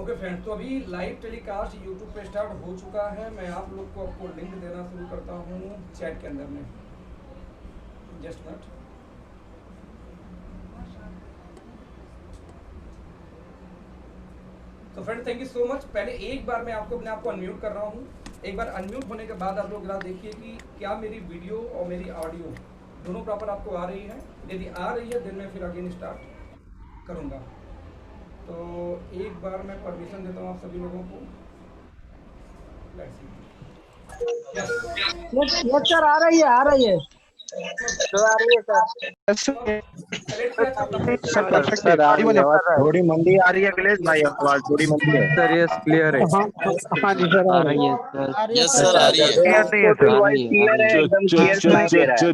Okay friends, तो अभी live telecast YouTube पे स्टार्ट हो चुका है। मैं आप लोग को आपको लिंक देना शुरू करता हूँ चैट के अंदर में। Just minute. तो friend, thank you so much. पहले एक बार मैं आपको अपने आप को अनम्यूट कर रहा हूँ। एक बार अनम्यूट होने के बाद आप लोग जरा देखिए कि क्या मेरी वीडियो और मेरी ऑडियो दोनों प्रॉपर आपको आ रही है। यदि आ रही है देन मैं फिर अगेन स्टार्ट करूँगा। तो एक बार मैं परमिशन देता हूँ आप सभी लोगों को। Let's see. यस सर, आ रही है तो आ रही है सर। सर आ रही है आवाज थोड़ी मंदी आ रही है अखिलेश भाई, आवाज थोड़ी मंदी है सर यस क्लियर है। हाँ जी सर, आ रही है सर। यस सर, आ रही है। क्लियर नहीं है सर, आ वॉइस रही है क्लियर है, एकदम क्लियर सुनाई दे रहा है।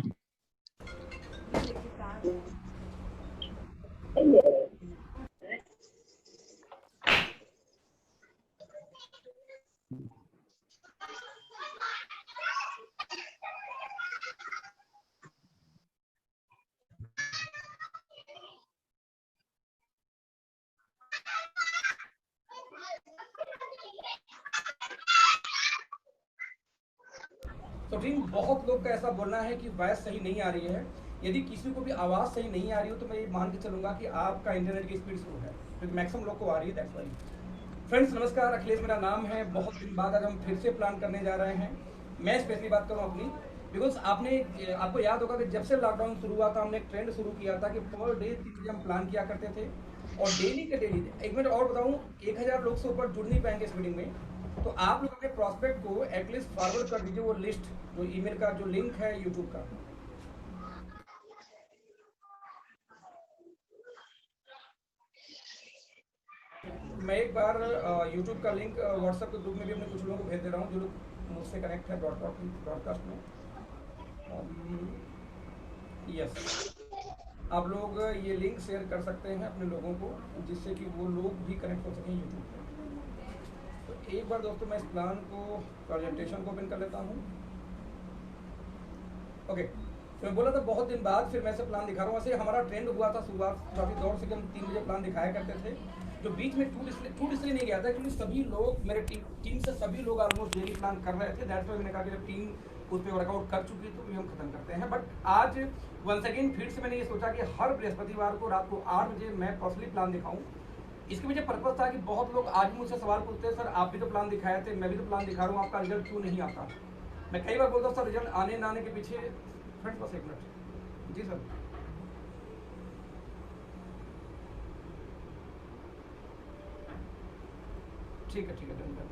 तो टीम, बहुत लोग का ऐसा बोलना है कि वॉइस सही नहीं आ रही है। यदि किसी को भी आवाज़ सही नहीं आ रही हो तो मैं ये मान के चलूँगा कि आपका इंटरनेट की स्पीड स्लो है, क्योंकि मैक्सिमम लोग को आ रही है। That's why. फ्रेंड्स नमस्कार, अखिलेश मेरा नाम है। बहुत दिन बाद आज हम फिर से प्लान करने जा रहे हैं। मैं स्पेशली बात करूँ अपनी, बिकॉज आपको याद होगा कि जब से लॉकडाउन शुरू हुआ था हमने एक ट्रेंड शुरू किया था कि पर डे 3 चीज़ें हम प्लान किया करते थे, और डेली के डेली। एक मिनट और बताऊँ, 1000 लोग से ऊपर जुड़ नहीं पाएंगे इस मीटिंग में। तो आप लोग अपने प्रॉस्पेक्ट को एटलीस्ट फॉरवर्ड कर दीजिए वो लिस्ट, जो ईमेल का जो लिंक है यूट्यूब का। मैं एक बार यूट्यूब का लिंक व्हाट्सएप के ग्रुप में भी अपने कुछ लोगों को भेज दे रहा हूँ जो लोग मुझसे कनेक्ट है ब्रॉडकास्ट में। यस, आप लोग ये लिंक शेयर कर सकते हैं अपने लोगों को, जिससे कि वो लोग भी कनेक्ट हो सकें यूट्यूब पर। तो एक बार दोस्तों मैं इस प्लान को, प्रेजेंटेशन को ओपन कर लेता हूँ। ओके, तो मैं बोला था बहुत दिन बाद फिर मैं से प्लान दिखा रहा हूँ। ऐसे हमारा ट्रेंड हुआ था शुरुआती दौर से कि हम 3 बजे प्लान दिखाया करते थे, जो बीच में टूट इसलिए नहीं गया था क्योंकि सभी लोग, मेरे टीम से सभी लोग ऑलमोस्ट डेली प्लान कर रहे थे। दैट्स वाई मैंने कहा कि जब टीम उस पर वर्कआउट कर चुकी तो भी हम खत्म करते हैं। बट आज वंस अगेन फिर से मैंने ये सोचा कि हर बृहस्पतिवार को रात को 8 बजे मैं पर्सनली प्लान दिखाऊँ। इसके पीछे पर्पज था कि बहुत लोग आज भी मुझसे सवाल पूछते हैं, सर आप भी तो प्लान दिखाए थे, मैं भी तो प्लान दिखा रहा हूँ, आपका रिजल्ट क्यों नहीं आता। मैं कई बार बोलता हूँ सर रिजल्ट आने ना आने के पीछे, फ्रेंड्स बस एक मिनट जी सर। ठीक है डन डन।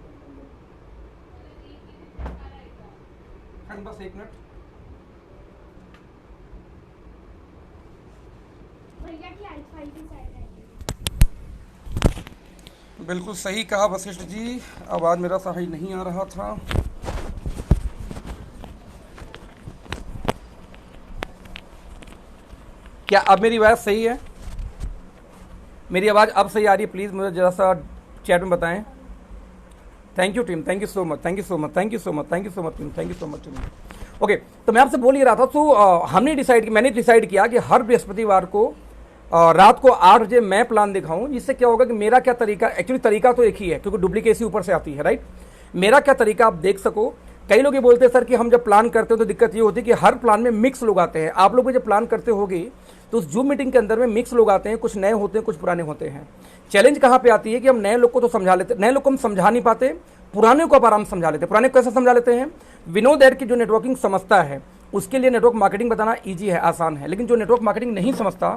फ्रेंड बस एक मिनट। बिल्कुल सही कहा वशिष्ठ जी, आवाज़ मेरा सही नहीं आ रहा था। क्या अब मेरी आवाज़ सही है? मेरी आवाज़ अब सही आ रही है? प्लीज़ मुझे ज़रा सा चैट में बताएं। Thank you team, thank you so much, thank you so much, thank you so much, thank you so much team, thank you so much team. Okay, तो मैं आपसे बोल ही रहा था। तो मैंने डिसाइड किया कि हर बृहस्पतिवार को रात को 8 बजे मैं प्लान दिखाऊं। जिससे क्या होगा कि मेरा क्या तरीका, एक्चुअली तरीका तो एक ही है क्योंकि डुप्लीकेसी ऊपर से आती है, राइट। मेरा क्या तरीका आप देख सको। कई लोग ये बोलते हैं सर कि हम जब प्लान करते हो तो दिक्कत ये होती है कि हर प्लान में मिक्स लोग आते हैं। आप लोग जब प्लान करते होगे तो उस जूम मीटिंग के अंदर में मिक्स लोग आते हैं, कुछ नए होते हैं, कुछ पुराने होते हैं। चैलेंज कहाँ पे आती है कि हम नए लोग को तो समझा लेते, नए लोग को हम समझा नहीं पाते, पुराने को आप आराम समझा लेते। पुराने को कैसे समझा लेते हैं? वी नो दैट कि जो नेटवर्किंग समझता है उसके लिए नेटवर्क मार्केटिंग बताना ईजी है, आसान है। लेकिन जो नेटवर्क मार्केटिंग नहीं समझता,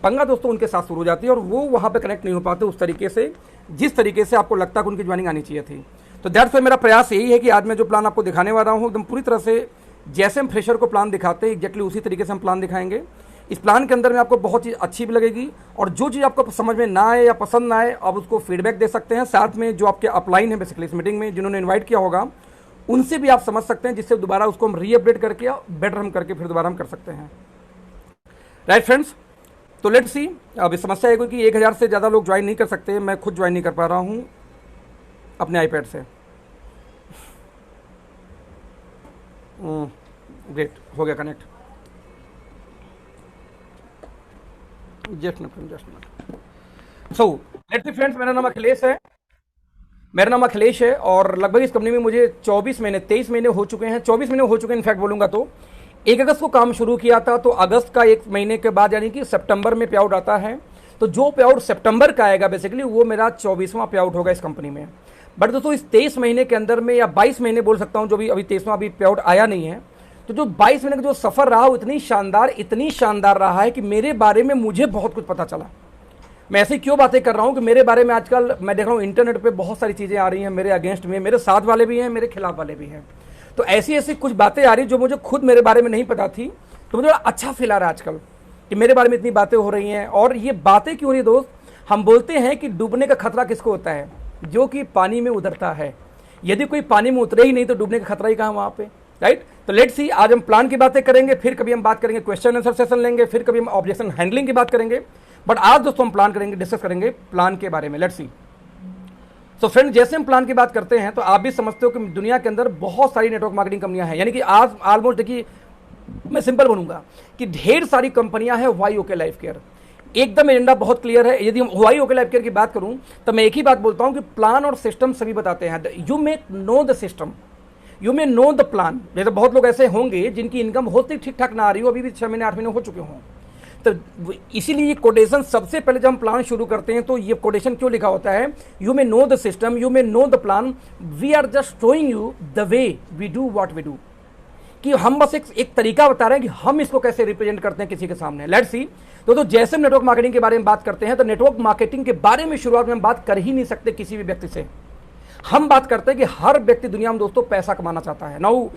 पंगा दोस्तों उनके साथ शुरू हो जाती है और वो वहाँ पे कनेक्ट नहीं हो पाते उस तरीके से जिस तरीके से आपको लगता है कि उनकी ज्वाइनिंग आनी चाहिए थी। तो दैट्स वाई मेरा प्रयास यही है कि आज मैं जो प्लान आपको दिखाने वाला हूँ एकदम पूरी तरह से जैसे हम फ्रेशर को प्लान दिखाते हैं एग्जैक्टली उसी तरीके से हम प्लान दिखाएंगे। इस प्लान के अंदर में आपको बहुत चीज़ अच्छी भी लगेगी, और जो चीज़ आपको समझ में ना आए या पसंद ना आए आप उसको फीडबैक दे सकते हैं। साथ में जो आपके अपलाइन है बेसिकली इस मीटिंग में जिन्होंने इन्वाइट किया होगा उनसे भी आप समझ सकते हैं, जिससे दोबारा उसको हम रीअपडेट करके बेटर हम करके फिर दोबारा हम कर सकते हैं। राइट फ्रेंड्स, तो लेट्स सी। अब समस्या है कि 1000 से ज़्यादा लोग ज्वाइन नहीं कर सकते। मैं खुद ज्वाइन नहीं कर पा रहा हूँ अपने आईपैड से। ग्रेट, हो गया connect. Just minute. So let's see friends, मेरा नाम अखिलेश है मेरा नाम अखिलेश है और लगभग इस कंपनी में मुझे 23 महीने हो चुके हैं, 24 महीने हो चुके हैं इनफैक्ट बोलूँगा तो। 1 अगस्त को काम शुरू किया था, तो अगस्त का 1 महीने के बाद यानी कि सितंबर में पे आउट आता है। तो जो पे आउट सितंबर का आएगा बेसिकली वो मेरा 24वां पे आउट होगा इस कंपनी में। बट दोस्तों इस 23 महीने के अंदर में या 22 महीने बोल सकता हूँ, जो भी अभी 23वां अभी पे आउट आया नहीं है, तो जो 22 महीने का जो सफ़र रहा वो इतनी शानदार रहा है कि मेरे बारे में मुझे बहुत कुछ पता चला। मैं ऐसे क्यों बातें कर रहा हूँ कि मेरे बारे में आजकल मैं देख रहा हूँ इंटरनेट पे बहुत सारी चीज़ें आ रही हैं मेरे अगेंस्ट में, मेरे साथ वाले भी हैं, मेरे खिलाफ वाले भी हैं। तो ऐसी ऐसी कुछ बातें आ रही जो मुझे खुद मेरे बारे में नहीं पता थी, तो मुझे बड़ा अच्छा फील आ रहा है आजकल कि मेरे बारे में इतनी बातें हो रही हैं। और ये बातें क्यों रही दोस्त, हम बोलते हैं कि डूबने का खतरा किसको होता है, जो कि पानी में उतरता है। यदि कोई पानी में उतरे ही नहीं तो डूबने का खतरा ही कहाँ वहाँ पे, राइट। तो लेट्स सी, आज हम प्लान की बातें करेंगे, फिर कभी हम बात करेंगे क्वेश्चन आंसर सेशन लेंगे, फिर कभी हम ऑब्जेक्शन हैंडलिंग की बात करेंगे। बट आज दोस्तों हम प्लान करेंगे, डिस्कस करेंगे प्लान के बारे में। Let's see. सो फ्रेंड, जैसे हम प्लान की बात करते हैं तो आप भी समझते हो कि दुनिया के अंदर बहुत सारी नेटवर्क मार्केटिंग कंपनियां हैं। यानी कि आज ऑलमोस्ट देखिए, मैं सिंपल बनूंगा कि ढेर सारी कंपनियां हैं। वाई ओके लाइफ केयर एकदम एजेंडा बहुत क्लियर है। यदि हम वाई ओके लाइफ केयर की बात करूं तो मैं एक ही बात बोलता हूं कि प्लान और सिस्टम सभी बताते हैं। You may know the system, you may know the plan. जैसे बहुत लोग ऐसे होंगे जिनकी इनकम होती ठीक ठाक ना आ रही हो, अभी भी 6 महीने 8 महीने हो चुके हों। तो इसीलिए ये कोटेशन सबसे पहले जब हम प्लान शुरू करते हैं तो ये कोटेशन क्यों लिखा होता है, you may know the system, you may know the plan, we are just showing you the way we do what we do. कि हम बस एक तरीका बता रहे हैं कि हम इसको कैसे रिप्रेजेंट करते हैं किसी के सामने। Let's see. तो जैसे हम नेटवर्क मार्केटिंग के बारे में बात करते हैं तो नेटवर्क मार्केटिंग के बारे में शुरुआत में हम बात कर ही नहीं सकते किसी भी व्यक्ति से। हम बात करते हैं कि हर व्यक्ति दुनिया में दोस्तों पैसा कमाना चाहता है। नाउ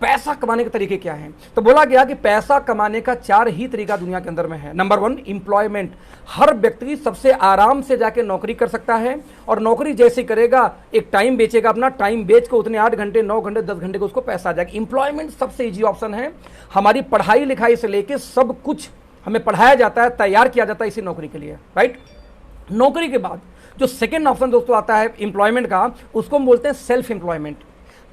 पैसा कमाने के तरीके क्या हैं, तो बोला गया कि पैसा कमाने का 4 ही तरीका दुनिया के अंदर में है। Number 1, employment. हर व्यक्ति सबसे आराम से जाके नौकरी कर सकता है और नौकरी जैसे करेगा, एक टाइम बेचेगा, अपना टाइम बेच के उतने 8 घंटे 9 घंटे 10 घंटे को उसको पैसा आ जाएगा। एम्प्लॉयमेंट सबसे ईजी ऑप्शन है। हमारी पढ़ाई लिखाई से लेके सब कुछ हमें पढ़ाया जाता है, तैयार किया जाता है इसी नौकरी के लिए, राइट। नौकरी के बाद जो सेकेंड ऑप्शन दोस्तों आता है एम्प्लॉयमेंट का, उसको हम बोलते हैं सेल्फ एम्प्लॉयमेंट।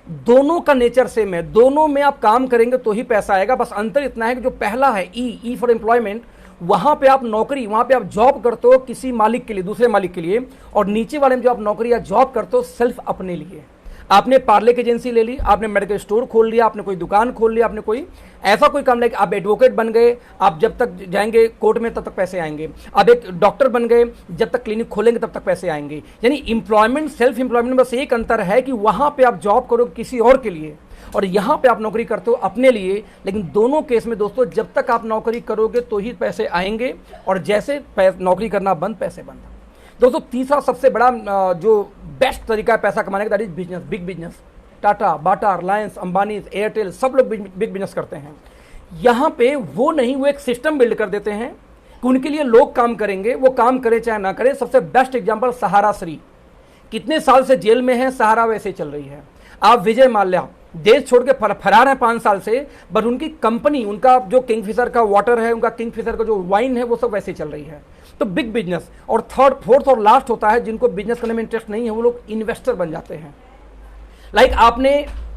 दोनों का नेचर सेम है, दोनों में आप काम करेंगे तो ही पैसा आएगा। बस अंतर इतना है कि जो पहला है ई फॉर एम्प्लॉयमेंट, वहां पे आप नौकरी, वहां पे आप जॉब करते हो किसी मालिक के लिए, दूसरे मालिक के लिए, और नीचे वाले में जो आप नौकरी या जॉब करते हो सिर्फ अपने लिए। आपने पार्ले की एजेंसी ले ली, आपने मेडिकल स्टोर खोल लिया, आपने कोई दुकान खोल लिया, आपने कोई ऐसा कोई काम, लाइक आप एडवोकेट बन गए, आप जब तक जाएंगे कोर्ट में तब तक पैसे आएंगे। आप एक डॉक्टर बन गए, जब तक क्लिनिक खोलेंगे तब तक पैसे आएंगे। यानी एम्प्लॉयमेंट सेल्फ एम्प्लॉयमेंट में बस एक अंतर है कि वहां पे आप जॉब करो किसी और के लिए और यहां पे आप नौकरी करते हो अपने लिए। लेकिन दोनों केस में दोस्तों जब तक आप नौकरी करोगे तो ही पैसे आएंगे और जैसे नौकरी करना बंद, पैसे बंद। दोस्तों तीसरा सबसे बड़ा जो बेस्ट तरीका है पैसा कमाने का, that is business, big business. Tata, Bata, Reliance, Ambani, Airtel, सब लोग बिग बिजनेस करते हैं। यहाँ पे वो नहीं, वो एक सिस्टम बिल्ड कर देते हैं कि उनके लिए लोग काम करेंगे, वो काम करे चाहे ना करे। सबसे बेस्ट एग्जांपल सहारा श्री, कितने साल से जेल में है, सहारा वैसे चल रही है। आप विजय माल्या, देश छोड़ के फरार है 5 साल से, बट उनकी कंपनी, उनका जो किंगफिशर का वाटर है, उनका किंगफिशर का जो वाइन है, वो सब वैसे चल रही है। तो बिग बिजनेस। और थर्ड, फोर्थ और लास्ट होता है जिनको बिजनेस करने में इंटरेस्ट नहीं है, वो लोग इन्वेस्टर बन जाते हैं। लाइक आपने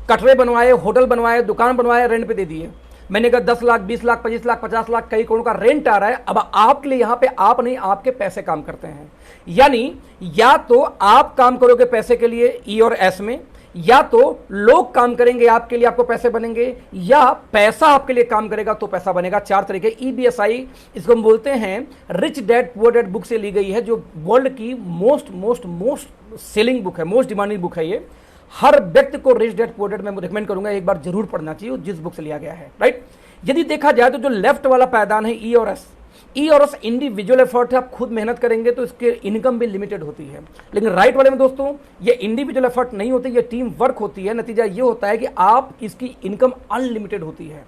कटरे बनवाए, होटल बनवाए, दुकान बनवाए, रेंट पे दे दिए। मैंने कहा 10 लाख, 20 लाख, 25 लाख, 50 लाख, कई करोड़ का रेंट आ रहा है। अब आपके लिए यहाँ पे आप नहीं, आपके पैसे काम करते हैं। यानी या तो आप काम करोगे पैसे के लिए ई और एस में, या तो लोग काम करेंगे आपके लिए, आपको पैसे बनेंगे, या पैसा आपके लिए काम करेगा तो पैसा बनेगा। 4 तरीके। EBSI, इसको हम बोलते हैं rich dad poor dad book से ली गई है, जो वर्ल्ड की मोस्ट सेलिंग बुक है, मोस्ट डिमांडिंग बुक है ये। हर व्यक्ति को रिच डैड पुअर डैड मैं रिकमेंड करूंगा एक बार जरूर पढ़ना चाहिए, जिस बुक से लिया गया है, राइट। यदि देखा जाए तो जो लेफ्ट वाला पायदान है ई और एस इंडिविजुअल एफर्ट है, आप खुद मेहनत करेंगे तो इसके इनकम भी लिमिटेड होती है। लेकिन राइट वाले में दोस्तों ये इंडिविजुअल एफर्ट नहीं होती, ये टीम वर्क होती है। नतीजा ये होता है कि आप इसकी इनकम अनलिमिटेड होती है।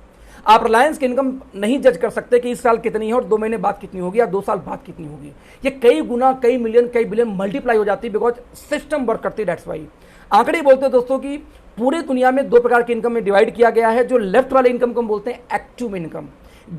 आप रिलायंस की इनकम नहीं जज कर सकते कि इस साल कितनी है और 2 महीने बाद कितनी होगी या 2 साल बाद कितनी होगी। ये कई गुना, कई मिलियन, कई बिलियन मल्टीप्लाई हो जाती है, बिकॉज सिस्टम वर्क करती है। दैट्स वाई आंकड़े बोलते हैं दोस्तों कि पूरे दुनिया में 2 प्रकार की इनकम में डिवाइड किया गया है। जो लेफ्ट वाले इनकम को हम बोलते हैं एक्टिव इनकम।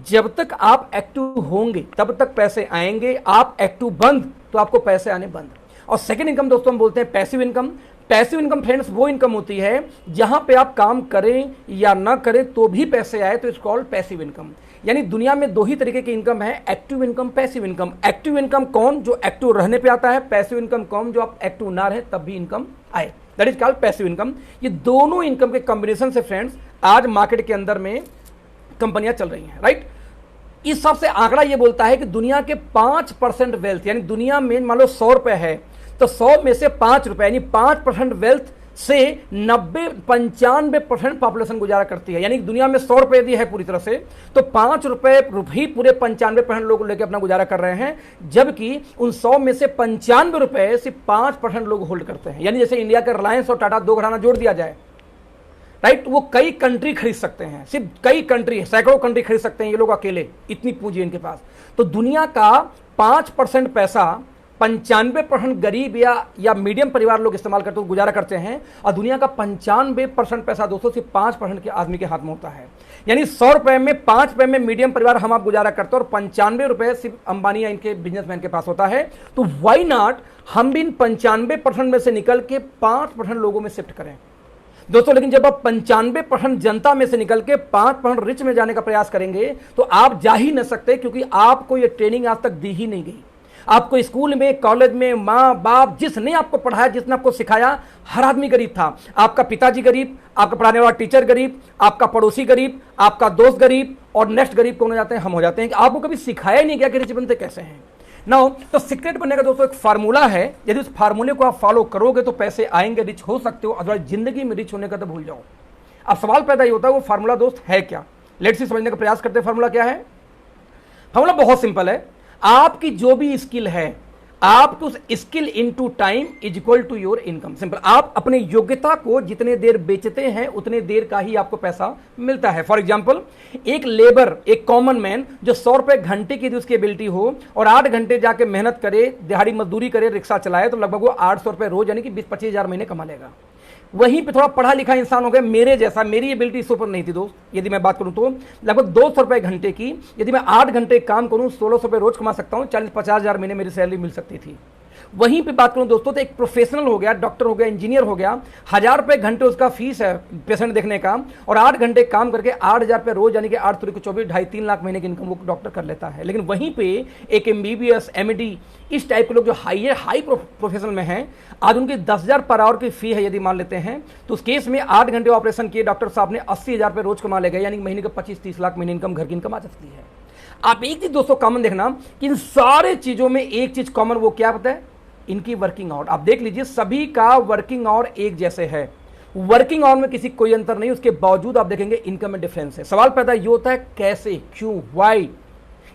जब तक आप एक्टिव होंगे तब तक पैसे आएंगे, आप एक्टिव बंद तो आपको पैसे आने बंद। और सेकंड इनकम दोस्तों हम बोलते हैं passive income. Passive income friends वो इनकम होती है जहां पे आप काम करें या ना करें तो भी पैसे आए, तो इट्स कॉल्ड पैसिव इनकम। यानी दुनिया में दो ही तरीके की इनकम है, active income, passive income. Active income कौन? जो एक्टिव रहने पे आता है। पैसिव इनकम कौन? जो आप एक्टिव ना रहे तब भी इनकम आए, that is called passive income. ये दोनों इनकम के कॉम्बिनेशन से फ्रेंड्स आज मार्केट के अंदर में कंपनियां चल रही हैं, राइट। इस हिसाब से आंकड़ा ये बोलता है कि दुनिया के 5% वेल्थ, यानी दुनिया में मान लो 100 रुपए है तो 100 में से 5 रुपए यानी 5% वेल्थ से 95% पॉपुलेशन गुजारा करती है। यानी दुनिया में 100 रुपए यदि है पूरी तरह से तो 5 रुपए ही पूरे 95% लोग लेकर अपना गुजारा कर रहे हैं, जबकि उन 100 में से 95 रुपए सिर्फ 5% लोग होल्ड करते हैं। यानी जैसे इंडिया के रिलायंस और टाटा दो घराना जोड़ दिया जाए, राइट, वो कई कंट्री खरीद सकते हैं, सिर्फ कई कंट्री, सैकड़ों कंट्री खरीद सकते हैं ये लोग अकेले, इतनी पूंजी इनके पास। तो दुनिया का 5% पैसा 95% गरीब या मीडियम परिवार लोग इस्तेमाल करते हैं, गुजारा करते हैं, और दुनिया का 95% पैसा दोस्तों सिर्फ 5% के आदमी के हाथ में होता है। यानी 100 रुपए में 5 रुपए में मीडियम परिवार हम आप गुजारा करते हैं और 95 रुपए सिर्फ अंबानी या इनके बिजनेसमैन के पास होता है। तो वाई नॉट हम भी इन 95% में से निकल के 5% लोगों में शिफ्ट करें दोस्तों। लेकिन जब आप 95% जनता में से निकल के 5% रिच में जाने का प्रयास करेंगे तो आप जा ही न सकते, क्योंकि आपको ये ट्रेनिंग आज तक दी ही नहीं गई। आपको स्कूल में, कॉलेज में, माँ बाप जिसने आपको पढ़ाया, जिसने आपको सिखाया, हर आदमी गरीब था। आपका पिताजी गरीब, आपका पढ़ाने वाला टीचर गरीब, आपका पड़ोसी गरीब, आपका दोस्त गरीब, और नेक्स्ट गरीब कौन हो जाते हैं? हम हो जाते हैं। कि आपको कभी सिखाया ही नहीं गया कि रिच बनते कैसे हैं। नाउ तो सीक्रेट बनने का दोस्तों एक फार्मूला है, यदि उस फार्मूले को आप फॉलो करोगे तो पैसे आएंगे, रिच हो सकते हो, अदरवाइज जिंदगी में रिच होने का तो भूल जाओ। अब सवाल पैदा ये होता है वो फार्मूला दोस्त है क्या? लेट्स सी समझने का प्रयास करते हैं फार्मूला क्या है। फार्मूला बहुत सिंपल है, आपकी जो भी स्किल है, आपकी उस skill into time is equal to your income. Simple, आप अपने योग्यता को जितने देर बेचते हैं उतने देर का ही आपको पैसा मिलता है। फॉर एग्जांपल, एक लेबर, एक कॉमन मैन जो 100 रुपए घंटे की उसकी एबिलिटी हो और 8 घंटे जाके मेहनत करे, दिहाड़ी मजदूरी करे, रिक्शा चलाए, तो लगभग वो 800 रुपए रोज यानी कि 20-25 हजार महीने कमा लेगा। वहीं पे थोड़ा पढ़ा लिखा इंसान हो गया मेरे जैसा, मेरी एबिलिटी इस ऊपर नहीं थी दोस्त, यदि मैं बात करूं तो लगभग 200 रुपए घंटे की, यदि मैं 8 घंटे काम करूं 1600 रुपए रोज कमा सकता हूं, 40-50 हजार महीने मेरी सैलरी मिल सकती थी। वहीं पे बात करूं दोस्तों तो एक प्रोफेशनल हो गया, डॉक्टर हो गया, इंजीनियर हो गया, 1000 रुपए घंटे उसका फीस है पेशेंट देखने का, और 8 घंटे काम करके 8000 रुपए रोज यानी कि 8 3 24 2.5-3 लाख महीने की इनकम वो डॉक्टर कर लेता है। लेकिन वहीं पे एक MBBS MD इस टाइप के लोग जो हाई प्रोफेशनल में हैं, आज उनकी 10,000 पर आवर की फी है यदि मान लेते हैं, तो उस केस में 8 घंटे ऑपरेशन किए डॉक्टर साहब ने 80,000 रुपए रोज कमा लेगा, यानी महीने का 25-30 लाख महीने इनकम, घर की इनकम आ सकती है। आप एक चीज दोस्तों कॉमन देखना कि इन सारे चीजों में एक चीज कॉमन, वो क्या पता है? इनकी वर्किंग आवर। आप देख लीजिए सभी का वर्किंग आवर एक जैसे है, वर्किंग आवर में किसी कोई अंतर नहीं, उसके बावजूद आप देखेंगे इनकम में डिफरेंस है। सवाल पैदा ये होता है कैसे, क्यों, व्हाई?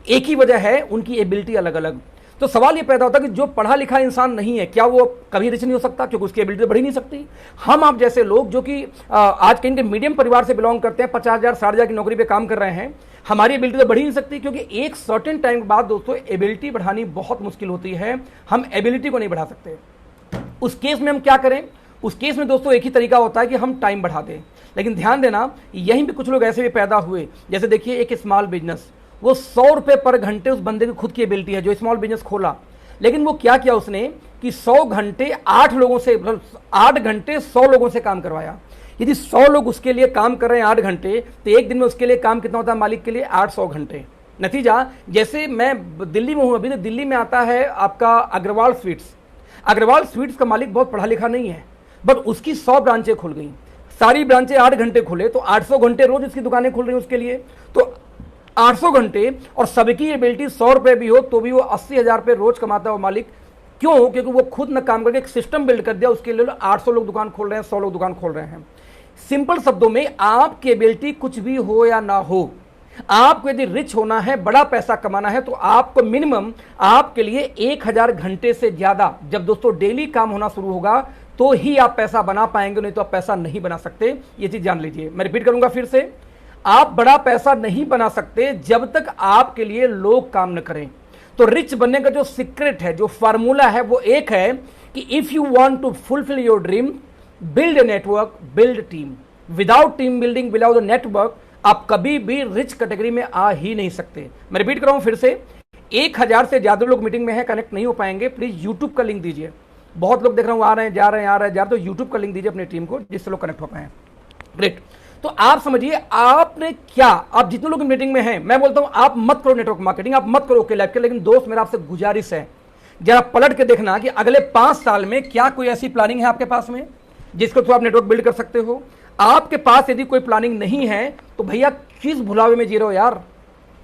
एक ही वजह है, उनकी एबिलिटी अलग अलग। तो सवाल ये पैदा होता है कि जो पढ़ा लिखा इंसान नहीं है, क्या वो कभी रिच नहीं हो सकता? क्योंकि उसकी एबिलिटी बढ़ ही नहीं सकती। हम आप जैसे लोग जो कि आज के इनके मीडियम परिवार से बिलोंग करते हैं, 50,000 60,000 की नौकरी पे काम कर रहे हैं, हमारी एबिलिटी तो बढ़ ही नहीं सकती, क्योंकि एक सर्टेन टाइम के बाद दोस्तों एबिलिटी बढ़ानी बहुत मुश्किल होती है। हम एबिलिटी को नहीं बढ़ा सकते। उस केस में हम क्या करें? उस केस में दोस्तों एक ही तरीका होता है कि हम टाइम बढ़ा दें। लेकिन ध्यान देना, यहीं पे कुछ लोग ऐसे भी पैदा हुए, जैसे देखिए एक स्मॉल बिजनेस, वो 100 रुपए पर घंटे उस बंदे की खुद की एबिलिटी है जो स्मॉल बिजनेस खोला, लेकिन वो क्या किया उसने कि 100 घंटे 8 लोगों से, 8 घंटे 100 लोगों से काम करवाया। यदि 100 लोग उसके लिए काम कर रहे हैं 8 घंटे, तो एक दिन में उसके लिए काम कितना होता है मालिक के लिए? 800 घंटे। नतीजा, जैसे मैं दिल्ली में हूं अभी, तो दिल्ली में आता है आपका अग्रवाल स्वीट्स। अग्रवाल स्वीट्स का मालिक बहुत पढ़ा लिखा नहीं है, बट उसकी 100 ब्रांचें खुल गई, सारी ब्रांचें 8 घंटे खुले, तो 800 घंटे रोज उसकी दुकानें खुल रही हैं उसके लिए। तो 800 घंटे और सबकी एबिलिटी 100 रुपए भी हो तो भी वो 80,000 रुपए रोज कमाता है वो मालिक। क्यों? क्योंकि वो खुद न काम करके एक सिस्टम बिल्ड कर दिया, उसके लिए 800 लोग दुकान खोल रहे हैं, 100 लोग दुकान खोल रहे हैं। सिंपल शब्दों में, आपकी एबिलिटी कुछ भी हो या ना हो, आपको यदि रिच होना है, बड़ा पैसा कमाना है, तो आपको मिनिमम आपके लिए 1000 घंटे से ज्यादा जब दोस्तों डेली काम होना शुरू होगा तो ही आप पैसा बना पाएंगे, नहीं तो आप पैसा नहीं बना सकते। ये चीज जान लीजिए। मैं रिपीट करूंगा फिर से, आप बड़ा पैसा नहीं बना सकते जब तक आपके लिए लोग काम न करें। तो रिच बनने का जो सीक्रेट है, जो फार्मूला है, वो एक है कि if you want to fulfil your dream, build a network, build team. Without team building, without network, आप कभी भी रिच कैटेगरी में आ ही नहीं सकते। मैं रिपीट कर रहा हूं फिर से, 1000 से ज्यादा लोग मीटिंग में हैं, कनेक्ट नहीं हो पाएंगे, प्लीज यूट्यूब का लिंक दीजिए। बहुत लोग देख रहा हूं आ रहे हैं, जा रहे हैं, तो यूट्यूब का लिंक दीजिए अपनी टीम को, जिससे लोग कनेक्ट हो पाए। ग्रेट। तो आप समझिए आपने क्या, आप जितने लोग मीटिंग में हैं, मैं बोलता हूं आप मत करो नेटवर्क मार्केटिंग, आप मत करो ओके लाइफ के, लेकिन दोस्त मेरा आपसे गुजारिश है जरा पलट के देखना कि अगले 5 साल में क्या कोई ऐसी प्लानिंग है आपके पास में जिसको तो आप नेटवर्क बिल्ड कर सकते हो। आपके पास यदि कोई प्लानिंग नहीं है तो भैया किस भुलावे में जी रहे हो यार,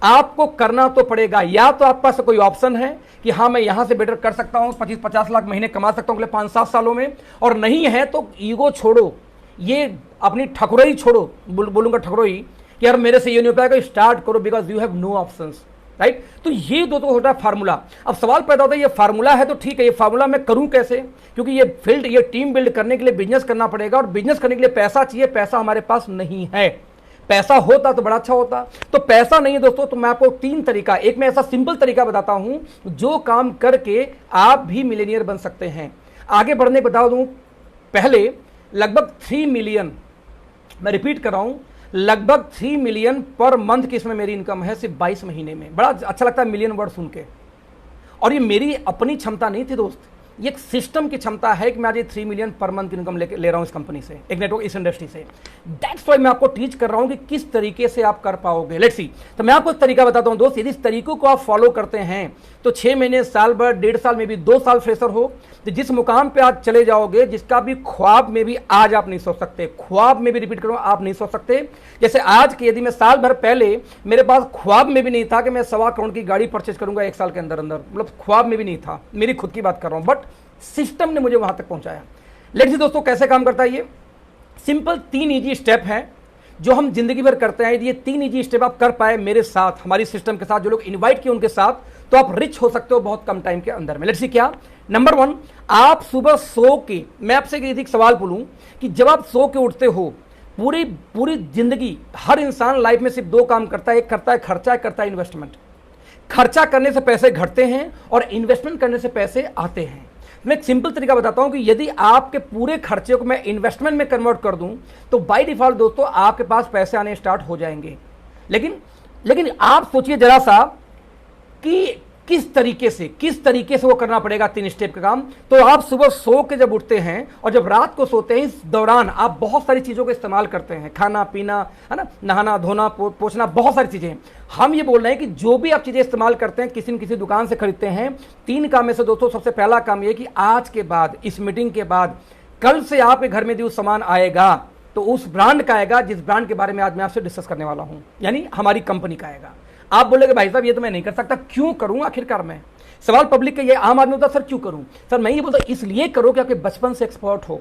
आपको करना तो पड़ेगा। या तो आपके पास कोई ऑप्शन है कि हाँ मैं यहां से बेटर कर सकता हूं, 25-50 लाख महीने कमा सकता हूं अगले 5-7 सालों में, और नहीं है तो ईगो छोड़ो, ये अपनी ठकुराई छोड़ो, बोलूंगा ठकुराई कि यार मेरे से ये नहीं हो पाएगा, स्टार्ट करो because you have no options, right. तो ये दो तो होता है फार्मूला। अब सवाल पैदा होता है ये फार्मूला है तो ठीक है, ये फार्मूला मैं करूं कैसे, क्योंकि ये फील्ड, ये टीम बिल्ड करने के लिए बिजनेस करना पड़ेगा, और बिजनेस करने के लिए पैसा चाहिए, पैसा हमारे पास नहीं है। पैसा होता तो बड़ा अच्छा होता, तो पैसा नहीं है दोस्तों। तो मैं आपको 3 तरीका, एक मैं ऐसा सिंपल तरीका बताता हूं जो काम करके आप भी मिलीनियर बन सकते हैं। आगे बढ़ने बता दूं, पहले लगभग 3 मिलियन, मैं रिपीट कर रहा हूं, लगभग 3 मिलियन पर मंथ की इसमें मेरी इनकम है सिर्फ 22 महीने में। बड़ा अच्छा लगता है मिलियन वर्ड सुन के, और ये मेरी अपनी क्षमता नहीं थी दोस्त, ये एक सिस्टम की क्षमता है कि मैं आज ये 3 मिलियन पर मंथ की इनकम ले रहा हूं इस कंपनी से, एक नेटवर्क, इस इंडस्ट्री से। दैट्स व्हाई मैं आपको टीच कर रहा हूं कि किस तरीके से आप कर पाओगे। लेट्स सी, तो मैं आपको एक तरीका बताता हूं दोस्त, यदि इस तरीकों को आप फॉलो करते हैं तो 6 महीने, साल भर, 1.5 साल में भी 2 साल फ्रेशर हो तो जिस मुकाम पे आज चले जाओगे, जिसका भी ख्वाब में भी आज आप नहीं सोच सकते, ख्वाब में भी, रिपीट करो, आप नहीं सोच सकते। जैसे आज के, यदि मैं साल भर पहले मेरे पास ख्वाब में भी नहीं था कि मैं 1.25 करोड़ की गाड़ी परचेज करूंगा 1 साल के अंदर अंदर, मतलब ख्वाब में भी नहीं था, मेरी खुद की बात कर रहा हूं, बट सिस्टम ने मुझे वहां तक पहुंचाया। लेट्स सी दोस्तों कैसे काम करता है ये, सिंपल 3 इजी स्टेप हैं जो हम जिंदगी भर करते हैं। ये 3 इजी स्टेप आप कर पाए मेरे साथ, हमारी सिस्टम के साथ, जो लोग इनवाइट किए उनके साथ, तो आप रिच हो सकते हो बहुत कम टाइम के अंदर में। लेट्स सी क्या, नंबर 1, आप सुबह सो के, मैं आपसे एक सवाल पूछूं कि जब आप सो के उठते हो, पूरी जिंदगी हर इंसान लाइफ में सिर्फ 2 काम करता है, एक करता है खर्चा, एक करता है इन्वेस्टमेंट। खर्चा करने से पैसे घटते हैं और इन्वेस्टमेंट करने से पैसे आते हैं। मैं एक सिंपल तरीका बताता हूं कि यदि आपके पूरे खर्चे को मैं इन्वेस्टमेंट में कन्वर्ट कर दूं तो बाय डिफॉल्ट दोस्तों आपके पास पैसे आने स्टार्ट हो जाएंगे। लेकिन आप सोचिए जरा सा कि किस तरीके से वो करना पड़ेगा 3 स्टेप का काम। तो आप सुबह सो के जब उठते हैं और जब रात को सोते हैं, इस दौरान आप बहुत सारी चीजों का इस्तेमाल करते हैं, खाना पीना, है ना, नहाना धोना, पोछना, बहुत सारी चीजें। हम ये बोल रहे हैं कि जो भी आप चीजें इस्तेमाल करते हैं किसी न किसी दुकान से खरीदते हैं, 3 काम में से दोस्तों सबसे पहला काम ये कि आज के बाद, इस मीटिंग के बाद, कल से आपके घर में जो सामान आएगा तो उस ब्रांड का आएगा जिस ब्रांड के बारे में आज मैं आपसे डिस्कस करने वाला हूं, यानी हमारी कंपनी का आएगा। आप बोलेगे भाई साहब ये तो मैं नहीं कर सकता, क्यों करूं आखिरकार मैं, सवाल पब्लिक का ये आम आदमी होता, सर क्यों करूं? सर मैं ये बोलता इसलिए करो कि आपके बचपन से एक्सपर्ट हो।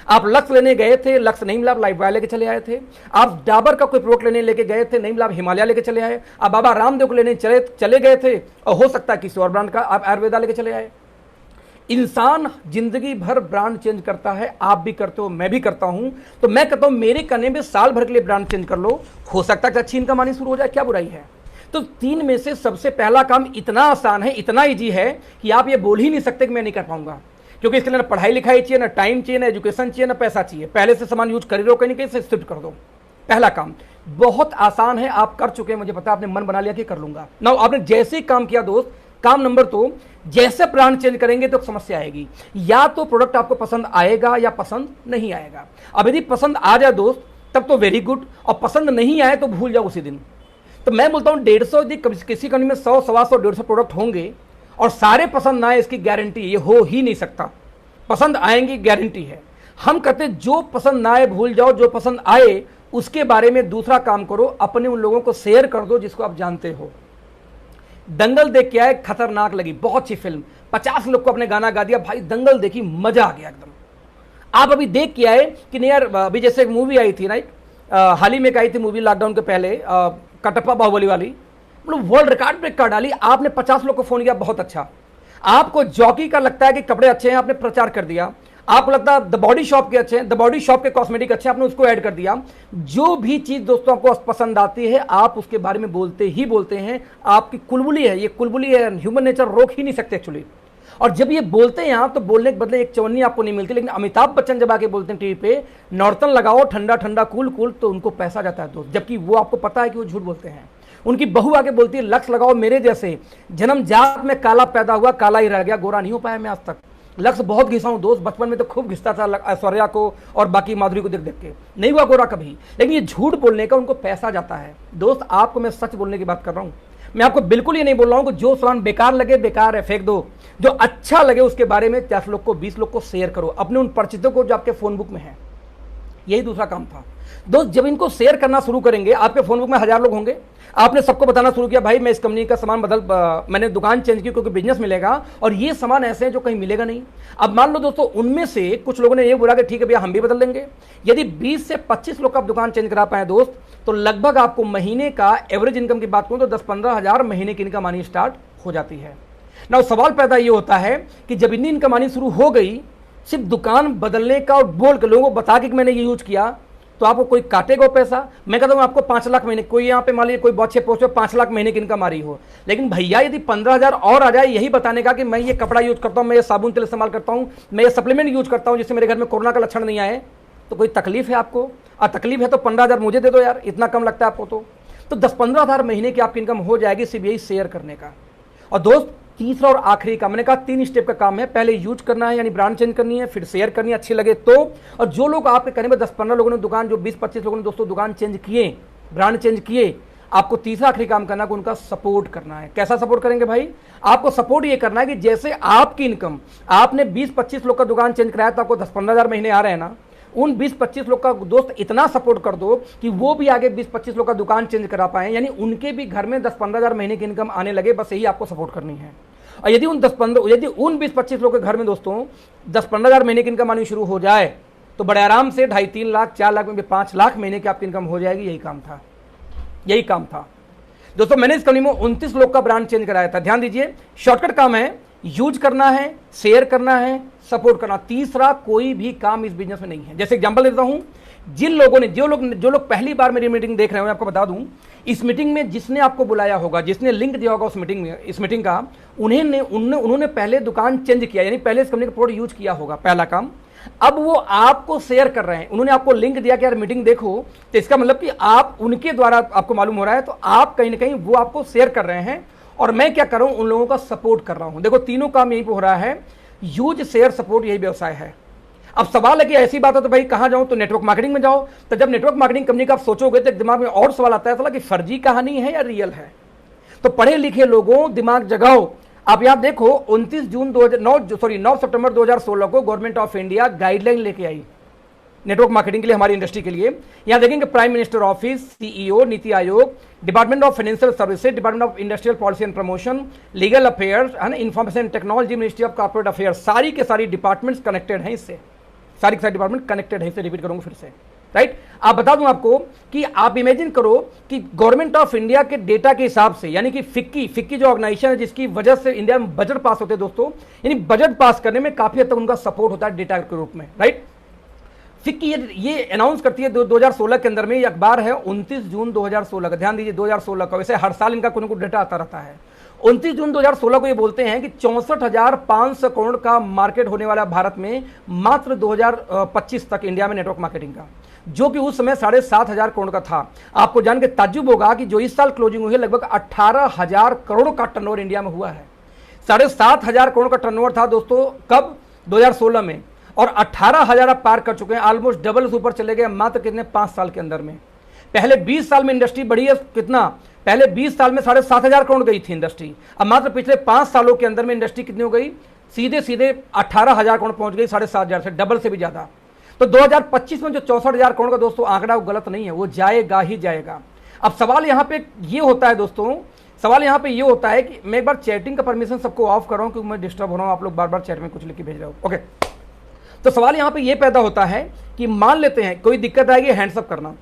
आप लक्स लेने गए थे, लक्स नहीं मिला, आप लाइफ बॉय लेके चले आए थे। आप डाबर का कोई प्रोडक्ट लेने लेके गए थे, नहीं मिला, आप हिमालय लेके चले आए। आप बाबा रामदेव को लेने चले गए थे, और हो सकता है किसी और ब्रांड का आप आयुर्वेदा लेके चले आए। इंसान जिंदगी भर ब्रांड चेंज करता है, आप भी करते हो, मैं भी करता हूं। तो मैं कहता हूं मेरे कहने में साल भर के लिए ब्रांड चेंज कर लो, हो सकता है अच्छी इनकम आनी शुरू हो जाए, क्या बुराई है। तो 3 में से सबसे पहला काम इतना आसान है, इतना इजी है कि आप ये बोल ही नहीं सकते कि मैं नहीं कर पाऊंगा, क्योंकि इसके लिए ना पढ़ाई लिखाई चाहिए, ना टाइम चाहिए, ना एजुकेशन चाहिए, ना पैसा चाहिए। पहले से सामान यूज कर ही रहो, कहीं कहीं से शिफ्ट कर दो। पहला काम बहुत आसान है, आप कर चुके हैं, मुझे पता, आपने मन बना लिया कि कर लूंगा ना। आपने जैसे ही काम किया दोस्त, काम नंबर 2, जैसे ब्रांड चेंज करेंगे तो समस्या आएगी, या तो प्रोडक्ट आपको पसंद आएगा या पसंद नहीं आएगा। अब यदि पसंद आ जाए दोस्त तब तो वेरी गुड, और पसंद नहीं आए तो भूल जाओ उसी दिन। तो मैं बोलता हूं 150, यदि किसी कंपनी में 100, 125, 150 प्रोडक्ट होंगे और सारे पसंद ना आए, इसकी गारंटी ये हो ही नहीं सकता। पसंद आएंगी, गारंटी है। हम कहते हैं जो पसंद ना आए भूल जाओ, जो पसंद आए उसके बारे में दूसरा काम करो, अपने उन लोगों को शेयर कर दो जिसको आप जानते हो। दंगल देख के आए, खतरनाक लगी, बहुत अच्छी फिल्म, 50 लोग को अपने गाना गा दिया, भाई दंगल देखी, मजा आ गया एकदम। आप अभी देख के आए कि नहीं यार, अभी जैसे एक मूवी आई थी राइट, हाल ही में आई थी मूवी लॉकडाउन के पहले, कटप्पा बाहुबली वाली, मतलब वर्ल्ड रिकॉर्ड ब्रेक कर डाली। आपने 50 लोग को फोन किया, बहुत अच्छा। आपको जॉकी का लगता है कि कपड़े अच्छे हैं, आपने प्रचार कर दिया। आपको लगता है द बॉडी शॉप के अच्छे हैं, द बॉडी शॉप के कॉस्मेटिक अच्छे, आपने उसको ऐड कर दिया। जो भी चीज दोस्तों आपको पसंद आती है आप उसके बारे में बोलते ही बोलते हैं। आपकी कुलबुली है, ये कुलबुली है, ह्यूमन नेचर रोक ही नहीं सकते एक्चुअली। और जब ये बोलते हैं आप, तो बोलने के बदले एक चवन्नी आपको नहीं मिलती। लेकिन अमिताभ बच्चन जब आके बोलते हैं टीवी पे, नॉर्तन लगाओ, ठंडा ठंडा कूल कूल, तो उनको पैसा जाता है दोस्त, जबकि वो आपको पता है कि वो झूठ बोलते हैं। उनकी बहू आके बोलती है लक्स लगाओ मेरे जैसे, जन्म जात में काला पैदा हुआ, काला ही रह गया, गोरा नहीं हो पाया मैं आज तक। लक्ष्य बहुत घिसा हूं दोस्त, बचपन में तो खूब घिसता था ऐश्वर्या को और बाकी माधुरी को देख देख के, नहीं हुआ गोरा कभी। लेकिन ये झूठ बोलने का उनको पैसा जाता है दोस्त। आपको मैं सच बोलने की बात कर रहा हूं, मैं आपको बिल्कुल ये नहीं बोल रहा हूं कि जो सामान बेकार लगे बेकार है फेंक दो, जो अच्छा लगे उसके बारे में 10 लोग को 20 लोग को शेयर करो, अपने उन परिचितों को जो आपके फोन बुक में है। यही दूसरा काम था दोस्त। जब इनको शेयर करना शुरू करेंगे, आपके फोन बुक में 1000 लोग होंगे, आपने सबको बताना शुरू किया भाई मैं इस कंपनी का सामान मैंने दुकान चेंज की क्योंकि बिजनेस मिलेगा और ये सामान ऐसे हैं जो कहीं मिलेगा नहीं। अब मान लो दोस्तों उनमें से कुछ लोगों ने ये बोला कि ठीक है भैया हम भी बदल लेंगे। यदि 20 से 25 लोग का दुकान चेंज करा पाए दोस्त, तो लगभग आपको महीने का एवरेज इनकम की बात करूं तो 10-15 हज़ार महीने की इनकम आनी स्टार्ट हो जाती है ना। सवाल पैदा ये होता है कि जब इतनी इनकम आनी शुरू हो गई, सिर्फ दुकान बदलने का और बोल के लोगों को बता के मैंने ये यूज किया, तो आपको कोई काटेगा पैसा। मैं कहता हूं आपको 5 लाख महीने, कोई यहाँ पे मान लीजिए कोई बहुत अच्छे पोस्ट पे 5 लाख महीने की इनकम आ रही हो, लेकिन भैया यदि 15,000 और आ जाए यही बताने का कि मैं ये कपड़ा यूज करता हूं, मैं ये साबुन तेल इस्तेमाल करता हूं, मैं ये सप्लीमेंट यूज करता हूं जिससे मेरे घर में कोरोना का लक्षण नहीं आए, तो कोई तकलीफ है आपको? और तकलीफ है तो 15,000 मुझे दे दो यार, इतना कम लगता है आपको? तो 10-15 हज़ार महीने की आपकी इनकम हो जाएगी सिर्फ यही शेयर करने का। और दोस्त तीसरा और आखिरी काम, मैंने कहा 3 स्टेप का काम है, पहले यूज करना है यानी ब्रांड चेंज करनी है, फिर शेयर करनी है अच्छी लगे तो। और जो लोग आपके कहने में 10-15 लोगों ने दुकान, जो 20-25 लोगों ने दोस्तों दुकान चेंज किए, ब्रांड चेंज किए, आपको तीसरा आखिरी काम करना है कि उनका सपोर्ट करना है। कैसा सपोर्ट करेंगे भाई? आपको सपोर्ट ये करना है कि जैसे आपकी इनकम, आपने 20-25 लोग का दुकान चेंज कराया तो आपको 10-15 हज़ार महीने आ रहे हैं ना, उन 20-25 लोग का दोस्त इतना सपोर्ट कर दो कि वो भी आगे 20-25 लोग का दुकान चेंज करा पाए, यानी उनके भी घर में 10-15 हज़ार महीने की इनकम आने लगे। बस यही आपको सपोर्ट करनी है। और यदि उन 20-25 लोग के घर में दोस्तों 10-15 हज़ार महीने की इनकम आनी शुरू हो जाए तो बड़े आराम से 2.5-3 लाख 4 लाख में भी 5 लाख महीने की आपकी इनकम हो जाएगी। यही काम था दोस्तों। मैंने इस कंपनी में 29 लोग का ब्रांड चेंज कराया था। ध्यान दीजिए, शॉर्टकट काम है, यूज करना है, शेयर करना है, सपोर्ट करना। तीसरा कोई भी काम इस बिजनेस में नहीं है। जैसे एग्जांपल देता हूं, जिन लोगों ने जो लोग पहली बार मेरी मीटिंग देख रहे हो, आपको बता दूं, इस मीटिंग में जिसने आपको बुलाया होगा, जिसने लिंक दिया होगा इस मीटिंग का, उन्होंने पहले दुकान चेंज किया, यानी पहले इस कंपनी का प्रोडक्ट यूज किया होगा, पहला काम। अब वो आपको शेयर कर रहे हैं, उन्होंने आपको लिंक दिया कि यार मीटिंग देखो, तो इसका मतलब कि आप उनके द्वारा आपको मालूम हो रहा है, तो आप कहीं ना कहीं वो आपको शेयर कर रहे हैं और मैं क्या कर रहा हूं, उन लोगों का सपोर्ट कर रहा हूं। देखो तीनों काम यही हो रहा है, यूज, शेयर, सपोर्ट, यही व्यवसाय है। अब सवाल है कि ऐसी बात है तो भाई कहां जाऊं? तो नेटवर्क मार्केटिंग में जाओ। तो जब नेटवर्क मार्केटिंग कंपनी का आप सोचोगे तो दिमाग में और सवाल आता है साला कि फर्जी कहानी है या रियल है। तो पढ़े लिखे लोगों दिमाग जगाओ। आप यहां देखो 9 सितंबर 2016 को गवर्नमेंट ऑफ इंडिया गाइडलाइन लेके आई नेटवर्क मार्केटिंग के लिए, हमारी इंडस्ट्री के लिए। यहां देखेंगे prime minister office, CEO, NITI Aayog, department of financial services, department of industrial policy and promotion, legal affairs, है ना, information technology, ministry of corporate affairs, सारी के सारी डिपार्टमेंट्स कनेक्टेड हैं इससे, सारी के सारी डिपार्टमेंट कनेक्टेड है इससे। रिपीट करूंगा फिर से, राइट। आप बता दूं आपको कि आप इमेजिन करो कि गवर्नमेंट ऑफ इंडिया के डेटा के हिसाब से, यानी कि फिक्की जो ऑर्गेनाइजेशन है जिसकी वजह से इंडिया में बजट पास होते हैं दोस्तों, यानी बजट पास करने में काफी हद तक उनका सपोर्ट होता है डेटा के रूप में, राइट। फिक्की ये अनाउंस करती है 2016 के अंदर में, ये अखबार है 29 जून 2016 का, ध्यान दीजिए 2016 का, वैसे हर साल इनका कोई डेटा आता रहता है। 29 जून 2016 को ये बोलते हैं कि 64,500 करोड़ का मार्केट होने वाला भारत में मात्र 2025 तक इंडिया में नेटवर्क मार्केटिंग का, जो कि उस समय 7,500 करोड़ का था। आपको जान के ताज्जुब होगा कि जो इस साल क्लोजिंग हुई है लगभग 18,000 करोड़ का टर्नओवर इंडिया में हुआ है। 7,500 करोड़ का टर्नओवर था दोस्तों कब? 2016 में, और 18,000 आप पार कर चुके हैं, ऑलमोस्ट डबल से ऊपर चले गए मात्र कितने 5 साल के अंदर में। पहले 20 साल में इंडस्ट्री बढ़ी है कितना? पहले 20 साल में 7,500 करोड़ गई थी इंडस्ट्री, अब मात्र पिछले 5 सालों के अंदर में इंडस्ट्री कितनी हो गई? सीधे 18,000 करोड़ पहुंच गई, 7,500 से, डबल से भी ज्यादा। तो 2025 में जो 64,000 करोड़ का दोस्तों आंकड़ा, वो गलत नहीं है, वो जाएगा ही जाएगा। अब सवाल यहां पे ये होता है दोस्तों, सवाल यहां पे ये होता है कि मैं एक बार चैटिंग का परमिशन सबको ऑफ कर रहा हूं क्योंकि मैं डिस्टर्ब हो रहा हूं, आप लोग बार बार चैट में कुछ लिख के भेज रहे हो, ओके। तो सवाल यहां पे ये पैदा होता है कि मान लेते हैं कोई दिक्कत आएगी, हैंड्स अप करना।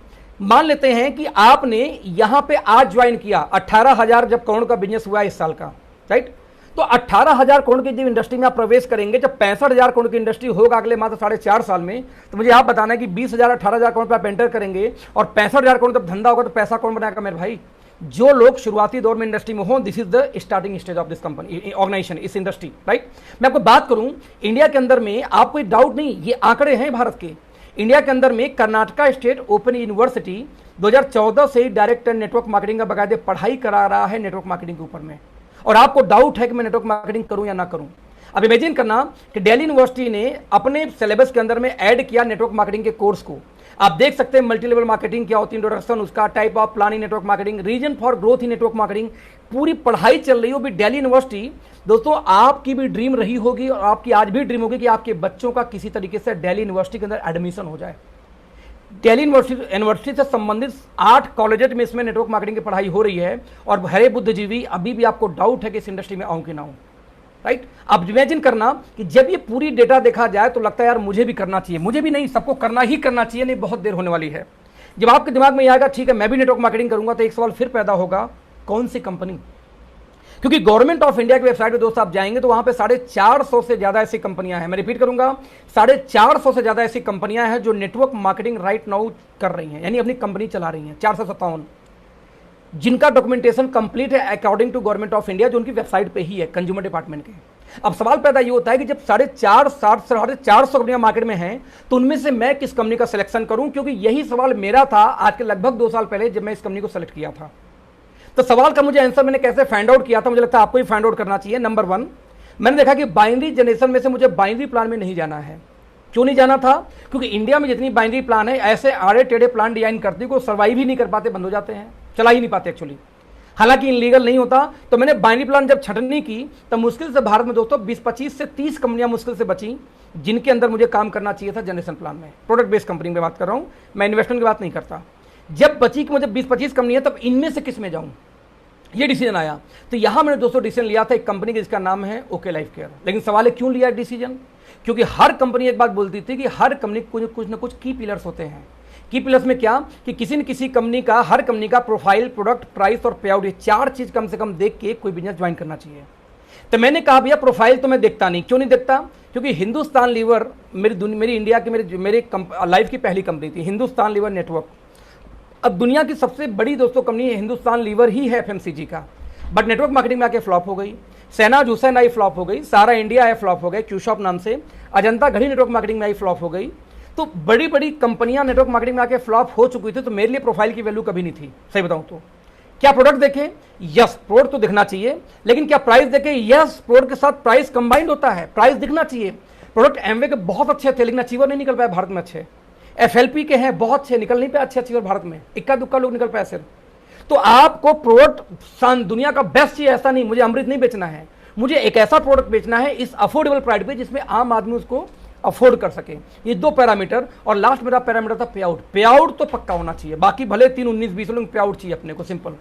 मान लेते हैं कि आपने यहां पे आज ज्वाइन किया, 18,000 जब करोड़ का बिजनेस हुआ इस साल का, राइट। तो 18,000 करोड़ की जब इंडस्ट्री में आप प्रवेश करेंगे, जब 65,000 करोड़ की इंडस्ट्री होगा अगले मात्र 4.5 साल में, तो मुझे आप बताना है कि 20,000 18,000 करोड़ पर आप एंटर करेंगे और 65,000 करोड़ जब धंधा होगा तो पैसा कौन बनाएगा मेरे भाई? जो लोग शुरुआती दौर में इंडस्ट्री में हो। This is the starting stage of this company, organisation, इस इंडस्ट्री, राइट। मैं आपको बात करूं इंडिया के अंदर में, आप कोई डाउट नहीं, ये आंकड़े हैं भारत के। इंडिया के अंदर में कर्नाटका स्टेट ओपन यूनिवर्सिटी 2014 से डायरेक्ट नेटवर्क मार्केटिंग का बाकायदे पढ़ाई करा रहा है नेटवर्क मार्केटिंग के ऊपर में। और आपको डाउट है कि मैं नेटवर्क मार्केटिंग करूं या ना करूं, अब इमेजिन करना कि दिल्ली यूनिवर्सिटी ने अपने सिलेबस के अंदर में ऐड किया नेटवर्क मार्केटिंग के कोर्स को। आप देख सकते हैं मल्टी लेवल मार्केटिंग क्या होती है, इंट्रोडक्शन उसका, type of planning network marketing, reason for growth in network marketing, पूरी पढ़ाई चल रही हो भी दिल्ली यूनिवर्सिटी। दोस्तों आपकी भी ड्रीम रही होगी और आपकी आज भी ड्रीम होगी कि आपके बच्चों का किसी तरीके से दिल्ली यूनिवर्सिटी के अंदर एडमिशन हो जाए। दिल्ली यूनिवर्सिटी से संबंधित 8 कॉलेजेस में इसमें नेटवर्क मार्केटिंग की पढ़ाई हो रही है और हरे बुद्धिजीवी अभी भी आपको डाउट है कि इस इंडस्ट्री में आऊं कि ना आऊं, राइट। अब इमेजिन करना कि जब ये पूरी डेटा देखा जाए तो लगता है यार मुझे भी करना चाहिए, मुझे भी नहीं सबको करना ही करना चाहिए, नहीं बहुत देर होने वाली है। जब आपके दिमाग में ये आएगा ठीक है मैं भी नेटवर्क मार्केटिंग करूंगा, तो एक सवाल फिर पैदा होगा, कौन सी कंपनी? क्योंकि गवर्नमेंट ऑफ इंडिया की वेबसाइट पे दोस्तों आप जाएंगे तो वहां पे 450 से ज्यादा ऐसी कंपनियां हैं। मैं रिपीट करूंगा, 450 से ज्यादा ऐसी कंपनियां हैं जो नेटवर्क मार्केटिंग राइट नाउ कर रही हैं, यानी अपनी कंपनी चला रही हैं। 457 जिनका डॉक्यूमेंटेशन कंप्लीट है according to government of India, जो उनकी वेबसाइट पे ही है कंज्यूमर डिपार्टमेंट के। अब सवाल पैदा ये होता है कि जब 450 कंपनियां मार्केट में हैं तो उनमें से मैं किस कंपनी का सिलेक्शन करूं, क्योंकि यही सवाल मेरा था आज के लगभग 2 साल पहले जब मैं इस कंपनी को सेलेक्ट किया था। तो सवाल का मुझे आंसर मैंने कैसे फाइंड आउट किया था, मुझे लगता है आपको ही फाइंड आउट करना चाहिए। नंबर 1, मैंने देखा कि बाइनरी जनरेशन में से मुझे बाइनरी प्लान में नहीं जाना है। क्यों नहीं जाना था? क्योंकि इंडिया में जितनी बाइनरी प्लान है ऐसे आड़े टेढ़े प्लान डिजाइन करती को सर्वाइव ही नहीं कर पाते, बंद हो जाते हैं, चला ही नहीं पाते एक्चुअली, हालांकि इनलीगल नहीं होता। तो मैंने बाइनरी प्लान जब छटनी की तब मुश्किल से भारत में दोस्तों 20-25 से 30 कंपनियां मुश्किल से बची जिनके अंदर मुझे काम करना चाहिए था जनरेशन प्लान में। प्रोडक्ट बेस्ड कंपनी में बात कर रहा हूं, मैं इन्वेस्टमेंट की बात नहीं करता। जब बची कि मुझे 20-25 कंपनी है तब इनमें से किस में जाऊं, ये डिसीजन आया। तो यहां मैंने दोस्तों डिसीजन लिया था एक कंपनी जिसका नाम है ओके लाइफ केयर। लेकिन सवाल है क्यों लिया डिसीजन? क्योंकि हर कंपनी एक बात बोलती थी कि हर कंपनी कुछ ना कुछ की पिलर्स होते हैं। की पिलर्स में क्या कि किसी न किसी कंपनी का, हर कंपनी का प्रोफाइल, प्रोडक्ट, प्राइस और पे आउट, ये 4 चीज कम से कम देख के कोई बिजनेस ज्वाइन करना चाहिए। तो मैंने कहा भैया प्रोफाइल तो मैं देखता नहीं। क्यों नहीं देखता? क्योंकि हिंदुस्तान लीवर मेरी इंडिया की मेरे लाइफ की पहली कंपनी थी, हिंदुस्तान लीवर नेटवर्क। अब दुनिया की सबसे बड़ी दोस्तों कंपनी हिंदुस्तान लीवर ही है एफएमसीजी का, बट नेटवर्क मार्केटिंग में आके फ्लॉप हो गई। सेनाज हुसैन आई फ्लॉप हो गई, सारा इंडिया आई फ्लॉप हो गए क्यूशॉप नाम से, अजंता घड़ी नेटवर्क मार्केटिंग में आई फ्लॉप हो गई। तो बड़ी बड़ी कंपनियां नेटवर्क मार्केटिंग में आके फ्लॉप हो चुकी थी। तो मेरे लिए प्रोफाइल की वैल्यू कभी नहीं थी, सही बताऊं तो। क्या प्रोडक्ट देखें? यस, प्रोडक्ट तो दिखना चाहिए। लेकिन क्या प्राइस देखें? यस, प्रोडक्ट के साथ प्राइस कंबाइंड होता है, प्राइस दिखना चाहिए। प्रोडक्ट एमवे के बहुत अच्छे थे लेकिन अचीवर नहीं निकल पाए भारत में अच्छे। एफएलपी के हैं बहुत अच्छे, निकल नहीं पाए अच्छे अचीवर भारत में, इक्का दुक्का लोग निकल पाए सिर्फ। तो आपको प्रोडक्ट दुनिया का बेस्ट चाहिए ऐसा नहीं, मुझे अमृत नहीं बेचना है, मुझे एक ऐसा प्रोडक्ट बेचना है इस अफोर्डेबल प्राइस पे जिसमें आम आदमी उसको अफोर्ड कर सके। ये 2 पैरामीटर। और लास्ट मेरा पैरामीटर था पे आउट। पे आउट तो पक्का होना चाहिए, बाकी भले 3, 19, 20 लोग पे आउट चाहिए अपने को, सिंपल,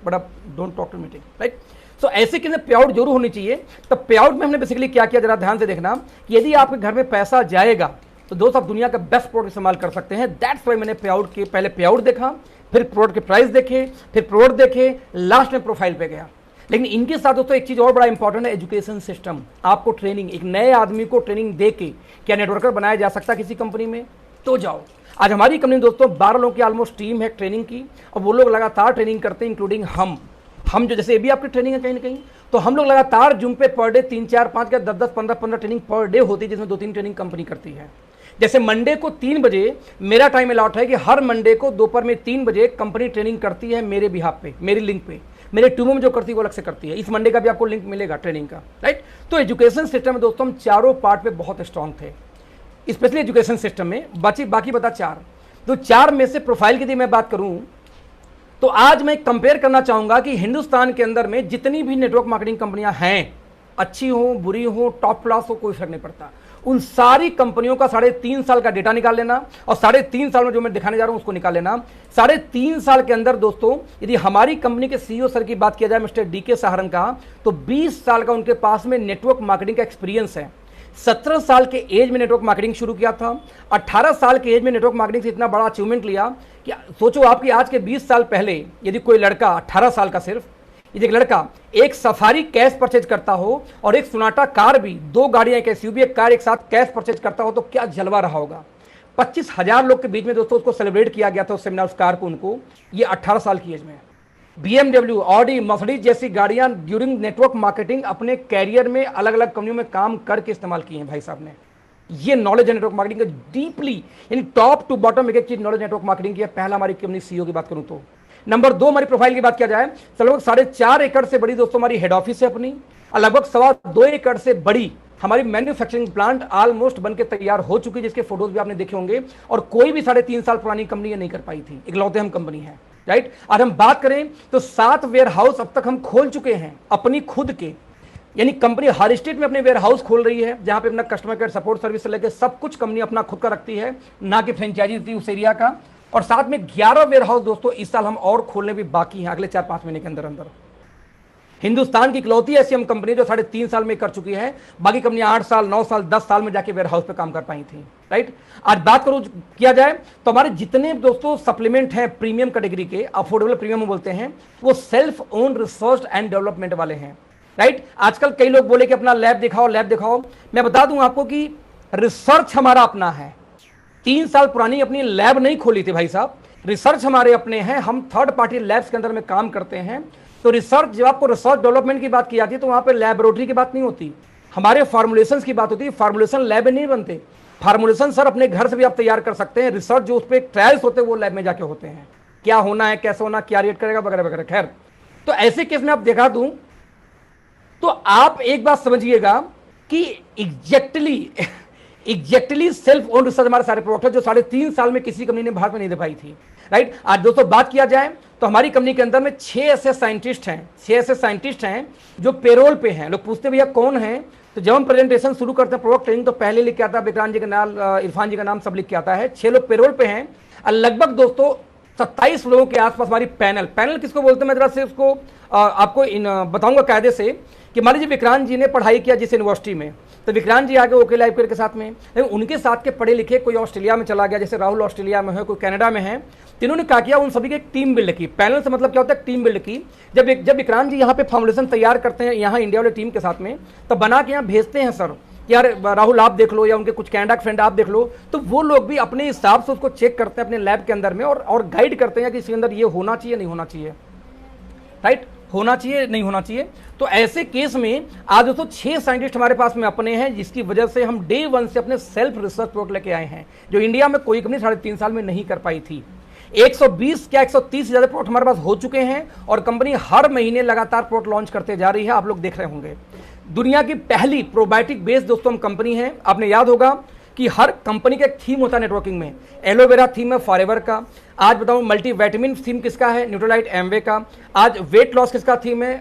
बट अब don't talk to meeting, right. So ऐसे किसी पे आउट जरूर होनी चाहिए। तब पे आउट में हमने बेसिकली क्या किया, जरा ध्यान से देखना कि यदि आपके घर में पैसा जाएगा तो दोस्त आप दुनिया का बेस्ट प्रोडक्ट इस्तेमाल कर सकते हैं। दैट्स वाई मैंने पे आउट के पहले पे आउट देखा, फिर प्रोडक्ट के प्राइस देखे, फिर प्रोडक्ट देखे, लास्ट में प्रोफाइल पे गया। लेकिन इनके साथ दोस्तों एक चीज और बड़ा इंपॉर्टेंट है, एजुकेशन सिस्टम। आपको ट्रेनिंग, एक नए आदमी को ट्रेनिंग दे के क्या नेटवर्कर बनाया जा सकता है किसी कंपनी में? तो जाओ। आज हमारी कंपनी दोस्तों 12 लोगों की ऑलमोस्ट टीम है ट्रेनिंग की, और वो लोग लगातार ट्रेनिंग करते हैं, इंक्लूडिंग हम जो जैसे अभी आपकी ट्रेनिंग है कहीं ना कहीं, तो हम लोग लगातार जूम पे पर डे 3, 4, 5 या 10, 15 ट्रेनिंग पर डे होती है, जिसमें 2-3 ट्रेनिंग कंपनी करती है। जैसे मंडे को 3 बजे मेरा टाइम अलॉट है कि हर मंडे को दोपहर में 3 बजे कंपनी ट्रेनिंग करती है मेरे बिहाफ पे, मेरी लिंक पे, मेरे टीमों में जो करती है वो अलग से करती है। इस मंडे का भी आपको लिंक मिलेगा ट्रेनिंग का, राइट। तो एजुकेशन सिस्टम में दोस्तों हम चारों पार्ट पे बहुत स्ट्रांग थे, स्पेशली एजुकेशन सिस्टम में। बाकी बता 4, तो 4 में से प्रोफाइल की यदि मैं बात करूं तो आज मैं कंपेयर करना चाहूंगा कि हिंदुस्तान के अंदर में जितनी भी नेटवर्क मार्केटिंग कंपनियां हैं, अच्छी हो, बुरी हो, टॉप क्लास हो, कोई फर्क नहीं पड़ता, उन सारी कंपनियों का 3.5 साल का डेटा निकाल लेना और 3.5 साल में जो मैं दिखाने जा रहा हूं उसको निकाल लेना। 3.5 साल के अंदर दोस्तों यदि हमारी कंपनी के सीईओ सर की बात किया जाए, मिस्टर डीके सहारन का, तो 20 साल का उनके पास में नेटवर्क मार्केटिंग का एक्सपीरियंस है। 17 साल के एज में नेटवर्क मार्केटिंग शुरू किया था, 18 साल के एज में नेटवर्क मार्केटिंग से इतना बड़ा अचीवमेंट लिया कि सोचो आपकी आज के 20 साल पहले यदि कोई लड़का 18 साल का सिर्फ, यदि एक लड़का एक सफारी कैश परचेज करता हो और एक सोनाटा कार भी, 2 गाड़ियां, एक एसयूवी, एक कार एक साथ कैश परचेज करता हो तो क्या जलवा रहा होगा। 25,000 लोग के बीच में दोस्तों उसको सेलिब्रेट किया गया था उस सेमिनार, उस कार को, उनको, ये 18 साल की एज में। BMW, ऑडी, मर्सिडीज जैसी गाड़ियां ड्यूरिंग नेटवर्क मार्केटिंग अपने कैरियर में अलग अलग कंपनियों में काम करके इस्तेमाल की हैं भाई साहब ने। ये नॉलेज है नेटवर्क मार्केटिंग का डीपली, यानी टॉप टू बॉटम एक चीज नॉलेज नेटवर्क मार्केटिंग की है। पहला हमारी कंपनी सीईओ की बात करूं तो नंबर 2 हमारी प्रोफाइल की बात किया जाए तो लगभग 4.5 एकड़ से बड़ी दोस्तों हमारी हेड ऑफिस है अपनी, और लगभग 2.25 एकड़ से बड़ी हमारी मैन्युफैक्चरिंग प्लांट ऑलमोस्ट बनके तैयार हो चुकी है, जिसके फोटोज भी आपने देखे होंगे। और कोई भी 3.5 साल पुरानी कंपनी ये नहीं कर पाई थी, इकलौते हम कंपनी है, राइट। आज हम बात करें तो 7 वेयर हाउस अब तक हम खोल चुके हैं अपनी खुद के, यानी कंपनी हर स्टेट में अपने वेयर हाउस खोल रही है, जहां पे अपना कस्टमर केयर सपोर्ट सर्विस से लेकर सब कुछ कंपनी अपना खुद का रखती है, ना कि फ्रेंचाइजी थी उस एरिया का। और साथ में 11 वेयर हाउस दोस्तों इस साल हम और खोलने भी बाकी हैं, अगले 4-5 महीने के अंदर अंदर। हिंदुस्तान की इकलौती ऐसी हम कंपनी जो 3.5 साल में कर चुकी है, बाकी कंपनी 8 साल 9 साल 10 साल में जाके वेयर हाउस पे काम कर पाई थी, राइट। आज बात करूं किया जाए तो हमारे जितने दोस्तों सप्लीमेंट हैं प्रीमियम कैटेगरी के, अफोर्डेबल प्रीमियम बोलते हैं, वो self own research and development वाले हैं, राइट। आजकल कई लोग बोले कि अपना लैब दिखाओ लैब दिखाओ, मैं बता दूं आपको कि रिसर्च हमारा अपना है। 3 साल पुरानी अपनी लैब नहीं खोली थी भाई साहब, रिसर्च हमारे अपने हैं, हम थर्ड पार्टी लैब्स के अंदर में काम करते हैं। तो रिसर्च, जब आपको रिसर्च डेवलपमेंट की बात की जाती है तो वहां पे लैबोरेटरी की बात नहीं होती, हमारे फार्मुलेशंस की बात होती है। फार्मुलेशन लैब में नहीं बनते, फार्मुलेशन सर अपने घर से भी आप तैयार कर सकते हैं, रिसर्च जो उस पर ट्रायल्स होते हैं वो लैब में जाके होते हैं, क्या होना है कैसे होना क्या रेट करेगा वगैरह वगैरह। खैर, तो ऐसे केस में आप दिखा दूं तो आप एक बात समझिएगा कि एग्जैक्टली सेल्फ ओन रिसर्च हमारे सारे प्रोडक्ट है, जो 3.5 साल में किसी कंपनी ने भारत में नहीं दे पाई थी, राइट। आज दोस्तों बात किया जाए तो हमारी कंपनी के अंदर में 6 ऐसे साइंटिस्ट हैं जो पेरोल पे हैं। लोग पूछते भैया कौन है, तो जब हम प्रेजेंटेशन शुरू करते हैं प्रोडक्ट ट्रेनिंग तो पहले लिख के आता है विक्रांत जी का नाम, इरफान जी का नाम सब लिख के आता है। 6 लोग पेरोल पे हैं और लगभग दोस्तों 27 लोगों के आसपास हमारी पैनल किसको बोलते हैं, मैं जरा से उसको आपको बताऊंगा कायदे से कि मान लीजिए विक्रांत जी ने पढ़ाई किया जिस यूनिवर्सिटी में, तो विक्रांत जी आगे ओके लाइफ केयर के साथ में, लेकिन उनके साथ के पढ़े लिखे कोई ऑस्ट्रेलिया में चला गया, जैसे राहुल ऑस्ट्रेलिया में है, कोई कनाडा में है, तो इन्होंने क्या किया, उन सभी की एक टीम बिल्ड की। पैनल से मतलब क्या होता है, टीम बिल्ड की। जब विक्रांत जी यहाँ पे फॉर्मुलेशन तैयार करते हैं यहाँ इंडिया वाले टीम के साथ में, तो बना के यहाँ भेजते हैं सर, यार राहुल आप देख लो या उनके कुछ कैनेडा के फ्रेंड आप देख लो, तो वो लोग भी अपने हिसाब से उसको चेक करते हैं अपने लैब के अंदर में और गाइड करते हैं कि इसके अंदर ये होना चाहिए नहीं होना चाहिए, राइट, होना चाहिए नहीं होना चाहिए। तो ऐसे केस में आज दोस्तों 6 साइंटिस्ट हमारे पास में अपने हैं, जिसकी वजह से हम डे 1 से अपने सेल्फ रिसर्च प्रोडक्ट लेके आए हैं, जो इंडिया में कोई कंपनी 3.5 साल में नहीं कर पाई थी। 120 क्या 130 से ज्यादा प्रोडक्ट हमारे पास हो चुके हैं और कंपनी हर महीने लगातार प्रोडक्ट लॉन्च करते जा रही है, आप लोग देख रहे होंगे। दुनिया की पहली प्रोबायोटिक बेस्ड दोस्तों हम कंपनी है। आपने याद होगा कि हर कंपनी का एक थीम होता है नेटवर्किंग में, एलोवेरा थीम है फॉरएवर का, आज बताऊं मल्टी विटामिन थीम किसका है, न्यूट्रोलाइट एमवे का, आज वेट लॉस किसका थीम है,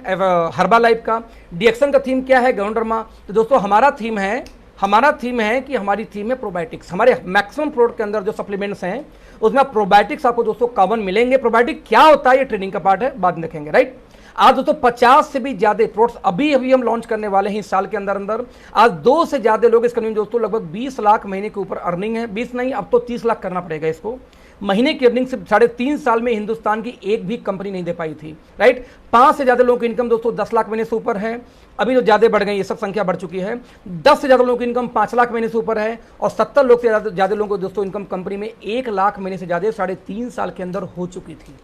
हर्बालाइफ का, डीएक्सन का थीम क्या है, गवर्नरमा। तो दोस्तों हमारा थीम है कि हमारी थीम है प्रोबायोटिक्स। हमारे मैक्सिमम प्रोडक्ट के अंदर जो सप्लीमेंट्स हैं उसमें प्रोबायोटिक्स आपको दोस्तों कॉमन मिलेंगे। प्रोबायोटिक क्या होता है ये ट्रेनिंग का पार्ट है, बाद में देखेंगे, राइट। आज दोस्तों 50 से भी ज्यादा प्रोडक्ट्स अभी हम लॉन्च करने वाले हैं इस साल के अंदर। आज 2 से ज्यादा लोग इस कंपनी में दोस्तों लगभग 20 लाख महीने के ऊपर अर्निंग है, 20 नहीं अब तो 30 लाख करना पड़ेगा इसको। महीने की अर्निंग से 3.5 साल में हिंदुस्तान की एक भी कंपनी नहीं दे पाई थी, राइट। 5 से ज्यादा लोगों की इनकम दोस्तों 10 लाख महीने से ऊपर है, अभी जो ज्यादा बढ़ गई ये सब संख्या बढ़ चुकी है। 10 से ज्यादा लोगों की इनकम 5 लाख महीने से ऊपर है और 70 लोग से ज्यादा लोगों को दोस्तों इनकम कंपनी में 1 लाख महीने से ज्यादा 3.5 साल के अंदर हो चुकी थी,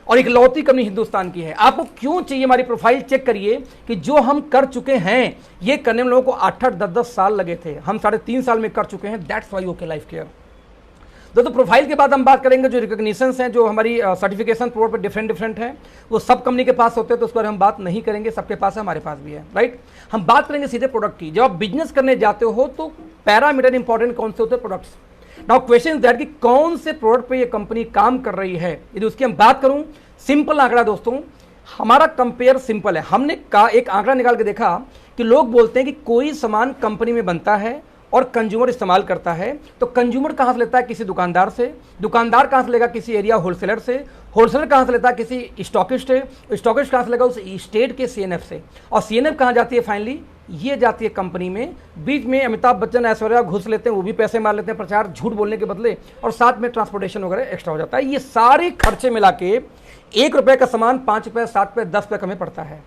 और इकलौती कंपनी हिंदुस्तान की है। आपको क्यों चाहिए, हमारी प्रोफाइल चेक करिए कि जो हम कर चुके हैं ये करने में लोगों को 8-8 10-10 साल लगे थे, हम 3.5 साल में कर चुके हैं। That's why okay life care. दोस्तों प्रोफाइल के बाद हम बात करेंगे जो रिकॉग्निशंस हैं, जो हमारी सर्टिफिकेशन प्रोड पर डिफरेंट हैं, वो सब कंपनी के पास होते हैं, तो उस पर हम बात नहीं करेंगे, सबके पास है, हमारे पास भी है, राइट। हम बात करेंगे सीधे प्रोडक्ट की। जब आप बिजनेस करने जाते हो तो पैरामीटर इंपॉर्टेंट कौन से होते हैं, प्रोडक्ट्स। नाउ क्वेश्चन दैट कि कौन से प्रोडक्ट पे ये कंपनी काम कर रही है, यदि उसकी हम बात करूं, सिंपल आंकड़ा दोस्तों, हमारा कंपेयर सिंपल है। हमने एक आंकड़ा निकाल के देखा कि लोग बोलते हैं कि कोई सामान कंपनी में बनता है और कंज्यूमर इस्तेमाल करता है, तो कंज्यूमर कहां से लेता है, किसी दुकानदार से, दुकानदार कहां से लेगा, किसी एरिया होलसेलर से, होलसेलर कहां से लेता है, किसी स्टॉकिस्ट है, स्टॉकिस्ट कहां से लेगा, उस स्टेट के सीएनएफ से, और सीएनएफ कहां जाती है, फाइनली ये जाती है कंपनी में। बीच में अमिताभ बच्चन ऐश्वर्या घुस लेते हैं, वो भी पैसे मार लेते हैं प्रचार झूठ बोलने के बदले, और साथ में ट्रांसपोर्टेशन वगैरह एक्स्ट्रा हो जाता है। ये सारे खर्चे मिला के 1 रुपए का सामान 5 रुपए 7 रुपए 10 रुपए कम पड़ता है,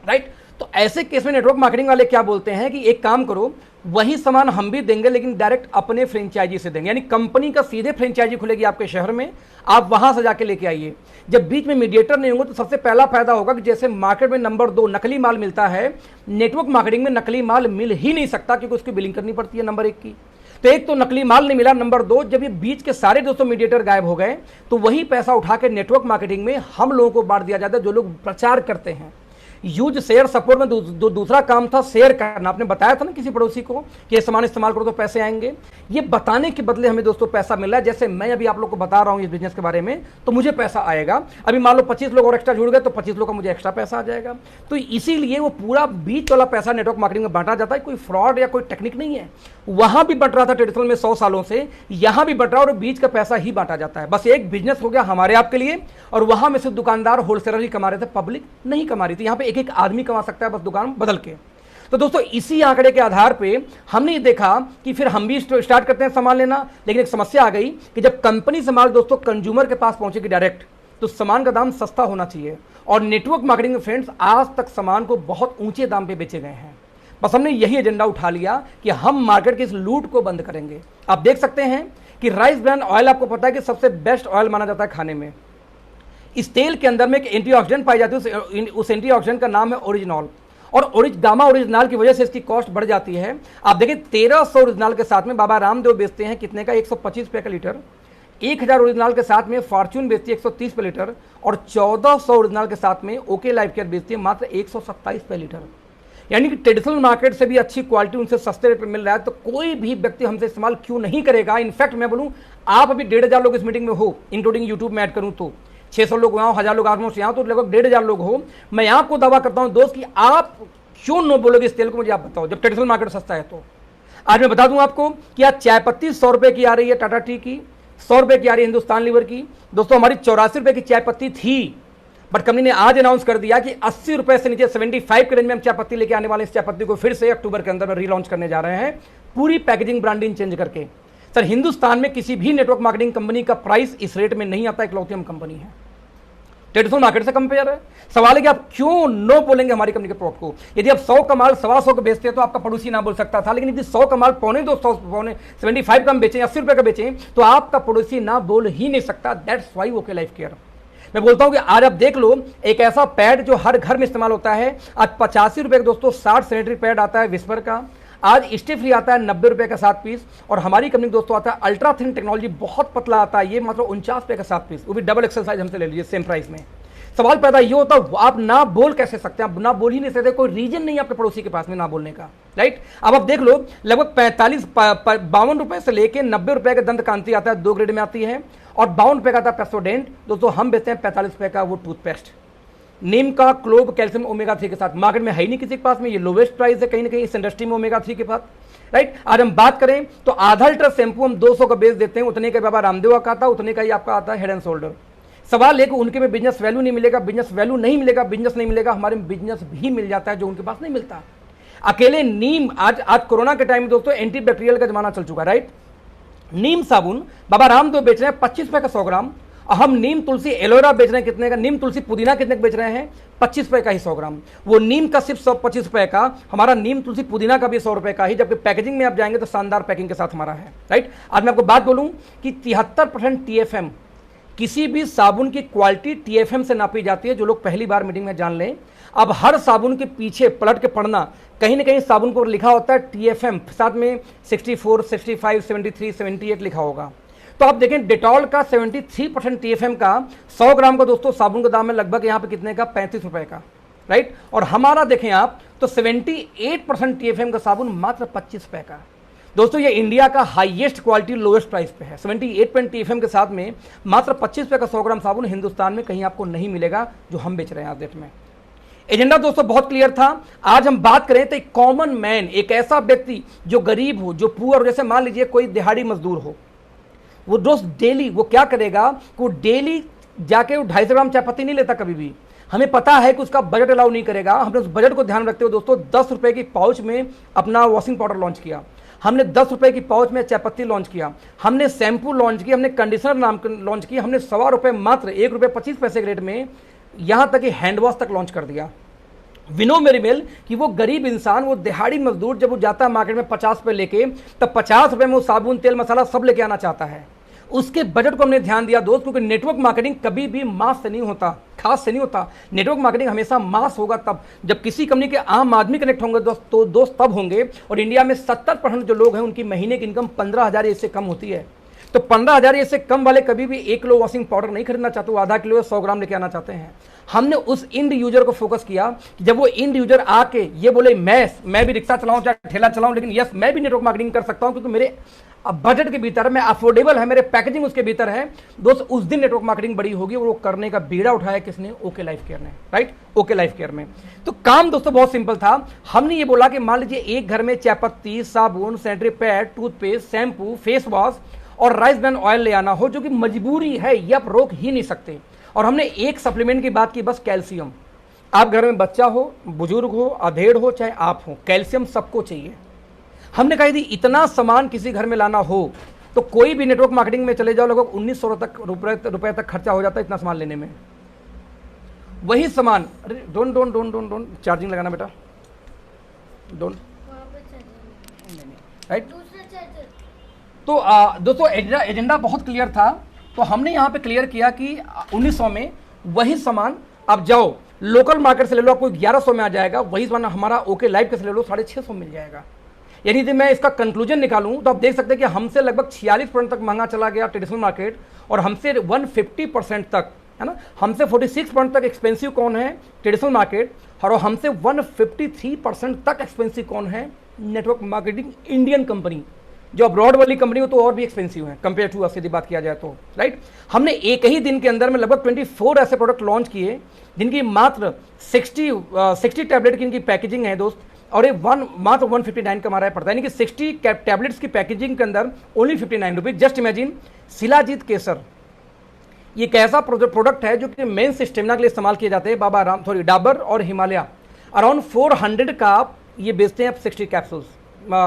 राइट। तो ऐसे केस में नेटवर्क मार्केटिंग वाले क्या बोलते हैं कि एक काम करो, वही सामान हम भी देंगे लेकिन डायरेक्ट अपने फ्रेंचाइजी से देंगे, यानी कंपनी का सीधे फ्रेंचाइजी खुलेगी आपके शहर में, आप वहां से जाके लेके आइए। जब बीच में मीडिएटर नहीं होंगे तो सबसे पहला फायदा होगा कि जैसे मार्केट में नंबर 2 नकली माल मिलता है, नेटवर्क मार्केटिंग में नकली माल मिल ही नहीं सकता, क्योंकि उसकी बिलिंग करनी पड़ती है नंबर 1 की। तो एक तो नकली माल नहीं मिला, नंबर 2 जब ये बीच के सारे दोस्तों मीडिएटर गायब हो गए तो वही पैसा उठा के नेटवर्क मार्केटिंग में हम लोगों को बांट दिया जाता है, जो लोग प्रचार करते हैं। यूज शेयर सपोर्ट में दूसरा काम था शेयर करना। आपने बताया था ना किसी पड़ोसी को कि ये सामान इस्तेमाल करो तो पैसे आएंगे, ये बताने के बदले हमें दोस्तों पैसा मिल रहा है। जैसे मैं अभी आप लोग को बता रहा हूं इस बिजनेस के बारे में, तो मुझे पैसा आएगा। अभी मान लो 25 लोग और एक्स्ट्रा जुड़ गए तो 25 लोग का मुझे एक्स्ट्रा पैसा आ जाएगा। तो इसीलिए वो पूरा बीच वाला पैसा नेटवर्क मार्केटिंग में बांटा जाता है। कोई फ्रॉड या कोई टेक्निक नहीं है। वहां भी बंट रहा था ट्रेडिशनल में 100 सालों से, यहां भी बंट रहा है और बीच का पैसा ही बांटा जाता है। बस एक बिजनेस हो गया हमारे आपके लिए, और वहां में सिर्फ दुकानदार होलसेलर ही कमा रहे थे, पब्लिक नहीं कमा रही थी। यहां पे एक एक आदमी कमा सकता है बस दुकान बदल के। तो दोस्तों इसी आंकड़े के आधार पे हमने ये देखा कि फिर हम भी स्टार्ट करते हैं सामान लेना। लेकिन एक समस्या आ गई कि जब कंपनी से माल दोस्तों कंज्यूमर के पास पहुंचेगी डायरेक्ट, तो सामान का दाम सस्ता होना चाहिए। और नेटवर्क मार्केटिंग में फ्रेंड्स आज तक सामान को बहुत ऊंचे दाम पे बेचे गए हैं। बस हमने यही एजेंडा उठा लिया कि हम मार्केट की इस लूट को बंद करेंगे। आप देख सकते हैं कि राइस ब्रांड ऑयल आपको पता है कि सबसे बेस्ट ऑयल माना जाता है खाने में। इस तेल के अंदर में एक एंटीऑक्सीडेंट पाई जाती है, उस एंटीऑक्सीडेंट का नाम है ओरिजिनॉल। और गामा ओरिजिनल की वजह से इसकी कॉस्ट बढ़ जाती है। आप देखिए 1300 ओरिजिनल के साथ में बाबा रामदेव बेचते हैं कितने का, 125 रुपये का लीटर। 1000 ओरिजिनल के साथ में फॉर्च्यून बेचती है 130 रुपये लीटर। और 1400 ओरिजिनल के साथ में ओके लाइफ केयर बेचती है मात्र 127 रुपये लीटर। यानी कि ट्रेडिशनल मार्केट से भी अच्छी क्वालिटी उनसे सस्ते रेट पर मिल रहा है। तो कोई भी व्यक्ति हमसे इस्तेमाल क्यों नहीं करेगा। इनफैक्ट मैं बोलूं, आप अभी 1500 लोग इस मीटिंग में हो, इंक्लूडिंग यूट्यूब में ऐड करूं तो 600 लोग वहां, 1000 लोग आसपास यहाँ, तो लगभग 1500 लोग हो। मैं आपको दावा करता हूं दोस्त कि आप क्यों नो बोलोगे इस तेल को, मुझे आप बताओ, जब ट्रेडिशनल मार्केट सस्ता है। तो आज मैं बता दूं आपको कि आज चाय पत्ती 100 रुपए की आ रही है टाटा टी की, 100 रुपए की आ रही है हिंदुस्तान लीवर की। दोस्तों हमारी 84 रुपए की चाय पत्ती थी, बट कंपनी ने आज अनाउंस कर दिया कि 80 रुपए से नीचे 75 के रेंज में हम चाय पत्ती लेके आने वाले। इस चाय पत्ती को फिर से अक्टूबर के अंदर में रीलॉन्च करने जा रहे हैं, पूरी पैकेजिंग ब्रांडिंग चेंज करके। सर हिंदुस्तान में किसी भी नेटवर्क मार्केटिंग कंपनी का प्राइस इस रेट में नहीं आता, इकलौती हम कंपनी है, ट्रेडिशनल मार्केट से कंपेयर है। सवाल है कि आप क्यों नो बोलेंगे हमारी कंपनी के प्रोडक्ट को। यदि आप 100 का माल 125 का बेचते हैं तो आपका पड़ोसी ना बोल सकता था, लेकिन यदि 100 का माल 75 का हम बेचें, 80 रुपए का बेचें, तो आपका पड़ोसी ना बोल ही नहीं सकता। That's why okay life care. मैं बोलता हूं कि आज आप देख लो, एक ऐसा पैड जो हर घर में इस्तेमाल होता है, आज 85 रुपए का दोस्तों 60 सैनिटरी पैड आता है विस्पर का। आज स्टे फ्री आता है 90 रुपए का 7 पीस। और हमारी कंपनी दोस्तों आता है अल्ट्रा थिन टेक्नोलॉजी, बहुत पतला आता है, ये मात्र 49 रुपए का 7 पीस, वो भी डबल एक्सल साइज हमसे ले लीजिए सेम प्राइस में। सवाल पैदा ये होता है, आप ना बोल कैसे सकते हैं, आप ना बोल ही नहीं सकते, कोई रीजन नहीं है आपके पड़ोसी के पास में ना बोलने का, राइट। अब आप देख लो, लगभग 52 रुपए से लेके 90 रुपए का दंत कांति आता है, 2 ग्रेड में आती है। और 52 रुपए का आता है पेप्सोडेंट। दोस्तों हम बेचते हैं 45 रुपए का वो टूथपेस्ट, नीम का, क्लोव, कैल्शियम, ओमेगा 3 के साथ। मार्केट में है ही नहीं किसी के पास में, ये लोवेस्ट प्राइस है कहीं ना कहीं इस इंडस्ट्री में ओमेगा 3 के पास, राइट। आज हम बात करें तो आधा लीटर शैंपू हम 200 का बेच देते हैं, उतने का बाबा रामदेव का आता है, उतने का ही आपका आता है हेड एंड शोल्डर। सवाल है कि उनके में बिजनेस वैल्यू नहीं मिलेगा, बिजनेस वैल्यू नहीं मिलेगा, बिजनेस नहीं मिलेगा, हमारे में बिजनेस भी मिल जाता है जो उनके पास नहीं मिलता। अकेले नीम, आज कोरोना के टाइम में दोस्तों एंटीबैक्टीरियल का जमाना चल चुका है, राइट। नीम साबुन बाबा रामदेव बेच रहे हैं 25 रुपए का 100 ग्राम। हम नीम तुलसी एलोवेरा बेच रहे हैं कितने का, नीम तुलसी पुदीना कितने का बेच रहे हैं, 25 रुपए का ही 100 ग्राम। वो नीम का सिर्फ 25 रुपए का, हमारा नीम तुलसी पुदीना का भी 100 रुपए का ही, जबकि पैकेजिंग में आप जाएंगे तो शानदार पैकिंग के साथ हमारा है, राइट। आज मैं आपको बात बोलूं कि 73% TFM, किसी भी साबुन की क्वालिटी TFM से नापी जाती है। जो लोग पहली बार मीटिंग में जान लें, अब हर साबुन के पीछे पलट के पढ़ना, कहीं ना कहीं साबुन को लिखा होता है TFM, साथ में 64, 65, 73, 78 लिखा होगा। तो आप देखें डेटॉल का 73% TFM का 100 ग्राम का दोस्तों साबुन का दाम है लगभग यहाँ पे कितने का, 35 रुपए का, राइट। और हमारा देखें आप तो 78% TFM का साबुन मात्र 25 रुपए का। दोस्तों ये इंडिया का हाईएस्ट क्वालिटी लोएस्ट प्राइस पे है। 78 TFM के साथ में मात्र 25 रुपए का 100 ग्राम साबुन हिंदुस्तान में कहीं आपको नहीं मिलेगा जो हम बेच रहे हैं आज डेट में। एजेंडा दोस्तों बहुत क्लियर था। आज हम बात करें तो एक कॉमन मैन, एक ऐसा व्यक्ति जो गरीब हो, जो पुअर, जैसे मान लीजिए कोई दिहाड़ी मजदूर हो, वो दोस्त डेली वो क्या करेगा, वो डेली जाके 250 ग्राम चाय पत्ती नहीं लेता कभी भी। हमें पता है कि उसका बजट अलाउ नहीं करेगा। हमने उस बजट को ध्यान रखते हुए दोस्तों 10 रुपए की पाउच में अपना वॉशिंग पाउडर लॉन्च किया, हमने 10 रुपए की पाउच में चाय पत्ती लॉन्च किया, हमने शैम्पू लॉन्च किया, हमने कंडीशनर नाम लॉन्च किया, हमने 1.25 रुपए मात्र 1 रुपये 25 पैसे के रेट में, यहां तक कि हैंड वॉश तक लॉन्च कर दिया। विनो मेरी मेल कि वो गरीब इंसान, वो दिहाड़ी मजदूर जब वो जाता है मार्केट में 50 रुपए लेके, तब 50 रुपए में वो साबुन, तेल, मसाला सब लेके आना चाहता है। उसके बजट को हमने ध्यान दिया दोस्त, क्योंकि नेटवर्क मार्केटिंग कभी भी मास से नहीं होता, खास से नहीं होता। नेटवर्क मार्केटिंग हमेशा मास होगा तब जब किसी कंपनी के आम आदमी कनेक्ट होंगे दोस्त, तो दोस्त तब होंगे। और इंडिया में 70% जो लोग हैं उनकी महीने की इनकम 15,000 इससे कम होती है। तो 15,000 इससे कम वाले कभी भी 1 किलो वॉशिंग पाउडर नहीं खरीदना चाहते, वो आधा किलो या 100 ग्राम लेके आना चाहते हैं। हमने उस इंड यूजर को फोकस किया कि जब वो इंड यूजर आके ये बोले मैं भी रिक्शा चलाऊं चाहे ठेला चलाऊं, लेकिन यस मैं भी नेटवर्क मार्केटिंग कर सकता हूं क्योंकि मेरे बजट के भीतर मैं अफोर्डेबल है, मेरे पैकेजिंग उसके भीतर है दोस्त, उस दिन नेटवर्क मार्केटिंग बड़ी होगी। और वो करने का बीड़ा उठाया किसने? ओके लाइफ केयर ने, राइट, ओके लाइफ केयर में। तो काम दोस्तों बहुत सिंपल था। हमने ये बोला कि मान लीजिए एक घर में चाय पत्ती, साबुन, sanitary pad, toothpaste, shampoo, face wash और राइस ब्रान ऑयल ले आना हो, जो कि मजबूरी है, ये आप रोक ही नहीं सकते। और हमने एक सप्लीमेंट की बात की, बस कैल्शियम। आप घर में बच्चा हो, बुजुर्ग हो, अधेड़ हो, चाहे आप हो, कैल्शियम सबको चाहिए। हमने कहा यदि इतना सामान किसी घर में लाना हो तो कोई भी नेटवर्क मार्केटिंग में चले जाओ, लगभग 1900 रुपए तक खर्चा हो जाता है इतना सामान लेने में। वही सामान, अरे डोंट चार्जिंग लगाना बेटा, डोंट, राइट। तो दोस्तों एजेंडा बहुत क्लियर था। तो हमने यहाँ पे क्लियर किया कि 1900 में वही सामान आप जाओ लोकल मार्केट से ले लो, आपको 1100 में आ जाएगा। वही सामान हमारा ओके लाइफ के से ले लो, 650 मिल जाएगा। यानी यदि मैं इसका कंक्लूजन निकालूं तो आप देख सकते हैं कि हमसे लगभग 46% तक महंगा चला गया ट्रेडिशनल मार्केट, और हमसे 150% तक, है ना, हमसे 46% तक एक्सपेंसिव कौन है? Traditional market. और हमसे 153% तक एक्सपेंसिव कौन है? Network marketing Indian company. जो अब्रॉड वाली कंपनी हो तो और भी एक्सपेंसिव है कंपेयर टू अस, यदि बात किया जाए तो, राइट। हमने एक ही दिन के अंदर में लगभग 24 ऐसे प्रोडक्ट लॉन्च किए जिनकी मात्र 60 टैबलेट की इनकी पैकेजिंग है दोस्त, और ये मात्र 159 का हमारा पड़ता है। यानी कि 60 टैबलेट्स की पैकेजिंग के अंदर only 59 rupees. Just imagine, shilajit केसर ये एक ऐसा प्रोडक्ट है जो कि मेन स्टेमिना के लिए इस्तेमाल किए जाते हैं। डाबर और हिमालय अराउंड 400 का ये बेचते हैं आप 60 कैप्सूल्स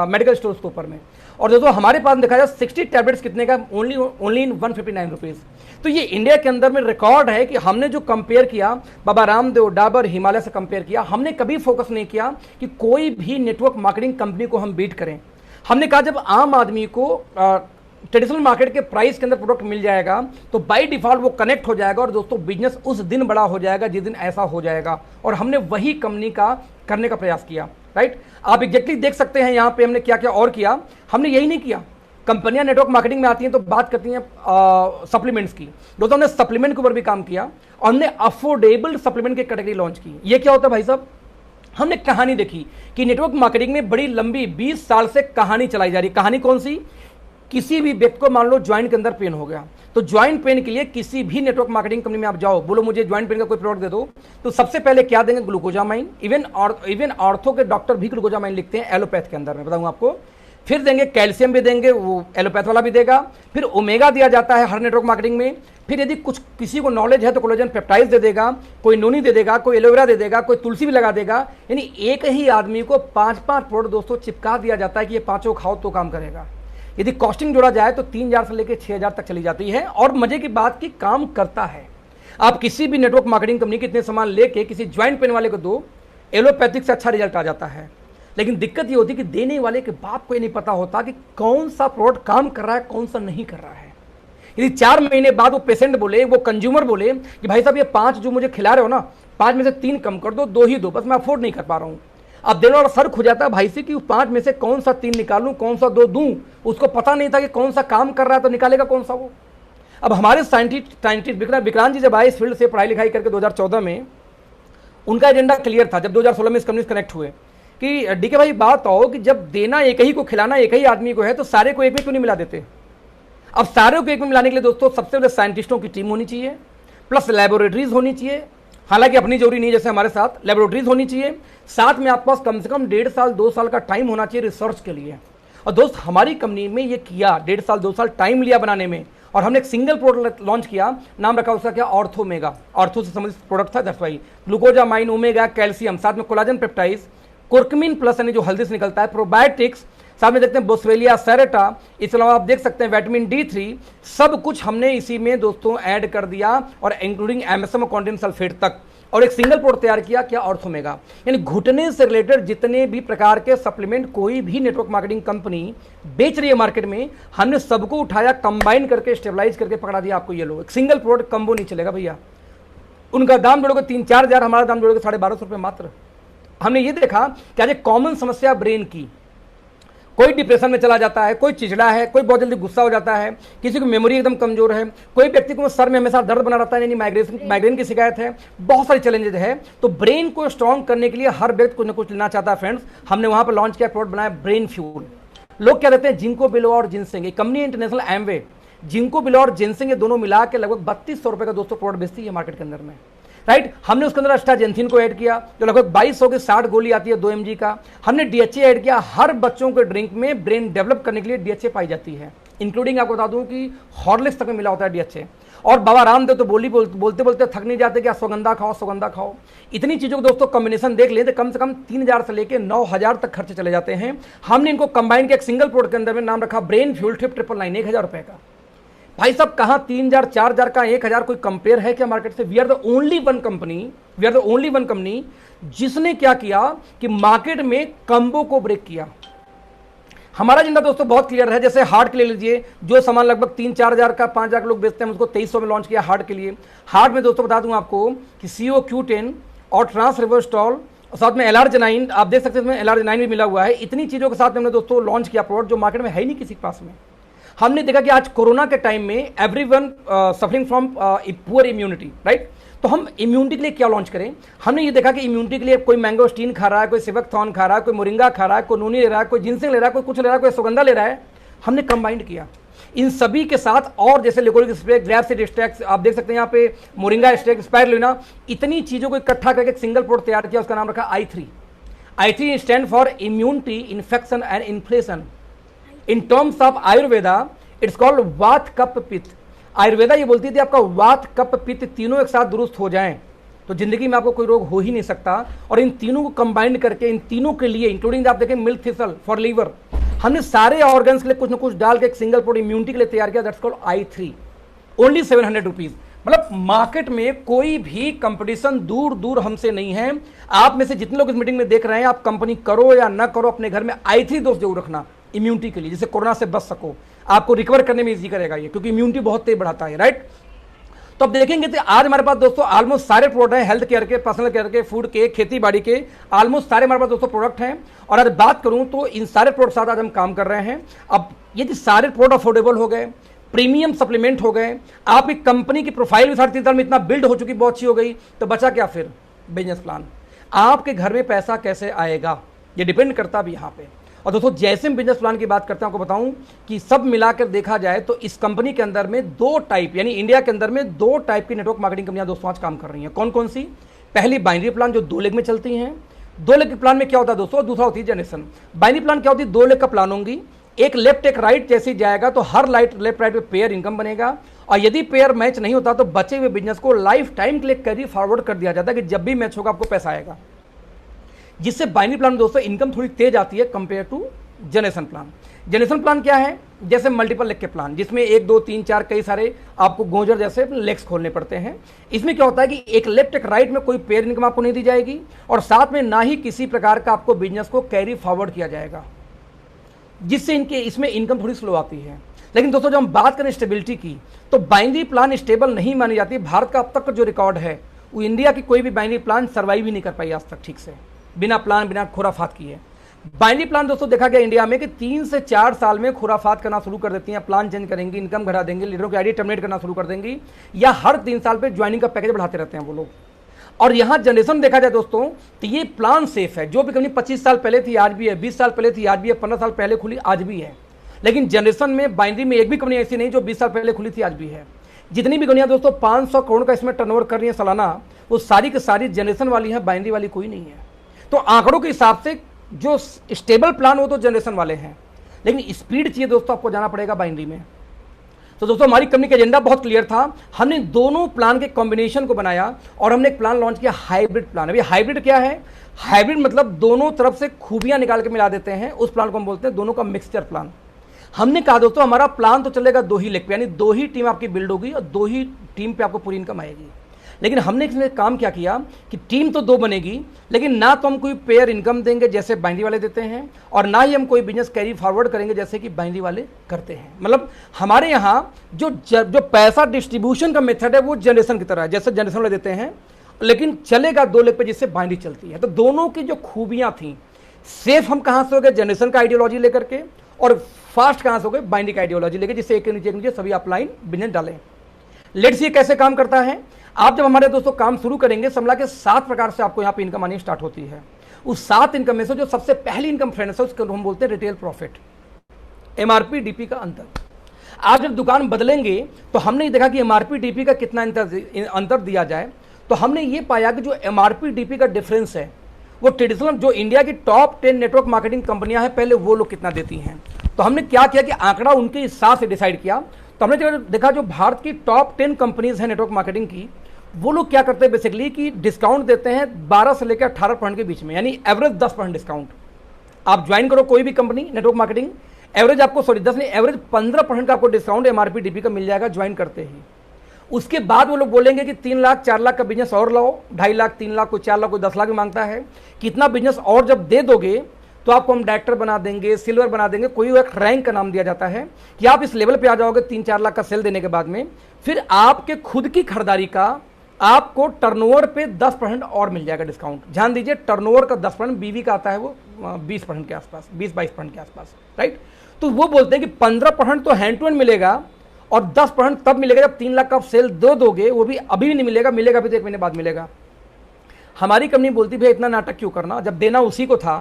मेडिकल स्टोर्स के ऊपर में। और दोस्तों हमारे पास देखा जाए 60 टैबलेट्स कितने का? Only in 159 rupees. तो ये इंडिया के अंदर में रिकॉर्ड है कि हमने जो कंपेयर किया बाबा रामदेव, डाबर, हिमालय से कंपेयर किया। हमने कभी फोकस नहीं किया कि कोई भी नेटवर्क मार्केटिंग कंपनी को हम बीट करें। हमने कहा जब आम आदमी को ट्रेडिशनल मार्केट के प्राइस के अंदर प्रोडक्ट मिल जाएगा तो बाय डिफॉल्ट वो कनेक्ट हो जाएगा, और दोस्तों बिजनेस उस दिन बड़ा हो जाएगा जिस दिन ऐसा हो जाएगा। और हमने वही कंपनी का करने का प्रयास किया, राइट। आप एग्जैक्टली देख सकते हैं यहाँ पे हमने क्या क्या और किया। हमने यही नहीं किया, कंपनियां नेटवर्क मार्केटिंग में आती हैं तो बात करती हैं सप्लीमेंट्स की। दोस्तों हमने सप्लीमेंट के ऊपर भी काम किया और हमने अफोर्डेबल सप्लीमेंट की कैटेगरी लॉन्च की। ये क्या होता है भाई साहब? हमने कहानी देखी कि नेटवर्क मार्केटिंग में बड़ी लंबी 20 साल से कहानी चलाई जा रही। कहानी कौन सी? किसी भी व्यक्ति को मान लो ज्वाइंट के अंदर पेन हो गया, तो ज्वाइंट पेन के लिए किसी भी नेटवर्क मार्केटिंग कंपनी में आप जाओ, बोलो मुझे ज्वाइंट पेन का कोई प्रोडक्ट दे दो, तो सबसे पहले क्या देंगे? ग्लूकोजामाइन। इवन ऑर्थो के डॉक्टर भी ग्लूकोजामाइन लिखते हैं एलोपैथ के अंदर, मैं बताऊंगा आपको। फिर देंगे कैल्शियम भी देंगे, वो एलोपैथ वाला भी देगा। फिर ओमेगा दिया जाता है हर नेटवर्क मार्केटिंग में। फिर यदि कुछ किसी को नॉलेज है तो कोलेजन पेप्टाइड्स दे देगा, कोई नोनी दे देगा, कोई एलोवेरा दे देगा, कोई तुलसी भी लगा देगा। यानी एक ही आदमी को 5-5 प्रोडक्ट दोस्तों चिपका दिया जाता है कि ये पांचों खाओ तो काम करेगा। यदि कॉस्टिंग जोड़ा जाए तो 3000 से लेकर 6000 तक चली जाती है। और मजे की बात की काम करता है। आप किसी भी नेटवर्क मार्केटिंग कंपनी के इतने सामान लेके किसी ज्वाइंट पेन वाले को दो, एलोपैथिक से अच्छा रिजल्ट आ जाता है। लेकिन दिक्कत ये होती है कि देने वाले के बाप को ये नहीं पता होता कि कौन सा प्रोडक्ट काम कर रहा है, कौन सा नहीं कर रहा है। यदि 4 महीने बाद वो पेशेंट बोले, वो कंज्यूमर बोले कि भाई साहब ये 5 जो मुझे खिला रहे हो ना, 5 में से 3 कम कर दो, 2 ही दो, बस मैं अफोर्ड नहीं कर पा रहा हूँ। अब देने वाला सर खुद जाता है भाई से कि 5 में से कौन सा 3 निकालूं, कौन सा 2 दूं। उसको पता नहीं था कि कौन सा काम कर रहा है तो निकालेगा कौन सा वो। अब हमारे साइंटिस्ट विक्रांत जी जब आए इस फील्ड से पढ़ाई लिखाई करके 2014 में, उनका एजेंडा क्लियर था। जब 2016 में इस कंपनी से कनेक्ट हुए कि डीके भाई बात आओ कि जब देना एक ही को, खिलाना एक ही आदमी को है, तो सारे को एक में क्यों नहीं मिला देते। अब सारे को एक में मिलाने के लिए दोस्तों सबसे पहले साइंटिस्टों की टीम होनी चाहिए, प्लस लेबोरेटरीज होनी चाहिए। हालांकि अपनी जरूरी नहीं, जैसे हमारे साथ लेबोरेटरीज होनी चाहिए। साथ में आपके पास कम से कम 1.5 साल 2 साल का टाइम होना चाहिए रिसर्च के लिए। और दोस्त हमारी कंपनी में ये किया, 1.5 साल 2 साल टाइम लिया बनाने में। और हमने एक सिंगल प्रोडक्ट लॉन्च किया, नाम रखा उसका क्या? ऑर्थोमेगा। ऑर्थो से संबंधित प्रोडक्ट था, that's why. Glucosamine, omega, calcium, साथ में कोलाजन पेप्टाइड्स, कुर्कुमिन प्लस यानी जो हल्दी से निकलता है, प्रोबायोटिक्स, साथ में देखते हैं बोस्वेलिया सेरेटा। इसके अलावा आप देख सकते हैं विटामिन D3, सब कुछ हमने इसी में दोस्तों ऐड कर दिया, और इंक्लूडिंग एमएसएम और कॉन्टिन सल्फेट तक। और एक सिंगल प्रोडक्ट तैयार किया, क्या ऑर्थोमेगा। यानी घुटने से रिलेटेड जितने भी प्रकार के सप्लीमेंट कोई भी नेटवर्क मार्केटिंग कंपनी बेच रही है मार्केट में, हमने सबको उठाया, कंबाइन करके स्टेबलाइज करके पकड़ा दिया आपको। ये लो, एक सिंगल प्रोडक्ट कम्बो नहीं चलेगा भैया। उनका दाम जोड़ोगे 3-4 हज़ार, हमारा दाम जोड़ोगे 1250 रुपये मात्र। हमने ये देखा कि आज एक कॉमन समस्या ब्रेन की, कोई डिप्रेशन में चला जाता है, कोई चिड़चिड़ा है, कोई बहुत जल्दी गुस्सा हो जाता है, किसी की मेमोरी एकदम कमजोर है, कोई व्यक्ति को सर में हमेशा दर्द बना रहता है, यानी माइग्रेन की शिकायत है, बहुत सारे चैलेंजेस है। तो ब्रेन को स्ट्रांग करने के लिए हर व्यक्ति कुछ ना कुछ लेना चाहता है फ्रेंड्स। हमने वहां पर लॉन्च किया, प्रोडक्ट बनाया ब्रेन फ्यूल। लोग क्या कहते हैं, जिंको बिलोवा और ginseng, company international Amway, ginkgo biloba और जिनसिंग ये दोनों मिला के लगभग 3200 रुपए का दोस्तों प्रोडक्ट बेचती है मार्केट के अंदर में, राइट। हमने उसके अंदर अस्टाजेंथिन को ऐड किया जो लगभग 2200 की 60 गोली आती है 2 mg का। हमने डीएचए ऐड किया, हर बच्चों के ड्रिंक में ब्रेन डेवलप करने के लिए डीएचए पाई जाती है, इंक्लूडिंग आपको बता दूं कि हॉर्लिक्स तक में मिला होता है डीएचए। और बाबा रामदेव तो बोलते बोलते थक नहीं जाते कि अश्वगंधा खाओ, अश्वगंधा खाओ। इतनी चीजों को दोस्तों कॉम्बिनेशन देख लें तो कम से कम 3000 से लेकर 9000 तक खर्चे चले जाते हैं। हमने इनको कंबाइन किया एक सिंगल प्रोडक्ट के अंदर में, नाम रखा ब्रेन फ्यूल ट्रिप 999, 1000 रुपए का। भाई साहब कहां 3000 4000 का 1000 कोई कंपेयर है क्या मार्केट से? We are the only one company जिसने क्या किया कि मार्केट में कम्बो को ब्रेक किया। हमारा एजेंडा दोस्तों बहुत क्लियर है। जैसे हार्ट के ले लीजिए, जो सामान लगभग 3-4 हजार का 5 हजार लोग बेचते हैं, उसको 2300 में लॉन्च किया हार्ट के लिए। हार्ट में दोस्तों बता दूं आपको कि CO-Q10 और ट्रांस रिवर्सटॉल और साथ में LRG9, आप देख सकते हैं इसमें LRG9 भी मिला हुआ है। इतनी चीजों के साथ हमने दोस्तों लॉन्च किया प्रोडक्ट जो मार्केट में है ही नहीं किसी के पास में। हमने देखा कि आज कोरोना के टाइम में everyone suffering from poor immunity, right. तो हम इम्यूनिटी के लिए क्या लॉन्च करें? हमने ये देखा कि इम्यूनिटी के लिए कोई मैंगोस्टीन खा रहा है, कोई सिवकथॉन खा रहा है, कोई मोरिंगा खा रहा है, कोई नूनी ले रहा है, कोई जिनसिंग ले रहा है, कोई कुछ ले रहा है, कोई सुगंधा ले रहा है। हमने कंबाइंड किया इन सभी के साथ, और जैसे लिकोरिक स्प्रे, ग्लैपसिड एक्सट्रैक्ट, आप देख सकते हैं यहाँ पे मोरिंगा एक्सट्रैक्ट, स्पाइरुलिना, इतनी चीजों को इकट्ठा करके एक सिंगल प्रोडक्ट तैयार किया। उसका नाम रखा I3। I3 stand for immunity, infection and inflation. In terms of Ayurveda it's called वात कप पित्त। आयुर्वेदा ये बोलती थी आपका वात कप पित्त तीनों एक साथ दुरुस्त हो जाएं तो जिंदगी में आपको कोई रोग हो ही नहीं सकता। और इन तीनों को कंबाइंड करके, इन तीनों के लिए इंक्लूडिंग आप देखें मिल्क थिसल फॉर लीवर, हमने सारे ऑर्गन्स के लिए कुछ ना कुछ डाल के एक सिंगल प्रोडक्ट इम्यूनिटी के लिए तैयार किया, that's called I3। Only 700 rupees. मतलब मार्केट में कोई भी कंपटीशन दूर दूर हमसे नहीं है। आप में से जितने लोग इस मीटिंग में देख रहे हैं, आप कंपनी करो या ना करो, अपने घर में I3 दोस्त जरूर रखना इम्यूनिटी के लिए, जिससे कोरोना से बच सको। आपको रिकवर करने में इजी करेगा ये, क्योंकि इम्यूनिटी बहुत तेज बढ़ाता है, राइट। तो अब देखेंगे तो आज हमारे पास दोस्तों ऑलमोस्ट सारे प्रोडक्ट हैं, हेल्थ केयर के, पर्सनल केयर के, फूड के, खेती बाड़ी के, ऑलमोस्ट सारे हमारे पास दोस्तों प्रोडक्ट हैं। और अगर बात करूं तो इन सारे प्रोडक्ट साथ आज हम काम कर रहे हैं। अब यदि सारे प्रोडक्ट अफोर्डेबल हो गए, प्रीमियम सप्लीमेंट हो गए, आपकी कंपनी की प्रोफाइल भी 3.5 साल में इतना बिल्ड हो चुकी, बहुत अच्छी हो गई, तो बचा क्या फिर? Business plan. आपके घर में पैसा कैसे आएगा ये डिपेंड करता भी यहाँ पे। और दोस्तों जैसे हम बिजनेस प्लान की बात करते हैं, आपको बताऊं कि सब मिलाकर देखा जाए तो इस कंपनी के अंदर में 2 टाइप, यानी इंडिया के अंदर में 2 टाइप की नेटवर्क मार्केटिंग कंपनियां दोस्तों आज काम कर रही हैं। कौन कौन सी? पहली बाइनरी प्लान जो 2 लेग में चलती हैं। 2 लेग के प्लान में क्या होता है दोस्तों? दूसरा होती है जनरेशन। बाइनरी प्लान क्या होती है? 2 लेग का प्लान होंगी, एक लेफ्ट एक राइट जैसे जाएगा तो हर लेफ्ट राइट पे पेयर इनकम बनेगा। और यदि पेयर मैच नहीं होता तो बचे हुए बिजनेस को लाइफ टाइम के लिए कैरी फॉरवर्ड कर दिया जाता है कि जब भी मैच होगा आपको पैसा आएगा। जिससे बाइनरी प्लान में दोस्तों इनकम थोड़ी तेज आती है compare to generation plan. Generation plan क्या है? जैसे मल्टीपल लेग के प्लान, जिसमें 1 2 3 4 कई सारे आपको गोजर जैसे लेग्स खोलने पड़ते हैं। इसमें क्या होता है कि एक लेफ्ट एक राइट में कोई पेयर इनकम आपको नहीं दी जाएगी, और साथ में ना ही किसी प्रकार का आपको बिजनेस को कैरी फॉरवर्ड किया जाएगा, जिससे इसमें इनकम थोड़ी स्लो आती है। लेकिन दोस्तों जब हम बात करें स्टेबिलिटी की, तो बाइनरी प्लान स्टेबल नहीं मानी जाती। भारत का अब तक का जो रिकॉर्ड है, वो इंडिया की कोई भी बाइनरी प्लान सर्वाइव ही नहीं कर पाई आज तक ठीक से, बिना प्लान बिना खुराफात किए। बाइनरी प्लान दोस्तों देखा गया इंडिया में कि 3 से 4 साल में खुराफात करना शुरू कर देती हैं, प्लान चेंज करेंगी, इनकम घटा देंगे, लीडरों की आईडी टर्मिनेट करना शुरू कर देंगी, या हर 3 साल पे ज्वाइनिंग का पैकेज बढ़ाते रहते हैं वो लोग। और यहां जनरेशन देखा जाए दोस्तों तो ये प्लान सेफ है। जो भी कंपनी 25 साल पहले थी आज भी है, 20 साल पहले थी आज भी है, 15 साल पहले खुली आज भी है। लेकिन जनरेशन में बाइनरी में एक भी कंपनी ऐसी नहीं जो 20 साल पहले खुली थी आज भी है। जितनी भी कंपनियां दोस्तों 500 करोड़ का इसमें टर्नओवर कर रही है सालाना, वो सारी की सारी जनरेशन वाली है, बाइनरी वाली कोई नहीं है। तो आंकड़ों के हिसाब से जो स्टेबल प्लान वो तो जनरेशन वाले हैं, लेकिन स्पीड चाहिए दोस्तों, आपको जाना पड़ेगा बाइनरी में। तो दोस्तों हमारी कंपनी का एजेंडा बहुत क्लियर था। हमने दोनों प्लान के कॉम्बिनेशन को बनाया और हमने एक प्लान लॉन्च किया, हाइब्रिड प्लान। अभी हाइब्रिड क्या है? हाइब्रिड मतलब दोनों तरफ से खूबियां निकाल के मिला देते हैं, उस प्लान को हम बोलते हैं दोनों का मिक्सचर प्लान। हमने कहा दोस्तों हमारा प्लान तो चलेगा 2 ही लेग पे, यानी 2 ही टीम आपकी बिल्ड होगी और 2 ही टीम पे आपको पूरी इनकम आएगी। लेकिन हमने इसमें काम क्या किया कि टीम तो 2 बनेगी, लेकिन ना तो हम कोई पेयर इनकम देंगे जैसे बाइनरी वाले देते हैं, और ना ही हम कोई बिजनेस कैरी फॉरवर्ड करेंगे जैसे कि बाइनरी वाले करते हैं। मतलब हमारे यहाँ जो पैसा डिस्ट्रीब्यूशन का मेथड है वो जनरेशन की तरह है, जैसे जनरेशन वाले देते हैं, लेकिन चलेगा 2 लेग पे जिससे बाइनरी चलती है। तो दोनों की जो खूबियाँ थी, सेफ हम कहाँ से हो गए जनरेशन का आइडियोलॉजी लेकर के, और फास्ट कहाँ से हो गए बाइनरी का आइडियोलॉजी लेकर, जिससे एक के नीचे सभी अपलाइन बिजनेस डालें। लेट्स सी कैसे काम करता है। आप जब हमारे दोस्तों काम शुरू करेंगे, समझा के 7 प्रकार से आपको यहाँ पे इनकम आनी स्टार्ट होती है। उस 7 इनकम में से जो सबसे पहली इनकम फ्रेंड्स है उसको हम बोलते हैं रिटेल प्रॉफिट, एमआरपी डीपी का अंतर। आप जब दुकान बदलेंगे तो हमने ये देखा कि एमआरपी डीपी का कितना अंतर दिया जाए, तो हमने ये पाया कि जो एमआरपी डीपी का डिफरेंस है वो ट्रेडिशनल जो इंडिया की टॉप 10 नेटवर्क मार्केटिंग कंपनियां हैं पहले वो लोग कितना देती हैं। तो हमने क्या किया कि आंकड़ा उनके हिसाब से डिसाइड किया। तो हमने देखा जो भारत की टॉप 10 कंपनीज हैं नेटवर्क मार्केटिंग की, वो लोग क्या करते हैं बेसिकली कि डिस्काउंट देते हैं 12 से लेकर 18% के बीच में, यानी एवरेज 10% डिस्काउंट। आप ज्वाइन करो कोई भी कंपनी नेटवर्क मार्केटिंग, एवरेज आपको 10 नहीं एवरेज 15% का आपको डिस्काउंट एमआरपी डीपी का मिल जाएगा ज्वाइन करते ही। उसके बाद वो लोग बोलेंगे कि 3 लाख 4 लाख का बिजनेस और लाओ, 2.5 लाख 3 लाख कोई 4 लाख कोई 10 लाख भी मांगता है। कितना बिजनेस और जब दे दोगे तो आपको हम डायरेक्टर बना देंगे, सिल्वर बना देंगे, कोई एक रैंक का नाम दिया जाता है कि आप इस लेवल पे आ जाओगे 3-4 लाख का सेल देने के बाद में, फिर आपके खुद की खरीदारी का आपको टर्नओवर पे 10% और मिल जाएगा डिस्काउंट। ध्यान दीजिए, टर्नओवर का 10%, बीवी का आता है वो 20% के आसपास, 20-22% के आसपास, राइट। तो वो बोलते हैं कि 15% तो हैंड टू हैंड मिलेगा और 10% तब मिलेगा जब 3 लाख का आप सेल दोगे, वो भी अभी भी नहीं मिलेगा, मिलेगा भी तो 1 महीने बाद मिलेगा। हमारी कंपनी बोलती भैया इतना नाटक क्यों करना, जब देना उसी को था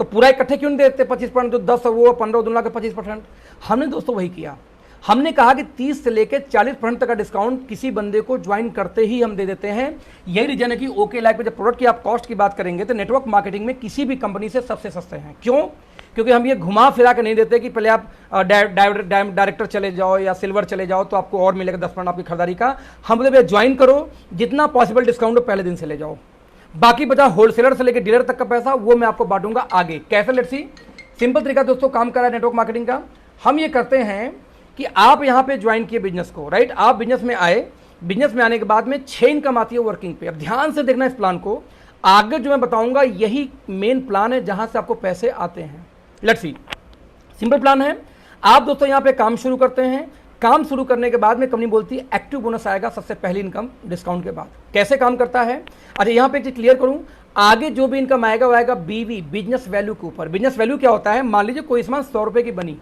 तो पूरा इकट्ठे क्यों नहीं देते 25%, जो 10 वो 15 2 लाख का 25%। हमने दोस्तों वही किया, हमने कहा कि 30 से लेकर 40% तक का डिस्काउंट किसी बंदे को ज्वाइन करते ही हम दे देते हैं। यही रीजन है कि ओके लाइफ पे जब प्रोडक्ट की आप कॉस्ट की बात करेंगे तो नेटवर्क मार्केटिंग में किसी भी कंपनी से सबसे सस्ते हैं। क्यों? क्योंकि हम ये घुमा फिरा के नहीं देते कि पहले आप डायरेक्टर चले जाओ या सिल्वर चले जाओ तो आपको और मिलेगा 10% आपकी खरीदारी का। हम बोलते भैया ज्वाइन करो, जितना पॉसिबल डिस्काउंट हो पहले दिन से ले जाओ, बाकी बचा होलसेलर से लेकर डीलर तक का पैसा वो मैं आपको बांटूंगा आगे। कैसे? लेट्स सी, सिंपल तरीका दोस्तों काम कर रहा है नेटवर्क मार्केटिंग का। हम ये करते हैं कि आप यहाँ पे ज्वाइन किए बिजनेस को, राइट, आप बिजनेस में आए, बिजनेस में आने के बाद में 6 इनकम आती है वर्किंग पे। अब ध्यान से देखना इस प्लान को, आगे जो मैं बताऊंगा यही मेन प्लान है जहां से आपको पैसे आते हैं। लेट्स सी, सिंपल प्लान है। आप दोस्तों यहाँ पे काम शुरू करते हैं, काम शुरू करने के बाद में कंपनी बोलती है एक्टिव बोनस आएगा सबसे पहली इनकम डिस्काउंट के बाद। कैसे काम करता है? अच्छा यहाँ पे चीज क्लियर करूं, आगे जो भी इनकम आएगा वो आएगा बीवी, बिजनेस वैल्यू के ऊपर। बिजनेस वैल्यू क्या होता है? मान लीजिए कोई सामान 100 रुपए की बनी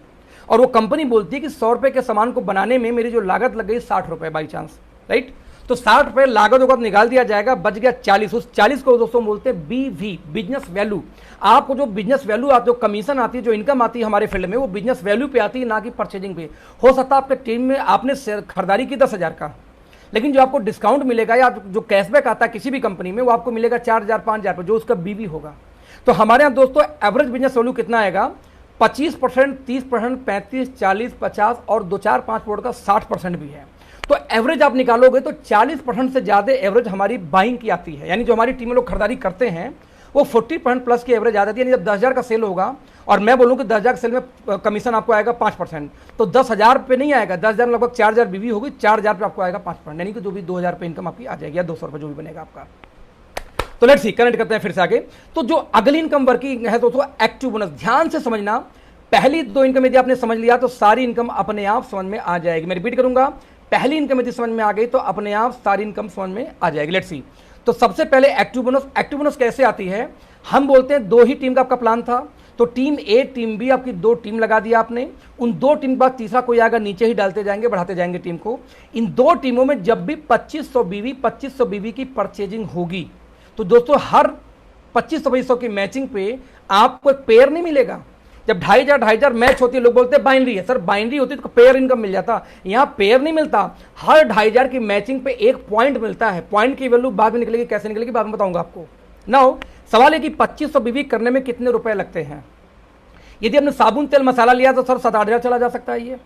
और वो कंपनी बोलती है कि 100 रुपए के सामान को बनाने में मेरी जो लागत लग गई 60 रुपए बाई चांस, राइट। तो 60 रुपए लागत होगा तो निकाल दिया जाएगा, बच गया 40। उस 40 को दोस्तों बोलते हैं बीवी, बिजनेस वैल्यू। आपको जो बिजनेस वैल्यू आती है, जो कमीशन आती है, जो इनकम आती है हमारे फील्ड में, वो बिजनेस वैल्यू पे आती है, ना कि परचेजिंग पे। हो सकता है आपके टीम में आपने खरीदारी की 10,000 का, लेकिन जो आपको डिस्काउंट मिलेगा या जो कैशबैक आता है किसी भी कंपनी में वो आपको मिलेगा 4,000 5,000 पर, जो उसका बीवी होगा। तो हमारे यहाँ दोस्तों एवरेज बिजनेस वैल्यू कितना आएगा? 25%, 30%, 35%, 40%, 50% और 2-4-5% का 60% भी है। तो एवरेज आप निकालोगे तो 40% से ज़्यादा एवरेज हमारी बाइंग की आती है, यानी जो हमारी टीम में लोग खरीदारी करते हैं वो 40% प्लस की एवरेज आ जाती है। यानी जब 10,000 का सेल होगा और मैं बोलूँ कि 10,000 सेल में कमीशन आपको आएगा 5%, तो 10,000 पे नहीं आएगा, 10,000 में लगभग 4,000 बीवी होगी, 4,000 पे आपको आएगा 5%, यानी कि जो भी 2,000 पे इनकम आपकी आ जाएगी या 200 रुपये जो भी बनेगा आपका। तो लेट्स सी, कनेक्ट करते हैं फिर से आगे। तो जो अगली इनकम वर्किंग है दोस्तों एक्टिव बोनस। ध्यान से समझना, पहली 2 इनकम यदि आपने समझ लिया तो सारी इनकम अपने आप समझ में आ जाएगी। मैं रिपीट करूंगा, पहली इनकम यदि समझ में आ गई तो अपने आप सारी इनकम समझ में आ जाएगी। लेट्स सी, तो सबसे पहले एक्टिव बोनस। एक्टिव बोनस कैसे आती है? हम बोलते हैं 2 ही टीम का आपका प्लान था, तो टीम ए टीम बी आपकी 2 टीम लगा दिया आपने। उन 2 टीम के बाद तीसरा कोई आएगा, नीचे ही डालते जाएंगे, बढ़ाते जाएंगे टीम को। इन 2 टीमों में जब भी 2500 बीवी की परचेजिंग होगी तो दोस्तों हर 2500 की मैचिंग पे आपको एक पेयर नहीं मिलेगा। जब 2,500 मैच होती है, लोग बोलते हैं बाइनरी है, सर बाइनरी होती तो पेयर इनकम मिल जाता, यहाँ पेयर नहीं मिलता। हर 2,500 की मैचिंग पे एक पॉइंट मिलता है। पॉइंट की वैल्यू बाद में निकलेगी, कैसे निकलेगी बाद में बताऊंगा आपको। नाउ सवाल है कि 2500 बीवी करने में कितने रुपए लगते हैं? यदि आपने साबुन तेल मसाला लिया तो सर 7-8 चला जा सकता है। ये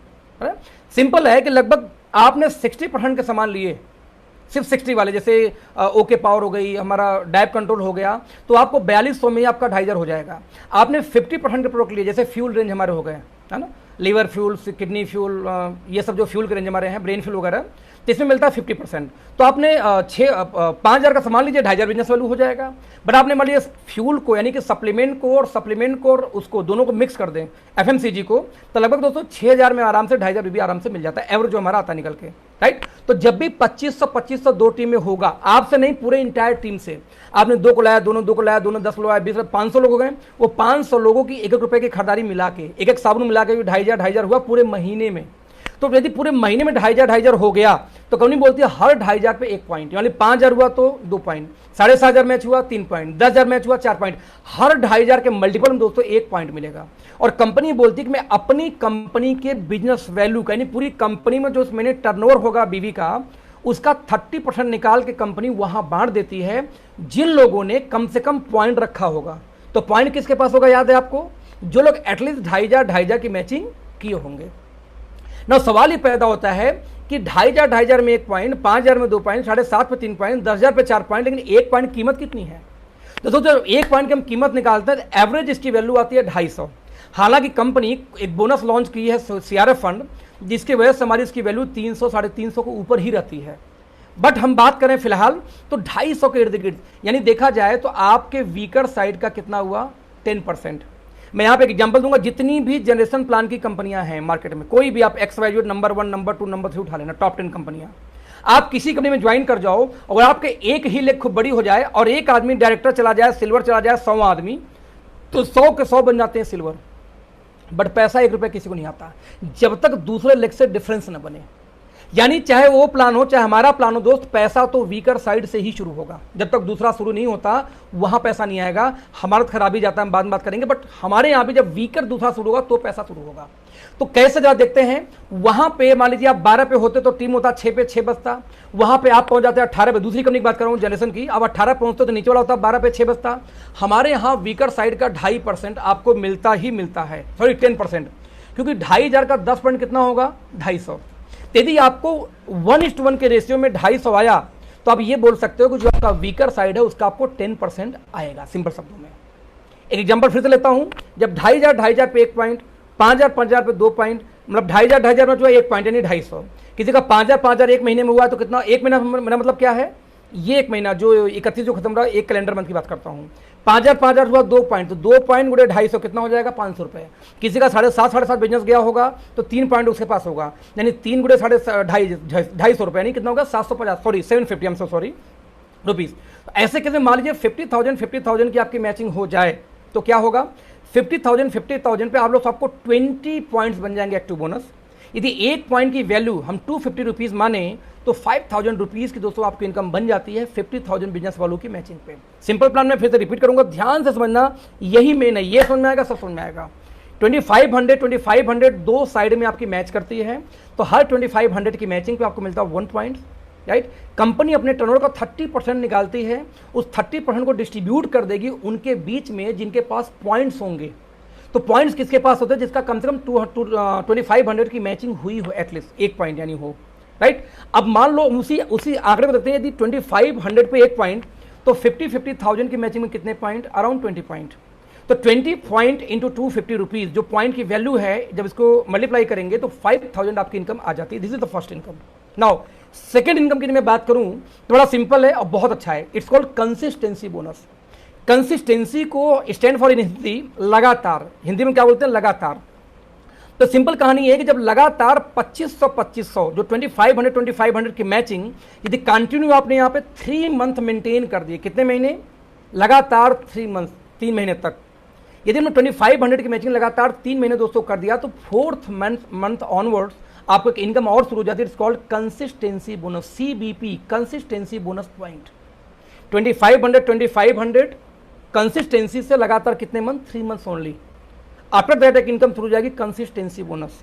सिंपल है कि लगभग आपने 60% के सामान लिए, सिर्फ 60 वाले, जैसे ओके पावर हो गई, हमारा डाइप कंट्रोल हो गया, तो आपको 4200 में आपका 2,500 हो जाएगा। आपने 50% के प्रोडक्ट लिए, जैसे फ्यूल रेंज हमारे हो गए, है ना, लीवर फ्यूल, किडनी फ्यूल, ये सब जो फ्यूल के रेंज हमारे हैं, ब्रेन फ्यूल वगैरह, तो इसमें मिलता है 50%। तो आपने 5,000 का सामान लीजिए, 2,500 बिजनेस वैल्यू हो जाएगा। बट आपने मान लीजिए फ्यूल को यानी कि सप्लीमेंट को और उसको दोनों को मिक्स कर दें, FMCG को, तो लगभग दोस्तों 6,000 में आराम से 2,500 भी आराम से मिल जाता है, एवरेज जो हमारा आता है निकल के, राइट। तो जब भी 2500 दो टीम में होगा, आपसे नहीं पूरे इंटायर टीम से, आपने 2 को लाया, दोनों 2 को लाया, दोनों 10 लाया, 20, 500 लोग हो गए। वो 500 लोगों की 1-1 रुपए की खरीदारी मिला के, एक साबुन मिला के 2,500 हुआ पूरे महीने में। तो यदि पूरे महीने में 2,500 हो गया तो कंपनी बोलती है हर 2,500 पे 1 पॉइंट, यानी 5,000 हुआ तो 2 पॉइंट, 7,500 मैच हुआ 3 पॉइंट, 10,000 मैच हुआ 4 पॉइंट, हर 2,500 के मल्टीपल में दोस्तों 1 पॉइंट मिलेगा। और कंपनी बोलती है कि मैं अपनी कंपनी के बिजनेस वैल्यू का, यानी पूरी कंपनी में जो उस महीने टर्नओवर होगा बीवी का, उसका 30% निकाल के कंपनी वहां बांट देती है जिन लोगों ने कम से कम पॉइंट रखा होगा। तो पॉइंट किसके पास होगा, याद है आपको, जो लोग एटलीस्ट 2,500 की मैचिंग किए होंगे। ना सवाल ही पैदा होता है कि 2,500 में 1 पॉइंट, 5,000 में 2 पॉइंट, 7,500 पे 3 पॉइंट, 10,000 पे 4 पॉइंट, लेकिन 1 पॉइंट कीमत कितनी है। दोस्तों जब 1 पॉइंट की हम कीमत निकालते हैं तो एवरेज इसकी वैल्यू आती है 250। हालांकि कंपनी एक बोनस लॉन्च की है CRF फंड, जिसकी वजह से हमारी इसकी वैल्यू 300 350 को ऊपर ही रहती है। बट हम बात करें फिलहाल तो 250 के इर्द गिर्द, यानी देखा जाए तो आपके वीकर साइड का कितना हुआ, 10%। मैं यहाँ पे एक एग्जांपल दूंगा, जितनी भी जनरेशन प्लान की कंपनियां हैं मार्केट में, कोई भी आप XYZ नंबर 1, नंबर 2, नंबर 3 उठा लेना, टॉप 10 कंपनियां, आप किसी कंपनी में ज्वाइन कर जाओ और आपके एक ही लेग खूब बड़ी हो जाए और एक आदमी डायरेक्टर चला जाए, सिल्वर चला जाए, 100 आदमी, तो 100 के 100 बन जाते हैं सिल्वर। बट पैसा 1 रुपया किसी को नहीं आता जब तक दूसरे लेग से डिफरेंस न बने। यानी चाहे वो प्लान हो चाहे हमारा प्लान हो दोस्त, पैसा तो वीकर साइड से ही शुरू होगा। जब तक दूसरा शुरू नहीं होता वहां पैसा नहीं आएगा। हमारा खराबी जाता है, हम बाद में बात करेंगे, बट हमारे यहां भी जब वीकर दूसरा शुरू होगा तो पैसा शुरू होगा। तो कैसे जरा देखते हैं, वहां पे मान लीजिए आप 12 पे होते तो टीम होता 6 पे 6 बचता, वहां पे आप पहुंच जाते हैं 18 पे, दूसरी कंपनी की बात कर रहा हूं जनरेशन की, अब 18 पहुंचते तो नीचे वाला होता 12 पे 6 बचता। हमारे यहां वीकर साइड का 2.5% आपको मिलता ही मिलता है, सॉरी 10%, क्योंकि 2,500 का 10 पॉइंट कितना होगा, 250। यदि आपको 1:1 के रेशियो में 250 आया तो आप ये बोल सकते हो कि जो आपका वीकर साइड है उसका आपको 10% आएगा, सिंपल शब्दों में। एक एग्जांपल फिर से लेता हूं, जब 2,500 पे 1 पॉइंट, 5,000 पे 2 पॉइंट, मतलब 2,500 में जो है 1 पॉइंट यानी 250। किसी का 5,000 एक महीने में हुआ तो कितना, एक महीना, मेरा मतलब क्या है, ये एक महीना जो 31 जो खत्म रहा, एक कैलेंडर मंथ की बात करता हूँ, 5,000 हुआ 2 पॉइंट, तो 2 पॉइंट गुणे 250 कितना हो जाएगा, 500 रुपए। किसी का 7.5 बिजनेस गया होगा तो 3 पॉइंट उसके पास होगा, यानी 3 गुणे 250 रुपए, यानी कितना होगा 750, sorry 750, I'm so sorry rupees. ऐसे कैसे मान लीजिए 50,000 की आपकी मैचिंग हो जाए तो क्या होगा, 50,000 पे आप लोग सबको 20 पॉइंट्स बन जाएंगे एक्टिव बोनस। यदि 1 पॉइंट की वैल्यू हम 250 रुपीज माने तो 5,000 रुपीज की दोस्तों आपकी इनकम बन जाती है 50,000 बिजनेस वालों की मैचिंग पे। सिंपल प्लान में फिर से रिपीट करूंगा, ध्यान से समझना, यही मेन है, ये समझ में आएगा, सब समझ में आएगा। 2,500 दो साइड में आपकी मैच करती है, तो हर 2,500 की मैचिंग पे आपको मिलता है 1 पॉइंट, राइट। कंपनी अपने टर्नओवर का 30% निकालती है, उस 30% को डिस्ट्रीब्यूट कर देगी उनके बीच में जिनके पास पॉइंट्स होंगे। तो पॉइंट्स किसके पास होते हैं, जिसका कम से कम 2,500 की मैचिंग हुई हो, एटलीस्ट 1 पॉइंट यानी हो, राइट। अब मान लो उसी आंकड़े को देखते हैं, यदि 2,500 पे 1 पॉइंट तो 50,000 की मैचिंग में कितने पॉइंट, अराउंड 20 पॉइंट। तो 20 पॉइंट इंटू 250 रुपीज जो पॉइंट की वैल्यू है, जब इसको मल्टीप्लाई करेंगे तो 5,000 आपकी इनकम आ जाती है। This is the first income. Now second income की मैं बात करूं तो बड़ा सिंपल है और बहुत अच्छा है, it's called consistency bonus. Consistency को स्टैंड फॉर इन हिंदी लगातार, हिंदी में क्या बोलते हैं, लगातार। तो सिंपल कहानी है कि जब लगातार 2,500 जो 2,500 की मैचिंग यदि कंटिन्यू आपने यहाँ पे 3 मंथ मेंटेन कर दिए, कितने महीने, लगातार 3 मंथ, 3 महीने तक, यदि हमने 2,500 की मैचिंग लगातार 3 महीने दोस्तों कर दिया तो 4th मंथ ऑनवर्ड्स आपको एक इनकम और शुरू हो जाती है, it's called consistency bonus, CBP, consistency bonus point. 2,500 consistency से लगातार कितने month, 3 months only. After that एक इनकम शुरू हो जाएगी कंसिस्टेंसी बोनस।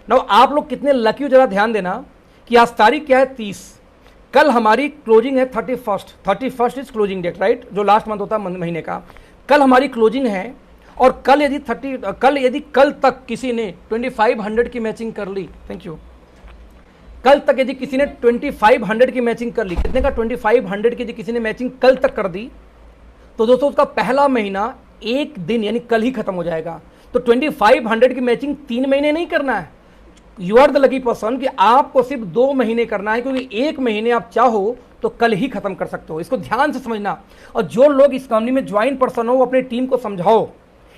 नाउ आप लोग कितने लकी हो, जरा ध्यान देना कि आज तारीख क्या है, 30, कल हमारी क्लोजिंग है 31 इज क्लोजिंग डेट, राइट, जो लास्ट मंथ होता है महीने का, कल हमारी क्लोजिंग है। और कल यदि कल तक किसी ने 2,500 की मैचिंग कर ली, थैंक यू, कल तक यदि किसी ने 2,500 की मैचिंग कर ली, कितने का, 2,500 की यदि किसी ने मैचिंग कल तक कर दी तो दोस्तों उसका पहला महीना एक दिन यानी कल ही खत्म हो जाएगा। तो 2500 की मैचिंग 3 महीने नहीं करना है, you are the lucky person कि आपको सिर्फ 2 महीने करना है, क्योंकि 1 महीने आप चाहो तो कल ही खत्म कर सकते हो। इसको ध्यान से समझना। और जो लोग इस कंपनी में ज्वाइन पर्सन हो, अपनी टीम को समझाओ।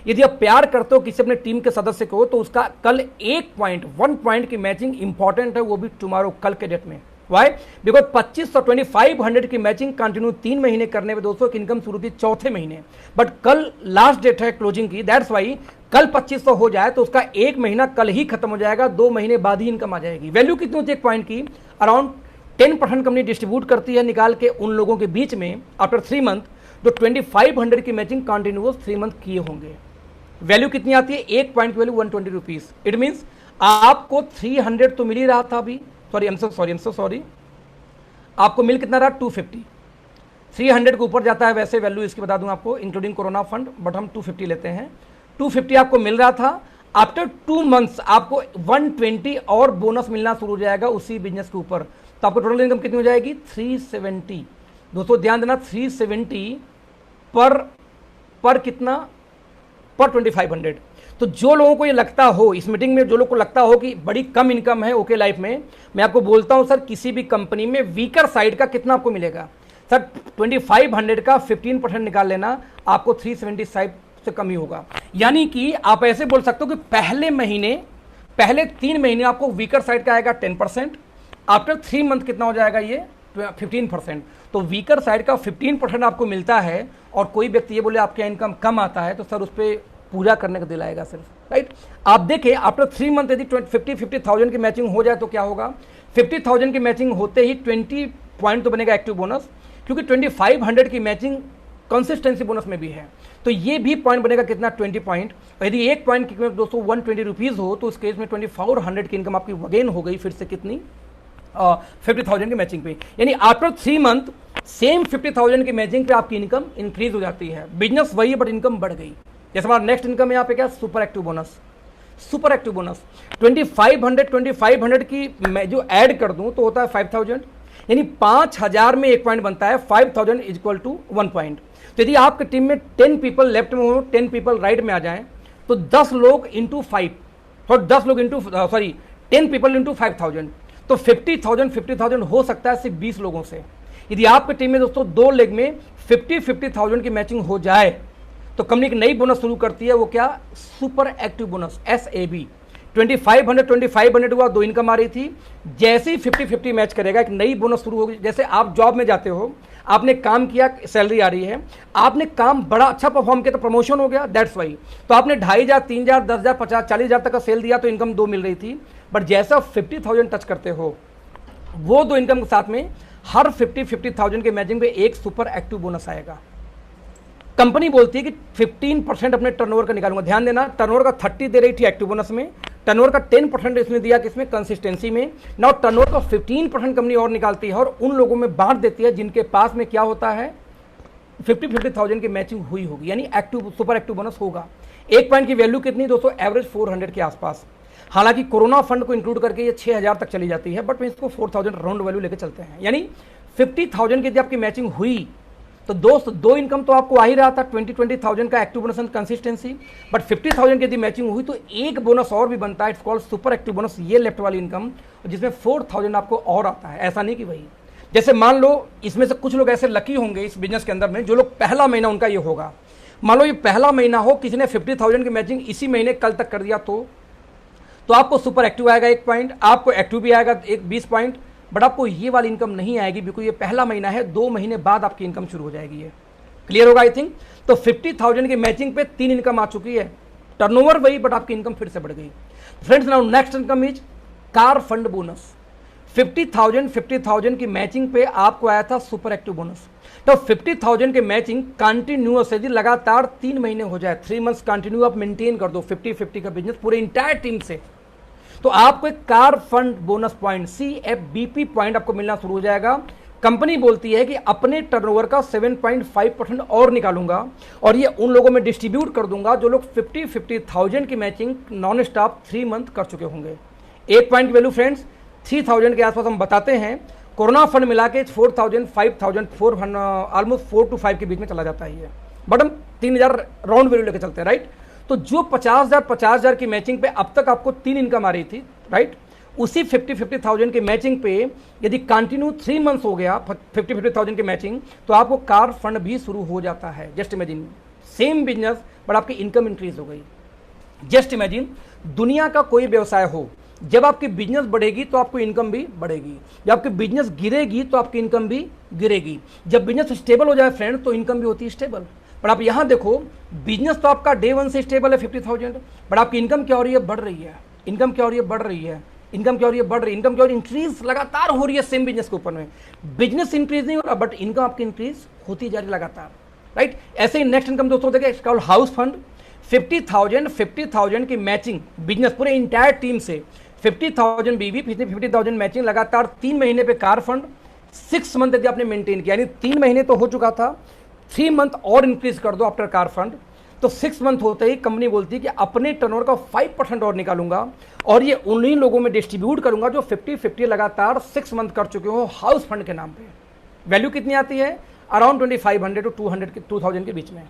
यदि आप प्यार करते हो किसी अपने टीम के सदस्य को, तो उसका कल 1 पॉइंट की मैचिंग इंपॉर्टेंट है, वो भी टुमारो, कल के डेट में। वाई? बिकॉज 2500 की मैचिंग कंटिन्यू 3 महीने करने में दोस्तों की इनकम शुरू थी 4थे महीने, बट कल लास्ट डेट है क्लोजिंग की। दैट्स वाई कल 2500 हो जाए तो उसका 1 महीना कल ही खत्म हो जाएगा, 2 महीने बाद ही इनकम आ जाएगी। वैल्यू कितनी होती है 1 पॉइंट की? अराउंड 10% कंपनी डिस्ट्रीब्यूट करती है निकाल के उन लोगों के बीच में आफ्टर 3 मंथ जो 2500 की मैचिंग कंटिन्यूअस 3 मंथ किए होंगे। वैल्यू कितनी आती है? 1 पॉइंट की वैल्यू 120 रुपीज। इट मीन्स आपको 300 तो मिल ही रहा था अभी, sorry I am so sorry, आपको मिल कितना रहा? 250। 300 के ऊपर जाता है वैसे वैल्यू इसकी बता दूं आपको, इंक्लूडिंग कोरोना फंड, बट हम 250 लेते हैं। 250 आपको मिल रहा था। आफ्टर 2 मंथ्स आपको 120 और बोनस मिलना शुरू हो जाएगा उसी बिजनेस के ऊपर। तो आपको टोटल इनकम कितनी हो जाएगी? 370। दोस्तों ध्यान देना, 370 पर कितना? पर 2500। तो जो लोगों को ये लगता हो इस मीटिंग में, जो लोगों को लगता हो कि बड़ी कम इनकम है ओके लाइफ में, मैं आपको बोलता हूं सर, किसी भी कंपनी में वीकर साइड का कितना आपको मिलेगा सर? 2500 का 15% निकाल लेना, आपको 375 से कम ही होगा। यानी कि आप ऐसे बोल सकते हो कि पहले 3 महीने आपको वीकर साइड का आएगा 10%, आफ्टर 3 मंथ कितना हो जाएगा ये? 15%। तो वीकर साइड का 15% आपको मिलता है। और कोई व्यक्ति ये बोले आपका इनकम कम आता है, तो सर उस पर पूजा करने का दिल आएगा सिर्फ, राइट? आप देखें आफ्टर 3 मंथ यदि 50,000 की मैचिंग हो जाए तो क्या होगा? 50,000 की मैचिंग होते ही 20 पॉइंट तो बनेगा एक्टिव बोनस, क्योंकि 2500 की मैचिंग कंसिस्टेंसी बोनस में भी है। तो ये भी पॉइंट बनेगा कितना? 20 पॉइंट। यदि 1 पॉइंट की कीमत दोस्तों 120 रुपीज हो, तो उस केस में 2400 की इनकम आपकी अगेन हो गई फिर से कितनी? 50,000 की मैचिंग पे। यानी आफ्टर 3 मंथ सेम 50,000 की मैचिंग पे आपकी इनकम इंक्रीज हो जाती है। बिजनेस वही है बट इनकम बढ़ गई। जैसे हमारा नेक्स्ट इनकम है यहाँ पे क्या? Super active bonus. Super active bonus 2500 की मैं जो ऐड कर दूं तो होता है 5000, यानी 5000 में 1 पॉइंट बनता है। 5000 इज इक्वल टू 1 पॉइंट। तो यदि आपकी टीम में 10 पीपल लेफ्ट में हो, 10 पीपल राइट में आ जाएं, तो 10 लोग इंटू 5, और 10 लोग इंटू 10 पीपल इंटू 5000, तो 50,000 हो सकता है सिर्फ 20 लोगों से। यदि आपकी टीम में दोस्तों 2 लेग में 50,000 की मैचिंग हो जाए, तो कंपनी एक नई बोनस शुरू करती है। वो क्या? Super active bonus, SAB। 2500 हुआ, 2 इनकम आ रही थी। जैसे ही 50-50 मैच करेगा, एक नई बोनस शुरू होगी। जैसे आप जॉब में जाते हो, आपने काम किया, सैलरी आ रही है, आपने काम बड़ा अच्छा परफॉर्म किया तो प्रमोशन हो गया, दैट्स वाई। तो आपने 2500, 3000, 10,000, 50,000, 40,000 तक का सेल दिया तो इनकम 2 मिल रही थी। बट जैसा 50,000 टच करते हो, वो 2 इनकम के साथ में हर 50,000 के मैचिंग पे एक सुपर एक्टिव बोनस आएगा। कंपनी बोलती है कि 15% अपने टर्नओवर का निकालूंगा। ध्यान देना, टर्नओवर का 30 दे रही थी एक्टिव बोनस में, टर्नओवर का 10% इसने दिया किसमें? कंसिस्टेंसी में। नाउ टर्नओवर का 15% कंपनी और निकालती है और उन लोगों में बांट देती है जिनके पास में क्या होता है? 50,000 की मैचिंग हुई होगी, यानी एक्टिव सुपर एक्टिव बोनस होगा। 1 पॉइंट की वैल्यू कितनी दोस्तों? एवरेज 400 के आसपास। हालांकि कोरोना फंड को इंक्लूड करके ये 6000 तक चली जाती है, बट मैं इसको 4000 राउंड वैल्यू लेके चलते हैं। यानी 50,000 की यदि आपकी मैचिंग हुई तो दोस्त 2 इनकम तो आपको आ ही रहा था, 20,000 का active bonus and consistency. But 50,000 की यदि मैचिंग हुई तो एक बोनस और भी बनता है, it's called super active bonus. ये लेफ्ट वाली इनकम जिसमें 4000 आपको और आता है। ऐसा नहीं कि वही, जैसे मान लो इसमें से कुछ लोग ऐसे लकी होंगे इस बिजनेस के अंदर में, जो लोग पहला महीना उनका ये होगा। मान लो ये पहला महीना हो, किसी ने 50,000 की मैचिंग इसी महीने कल तक कर दिया, तो आपको सुपर एक्टिव आएगा 1 पॉइंट, आपको एक्टिव भी आएगा 20 पॉइंट, बट आपको ये वाली इनकम नहीं आएगी बिकॉज ये पहला महीना है। 2 महीने बाद आपकी इनकम शुरू हो जाएगी। ये क्लियर होगा आई थिंक। तो 50,000 की मैचिंग पे 3 इनकम आ चुकी है, टर्नओवर वही बट आपकी इनकम फिर से बढ़ गई। Friends now next income is car fund bonus. 50,000 की मैचिंग पे आपको आया था सुपर एक्टिव बोनस। तो 50,000 के मैचिंग कंटिन्यूअस यदि लगातार 3 महीने हो जाए, 3 मंथ्स कंटिन्यू आप मेंटेन कर दो 50-50 का बिजनेस पूरे इंटायर टीम से, तो आपको एक car fund bonus point CFBP point आपको मिलना शुरू हो जाएगा। कंपनी बोलती है कि अपने टर्नओवर का 7.5% और निकालूंगा और ये उन लोगों में डिस्ट्रीब्यूट कर दूंगा जो लोग 50,000 की मैचिंग नॉन स्टॉप 3 मंथ कर चुके होंगे। 1 पॉइंट की वैल्यू फ्रेंड्स 3000 के आसपास हम बताते हैं। कोरोना फंड मिला के 4,000, 5,000, ऑलमोस्ट 4 to 5 के बीच में चला जाता है ये, बट हम 3,000 राउंड वैल्यू लेके चलते हैं, राइट। तो तो जो 50,000 की मैचिंग पे अब तक आपको 3 इनकम आ रही थी, राइट, उसी 50,000 की मैचिंग पे यदि कंटिन्यू 3 मंथ्स हो गया 50,000 की मैचिंग, तो आपको कार फंड भी शुरू हो जाता है। Just imagine, same business but आपकी इनकम इंक्रीज हो गई। जस्ट इमेजिन, दुनिया का कोई व्यवसाय हो, जब आपकी बिजनेस बढ़ेगी तो आपको इनकम भी बढ़ेगी, जब आपकी बिजनेस गिरेगी तो आपकी इनकम भी गिरेगी। जब बिजनेस स्टेबल हो जाए फ्रेंड, तो इनकम भी होती है स्टेबल। पर आप यहां देखो, बिजनेस तो आपका डे 1 से स्टेबल है 50,000, बट आपकी इनकम क्या हो रही है? बढ़ रही है। इनकम क्या हो रही है? बढ़ रही है। इनकम क्या हो रही है? बढ़ रही है। इनकम क्या हो रही है? इंक्रीज लगातार हो रही है सेम बिजनेस के ऊपर में। बिजनेस इंक्रीज नहीं हो रहा, बट इनकम आपकी इंक्रीज होती जा रही है लगातार, राइट। ऐसे ही नेक्स्ट इनकम दोस्तों देखिए, इसका हाउस फंड 50,000 की मैचिंग बिजनेस पूरे इंटायर टीम से 50,000 बीवी 50,000 मैचिंग लगातार 3 महीने पे कार फंड 6 मंथ यदि आपने मेंटेन किया, यानी 3 महीने तो हो चुका था, 3 मंथ और इंक्रीज कर दो आफ्टर कार फंड, तो 6 मंथ होते ही कंपनी बोलती है कि अपने टर्नओवर का 5% और निकालूंगा और ये उन्हीं लोगों में डिस्ट्रीब्यूट करूंगा जो 50-50 लगातार 6 मंथ कर चुके हो हाउस फंड के नाम पे। वैल्यू कितनी आती है? अराउंड 2500 टू 2000 के बीच में।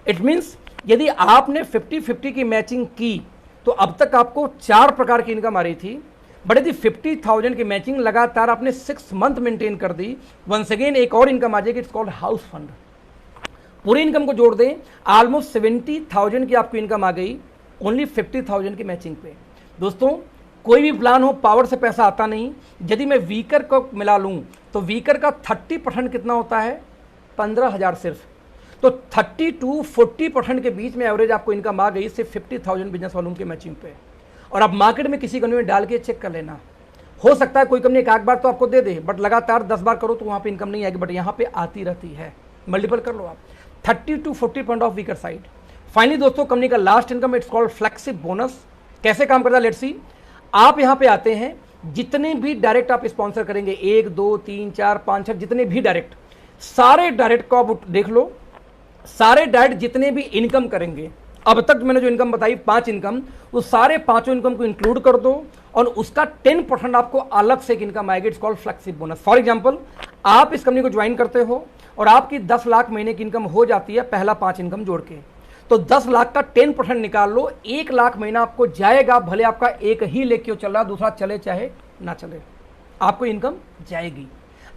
इट मीन्स यदि आपने 50-50 की मैचिंग की तो अब तक आपको 4 प्रकार की इनकम आ रही थी, बट यदि 50,000 की मैचिंग लगातार आपने 6 मंथ मेंटेन कर दी, वंस अगेन एक और इनकम आ जाएगी, इट्स कॉल्ड हाउस फंड। पूरी इनकम को जोड़ दें, ऑलमोस्ट 70,000 की आपकी इनकम आ गई ओनली 50,000 की मैचिंग पे। दोस्तों, कोई भी प्लान हो, पावर से पैसा आता नहीं। यदि मैं वीकर को मिला लूं तो वीकर का 30% कितना होता है? 15,000 सिर्फ। तो 30 to 40% के बीच में एवरेज आपको इनकम आ गई सिर्फ 50,000 बिजनेस वॉल्यूम के मैचिंग पे। और आप मार्केट में किसी कंपनी में डाल के चेक कर लेना, हो सकता है कोई कंपनी एक बार तो आपको दे दे, बट लगातार 10 बार करो तो वहां पे इनकम नहीं आएगी, बट यहां पे आती रहती है। मल्टीपल कर लो आप, 30 to 40% of weaker side. Finally दोस्तों, कंपनी का last income, it's called फ्लेक्सिब bonus. कैसे काम करता है? Let's see. आप यहां पे आते हैं, जितने भी डायरेक्ट आप स्पॉन्सर करेंगे, 1 2 3 4 5 6 जितने भी डायरेक्ट, सारे डायरेक्ट को आप देख लो, सारे डायरेक्ट जितने भी इनकम करेंगे, अब तक मैंने जो इनकम बताई 5 इनकम, वो सारे 5 इनकम को इंक्लूड कर दो और उसका 10% आपको अलग से एक इनकम आएगी, it's called फ्लेक्सिब bonus. For example, आप इस कंपनी को ज्वाइन करते हो और आपकी 10 लाख महीने की इनकम हो जाती है पहला 5 इनकम जोड़ के, तो 10 लाख का 10% निकाल लो, 1 लाख महीना आपको जाएगा। भले आपका एक ही लेके चल रहा, दूसरा चले चाहे ना चले, आपको इनकम जाएगी।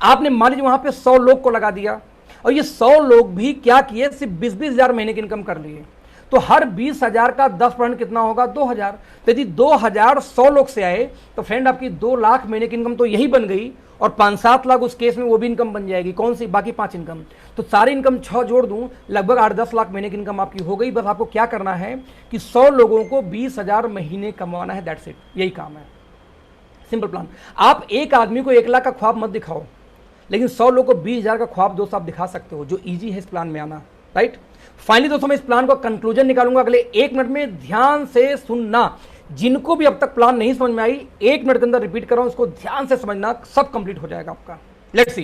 आपने मान लीजिए वहां पे 100 लोग को लगा दिया और ये 100 लोग भी क्या किए? सिर्फ 20-20 हजार महीने की इनकम कर लिए, तो हर 20,000 का 10% कितना होगा? 2,000। तो यदि 2,000 100 लोग से आए तो फ्रेंड आपकी 2 लाख महीने की इनकम तो यही बन गई, और 5-7 लाख उस केस में वो भी इनकम बन जाएगी। कौन सी? बाकी 5 इनकम। तो सारी इनकम 6 जोड़ दूं, लगभग 8-10 लाख महीने की इनकम आपकी हो गई। बस आपको क्या करना है कि 100 लोगों को 20,000 महीने कमाना है, दैट्स इट, यही काम है। Simple plan. आप एक आदमी को 1 लाख का ख्वाब मत दिखाओ, लेकिन 100 लोगों को 20,000 का ख्वाब दोस्तों आप दिखा सकते हो, जो ईजी है इस प्लान में आना, राइट। फाइनली दोस्तों, मैं इस प्लान का कंक्लूजन निकालूंगा अगले 1 मिनट में, ध्यान से सुनना। जिनको भी अब तक प्लान नहीं समझ में आई, 1 मिनट के अंदर रिपीट कर रहा हूं, इसको ध्यान से समझना, सब कंप्लीट हो जाएगा आपका। लेट्स सी,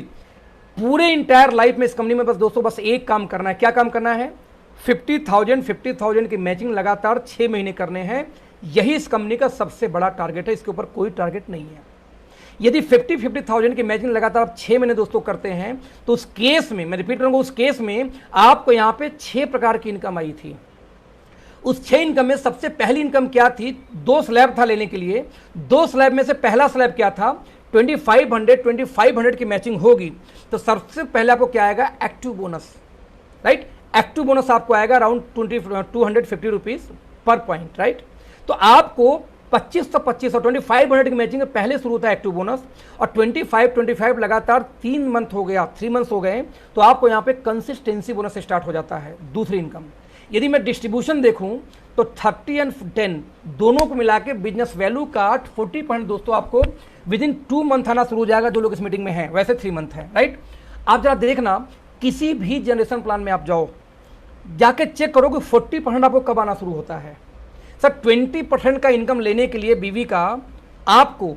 पूरे इंटायर लाइफ में इस कंपनी में बस दोस्तों बस एक काम करना है। क्या काम करना है? 50,000 की मैचिंग लगातार 6 महीने करने हैं। यही इस कंपनी का सबसे बड़ा टारगेट है, इसके ऊपर कोई टारगेट नहीं है। यदि 50,000 की मैचिंग लगातार आप 6 महीने दोस्तों करते हैं, तो उस केस में, मैं रिपीट करूंगा, उस केस में आपको यहां पे 6 प्रकार की इनकम आई थी। उस 6 इनकम में सबसे पहली इनकम क्या थी? 2 स्लैब था लेने के लिए। 2 स्लैब में से पहला स्लैब क्या था? 2500 की मैचिंग होगी, तो सबसे पहले आपको क्या आएगा? Active bonus, right. Active bonus आपको आएगा around 250 rupees per point, right. तो आपको 2500 2500 की मैचिंग में पहले शुरू होता है एक्टिव बोनस, और 25 लगातार 3 मंथ हो गया, 3 मंथ्स हो गए, तो आपको यहां पे कंसिस्टेंसी बोनस स्टार्ट हो जाता है, दूसरी इनकम। यदि मैं डिस्ट्रीब्यूशन देखूं तो 30 और 10 दोनों को मिला के बिजनेस वैल्यू का 40% दोस्तों आपको विद इन 2 मंथ आना शुरू हो जाएगा, जो लोग इस मीटिंग में हैं। वैसे 3 मंथ है, राइट। आप जरा देखना, किसी भी जनरेशन प्लान में आप जाओ, जाके चेक करो कि 40% आपको कब आना शुरू होता है। सर 20% का इनकम लेने के लिए बीवी का आपको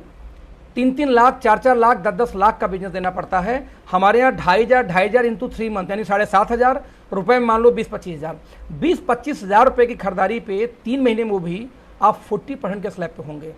3-3 लाख, 4-4 लाख, 10-10 लाख का बिजनेस देना पड़ता है। हमारे यहाँ 2,500 इंटू 3 मंथ यानी 7,500 रुपए में मान लो 20-25 हज़ार, 20-25 हज़ार रुपए की खरीदारी पे 3 महीने में भी आप 40% के स्लैब पे होंगे।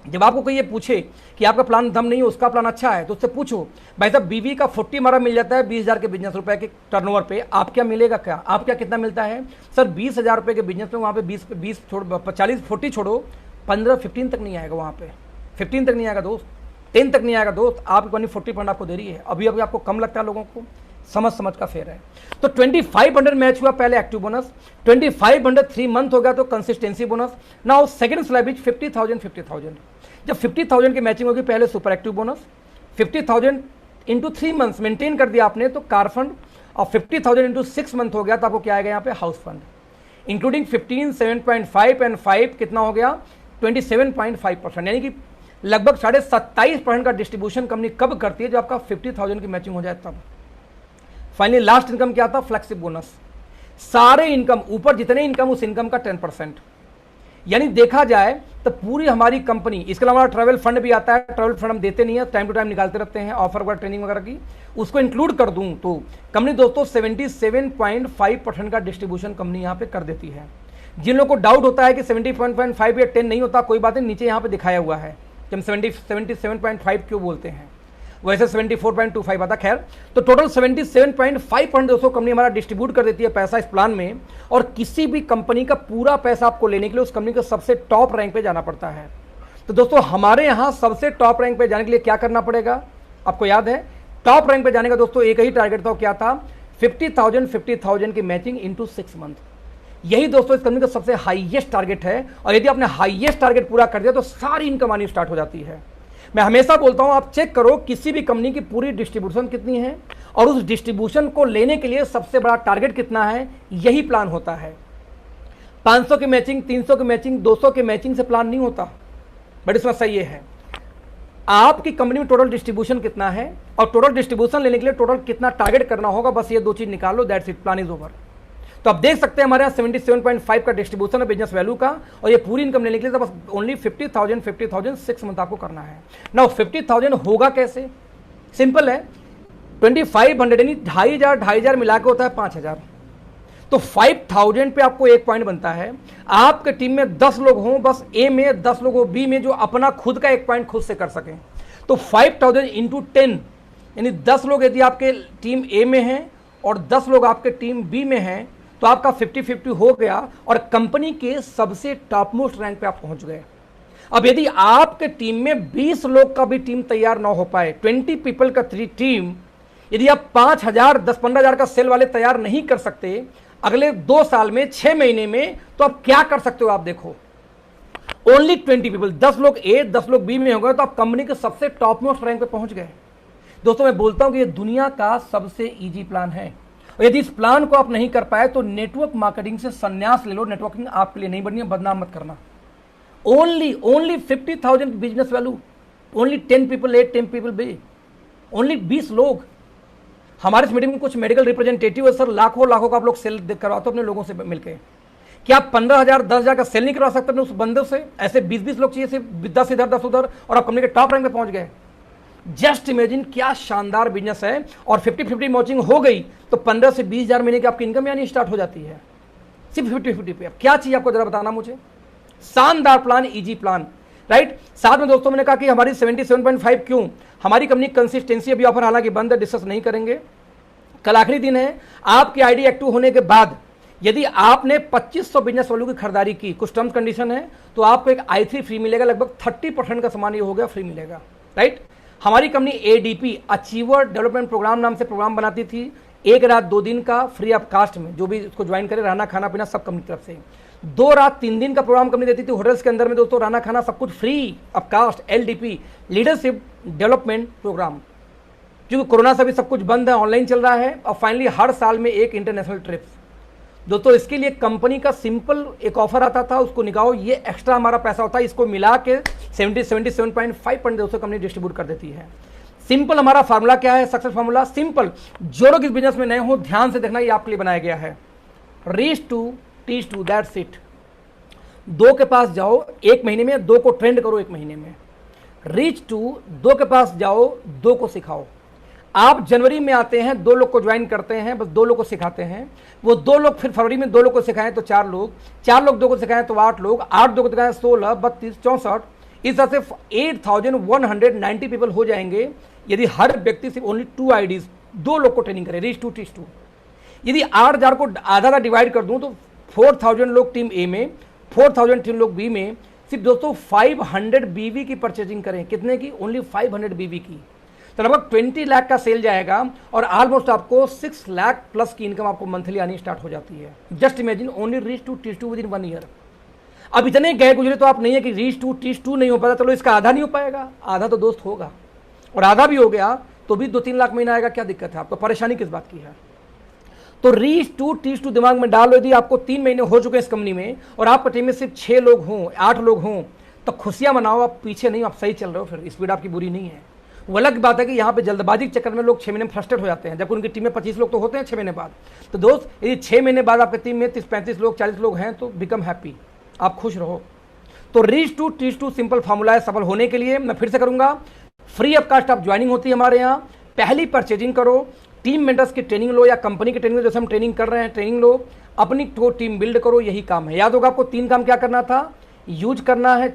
जब आपको कोई ये पूछे कि आपका प्लान दम नहीं है, उसका प्लान अच्छा है, तो उससे पूछो भाई साहब बीवी का 40 हमारा मिल जाता है 20,000 के बिजनेस रुपए के टर्नओवर पे, आप क्या मिलेगा, क्या आप क्या कितना मिलता है सर 20,000 रुपए के बिजनेस में, वहाँ पे 20 छोड़ो 40 छोड़ो 15 तक नहीं आएगा, वहाँ पे 15 तक नहीं आएगा दोस्त, 10 तक नहीं आएगा दोस्त, आप 40% आपको दे रही है। अभी आपको कम लगता है, लोगों को समझ का फेयर है। तो 2500 मैच हुआ पहले एक्टिव बोनस, 2500 3 मंथ हो गया तो consistency bonus. Now second slab is 50,000। जब 50,000 की मैचिंग होगी पहले super active bonus, 50,000 into 3 months maintain कर दिया आपने तो कार फंड, और 50,000 इंटू 6 मंथ हो गया तो आपको क्या आएगा यहाँ पे हाउस फंड, इंक्लूडिंग 15, 7.5 एंड 5 कितना हो गया 27.5%, यानी कि लगभग 27.5% का डिस्ट्रीब्यूशन कंपनी कब करती है, जब आपका 50,000 की मैचिंग हो जाए तब। फाइनली लास्ट इनकम क्या था, फ्लेक्सिबल बोनस। सारे इनकम ऊपर जितने इनकम उस इनकम का 10%, यानी देखा जाए तो पूरी हमारी कंपनी, इसके अलावा ट्रैवल फंड भी आता है, ट्रैवल फंड हम देते नहीं है, टाइम टू टाइम निकालते रहते हैं ऑफर वगैरह ट्रेनिंग वगैरह की, उसको इंक्लूड कर दूं तो कंपनी दोस्तों 77.5% का डिस्ट्रीब्यूशन कंपनी यहाँ पे कर देती है। जिन लोगों को डाउट होता है कि 70.5 या 10 नहीं होता, कोई बात नहीं, नीचे यहाँ पे दिखाया हुआ है कि हम 77.5 क्यों बोलते हैं, वैसे 74.25 आता। खैर तो टोटल 77.5% दोस्तों कंपनी हमारा डिस्ट्रीब्यूट कर देती है पैसा इस प्लान में, और किसी भी कंपनी का पूरा पैसा आपको लेने के लिए उस कंपनी को सबसे टॉप रैंक पे जाना पड़ता है। तो दोस्तों हमारे यहाँ सबसे टॉप रैंक पे जाने के लिए क्या करना पड़ेगा, आपको याद है टॉप रैंक पे जाने का दोस्तों एक ही टारगेट था, क्या था 50,000 की मैचिंग इंटू 6 मंथ। यही दोस्तों इस कंपनी का सबसे हाईएस्ट टारगेट है, और यदि आपने हाईएस्ट टारगेट पूरा कर दिया तो सारी इनकम आनी स्टार्ट हो जाती है। मैं हमेशा बोलता हूं आप चेक करो किसी भी कंपनी की पूरी डिस्ट्रीब्यूशन कितनी है, और उस डिस्ट्रीब्यूशन को लेने के लिए सबसे बड़ा टारगेट कितना है, यही प्लान होता है। 500 की मैचिंग, 300 की मैचिंग, 200 की मैचिंग से प्लान नहीं होता। बट इसमें सही है आपकी कंपनी में टोटल डिस्ट्रीब्यूशन कितना है, और टोटल डिस्ट्रीब्यूशन लेने के लिए टोटल कितना टारगेट करना होगा, बस ये 2 चीज निकाल लो, that's it, plan is over. तो आप देख सकते हैं हमारे यहाँ 77.5 का डिस्ट्रीब्यूशन है बिजनेस वैल्यू का, और ये पूरी इनकम लेने के लिए तो बस ओनली 50,000 6 मंथ आपको करना है। नाउ 50,000 होगा कैसे, सिंपल है, 2500 यानी 2,500 मिला के होता है 5,000, तो 5,000 पे आपको एक पॉइंट बनता है। आपके टीम में 10 लोग हों, बस ए में 10 लोग हो बी में, जो अपना खुद का एक पॉइंट खुद से कर सकें, तो 5,000 इंटू 10 यानी 10 लोग यदि आपके टीम ए में हैं और 10 लोग आपके टीम बी में हैं, तो आपका 50-50 हो गया, और कंपनी के सबसे टॉप मोस्ट रैंक पे आप पहुंच गए। अब यदि आपके टीम में 20 लोग का भी टीम तैयार ना हो पाए, 20 पीपल का टीम, यदि आप 5,000 10-15,000 का सेल वाले तैयार नहीं कर सकते अगले 2 साल में 6 महीने में, तो आप क्या कर सकते हो, आप देखो ओनली 20 पीपल, 10 लोग ए 10 लोग बी में हो गए, तो आप कंपनी के सबसे टॉप मोस्ट रैंक पे पहुंच गए। दोस्तों मैं बोलता हूं कि ये दुनिया का सबसे इजी प्लान है, और यदि इस प्लान को आप नहीं कर पाए तो नेटवर्क मार्केटिंग से संन्यास ले लो, नेटवर्किंग आपके लिए नहीं बढ़नी है, बदनाम मत करना। Only 50,000 business value, only 10 people A 10 people be, only 20 लोग। हमारे इस मीटिंग में कुछ मेडिकल रिप्रेजेंटेटिव है सर, लाखों का आप लोग सेल करवाते हो अपने लोगों से मिलकर, क्या आप 15,000 10,000 का सेल नहीं करवा सकते अपने उस बंदे से? ऐसे 20-20 लोग चाहिए, सिर्फ 10 इधर 10 उधर, और आप कंपनी के टॉप रैंक पे पहुंच गए। जस्ट इमेजिन क्या शानदार बिजनेस है, और 50-50 मैचिंग हो गई तो 15 से 20,000 महीने की आपकी इनकम यानी स्टार्ट हो जाती है सिर्फ 50-50 पे। अब क्या चाहिए आपको जरा बताना मुझे, शानदार प्लान, इजी प्लान, राइट। साथ में दोस्तों मैंने कहा कि हमारी 77.5 क्यों, हमारी कंपनी कंसिस्टेंसी अभी ऑफर हालांकि बंद है, डिस्कस नहीं करेंगे, कल आखिरी दिन है। आपकी आईडी एक्टिव होने के बाद यदि आपने 2500 बिजनेस वैल्यू की खरीदारी की, कुछ टर्म्स कंडीशन है, तो आपको एक i3 फ्री मिलेगा, लगभग 30% का सामान ये हो गया फ्री मिलेगा, राइट। हमारी company ADP achiever development programme नाम से प्रोग्राम बनाती थी, 1 रात 2 दिन का फ्री ऑफ कास्ट में, जो भी इसको ज्वाइन करे, रहना खाना पीना सब कंपनी तरफ से। 2 रात 3 दिन का प्रोग्राम कंपनी देती थी होटल्स के अंदर में दोस्तों, रहना खाना सब कुछ free of cost, LDP leadership development programme. क्योंकि कोरोना से भी सब कुछ बंद है, ऑनलाइन चल रहा है, और फाइनली हर साल में एक इंटरनेशनल ट्रिप दोस्तों। इसके लिए कंपनी का सिंपल एक ऑफर आता था, उसको निकालो, ये एक्स्ट्रा हमारा पैसा होता है, इसको मिला के 77.5% दोस्तों कंपनी डिस्ट्रीब्यूट कर देती है। सिंपल हमारा फार्मूला क्या है, सक्सेस फार्मूला सिंपल, जो लोग इस बिजनेस में नए हो ध्यान से देखना, ये आपके लिए बनाया गया है, reach to teach to, that's it. 2 के पास जाओ 1 महीने में, 2 को ट्रेंड करो 1 महीने में। रीच टू 2 के पास जाओ, 2 को सिखाओ। आप जनवरी में आते हैं, 2 लोग को ज्वाइन करते हैं, बस 2 लोग को सिखाते हैं, वो 2 लोग फिर फरवरी में 2 लोग को सिखाएं तो 4 लोग, 4 लोग 2 को सिखाएं तो 8 लोग, 8 2 को सिखाएं 16 32 64, इस तरह से 8190 पीपल हो जाएंगे यदि हर व्यक्ति सिर्फ ओनली 2 आईडीज 2 लोग को ट्रेनिंग करे, रीच 2 टीच 2। यदि 8000 को आधा डिवाइड कर दूं तो 4000 लोग टीम ए में, 4000 टीम लोग बी में, सिर्फ दोस्तों 500 बीवी की परचेजिंग करें। कितने की? ओनली 500 बीवी की। तो लगभग 20 लाख का सेल जाएगा और ऑलमोस्ट आपको 6 लाख प्लस की इनकम आपको मंथली आनी स्टार्ट हो जाती है। Just imagine, only reach 2 teach 2 with in 1 year. अब इतने गए गुजरे तो आप नहीं है कि रीच 2 टीच 2 नहीं हो पाता, चलो इसका आधा नहीं हो पाएगा, आधा तो दोस्त होगा, और आधा भी हो गया तो भी 2-3 लाख महीना आएगा। क्या दिक्कत है आपको? परेशानी किस बात की है? तो रीच 2 टीच 2 दिमाग में डालो। यदि आपको 3 महीने हो चुके हैं इस कंपनी में और आपकी टीम में सिर्फ 6 लोग हों, 8 लोग हों, तो खुशियां मनाओ, आप पीछे नहीं, आप सही चल रहे हो, फिर स्पीड आपकी बुरी नहीं है। वो अलग बात है कि यहाँ पे जल्दबाजी के चक्कर में लोग 6 महीने में फ्रस्ट्रेट हो जाते हैं, जबकि उनकी टीम में 25 लोग तो होते हैं 6 महीने बाद। तो दोस्त, यदि 6 महीने बाद आपकी टीम में 30-35 लोग, 40 लोग हैं तो बिकम हैप्पी, आप खुश रहो। तो रीच 2 टीच 2 सिंपल फार्मूला है सफल होने के लिए। मैं फिर से करूंगा, फ्री ऑफ कास्ट आप ज्वाइनिंग होती है हमारे यहाँ। पहली परचेजिंग करो, टीम मेंटर्स की ट्रेनिंग लो या कंपनी की ट्रेनिंग, जैसे हम ट्रेनिंग कर रहे हैं ट्रेनिंग लो, अपनी टीम बिल्ड करो, यही काम है। याद होगा आपको 3 काम क्या करना था? यूज करना है,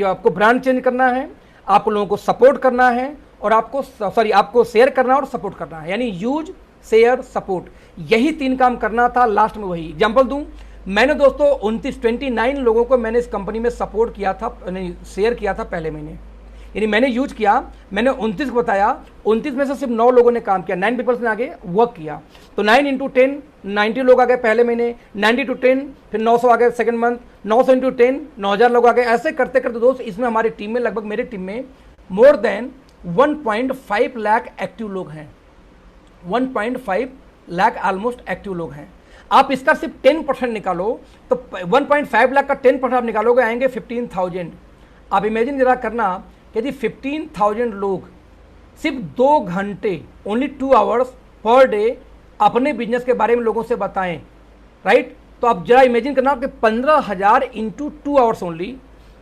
आपको ब्रांड चेंज करना है, आप लोगों को सपोर्ट करना है, और आपको शेयर करना और सपोर्ट करना है, यानी यूज, शेयर, सपोर्ट, यही 3 काम करना था। लास्ट में वही एग्जांपल दूं, मैंने दोस्तों 29 लोगों को मैंने इस कंपनी में सपोर्ट किया था, शेयर किया था पहले महीने, यानी मैंने यूज किया, मैंने 29 को बताया, 29 में से सिर्फ 9 लोगों ने काम किया, 9 पीपल्स ने आगे वर्क किया। तो 9 × 10 90 लोग आ गए पहले महीने, 90 × 10 फिर 900 आ गए सेकंड मंथ, 900 × 10 9000 लोग आ गए। ऐसे करते करते दोस्त इसमें हमारी टीम में लगभग, मेरी टीम में मोर देन 1.5 लाख एक्टिव लोग हैं, 1.5 लाख ऑलमोस्ट एक्टिव लोग हैं। आप इसका सिर्फ 10% निकालो तो 1.5 लाख का 10% आप निकालोगे, आएंगे 15,000। आप इमेजिन जरा करना, यदि 15,000 लोग सिर्फ 2 घंटे, ओनली 2 आवर्स पर डे अपने बिजनेस के बारे में लोगों से बताएं, राइट? तो आप जरा इमेजिन करना कि 15,000 × 2 hours only,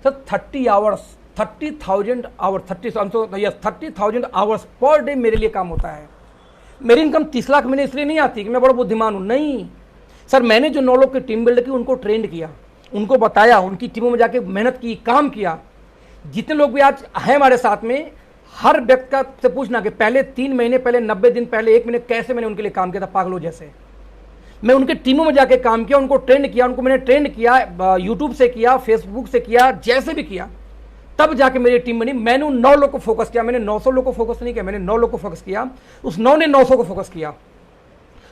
sir 30 hours, 30,000 hour, 30,000 hours per day मेरे लिए काम होता है। मेरी इनकम 30 लाख महीने इसलिए नहीं आती कि मैं बड़ा बुद्धिमान हूं, नहीं सर, मैंने जो 9 लोग की टीम बिल्ड की, उनको ट्रेंड किया, उनको बताया, उनकी टीमों में जाके मेहनत की, काम किया। जितने लोग भी आज हैं हमारे साथ में, हर व्यक्ति का से पूछना कि पहले 3 महीने पहले, 90 दिन पहले, 1 महीने कैसे मैंने उनके लिए काम किया था, पागलों जैसे। मैं उनके टीमों में जाके काम किया, उनको ट्रेंड किया, उनको मैंने ट्रेंड किया, यूट्यूब से किया, फेसबुक से किया, जैसे भी किया, तब जाके मेरी टीम बनी। मैंने उन 9 लोग को फोकस किया, मैंने 900 लोग को फोकस नहीं किया, मैंने 9 लोग को फोकस किया, उस 9 ने 900 को फोकस किया।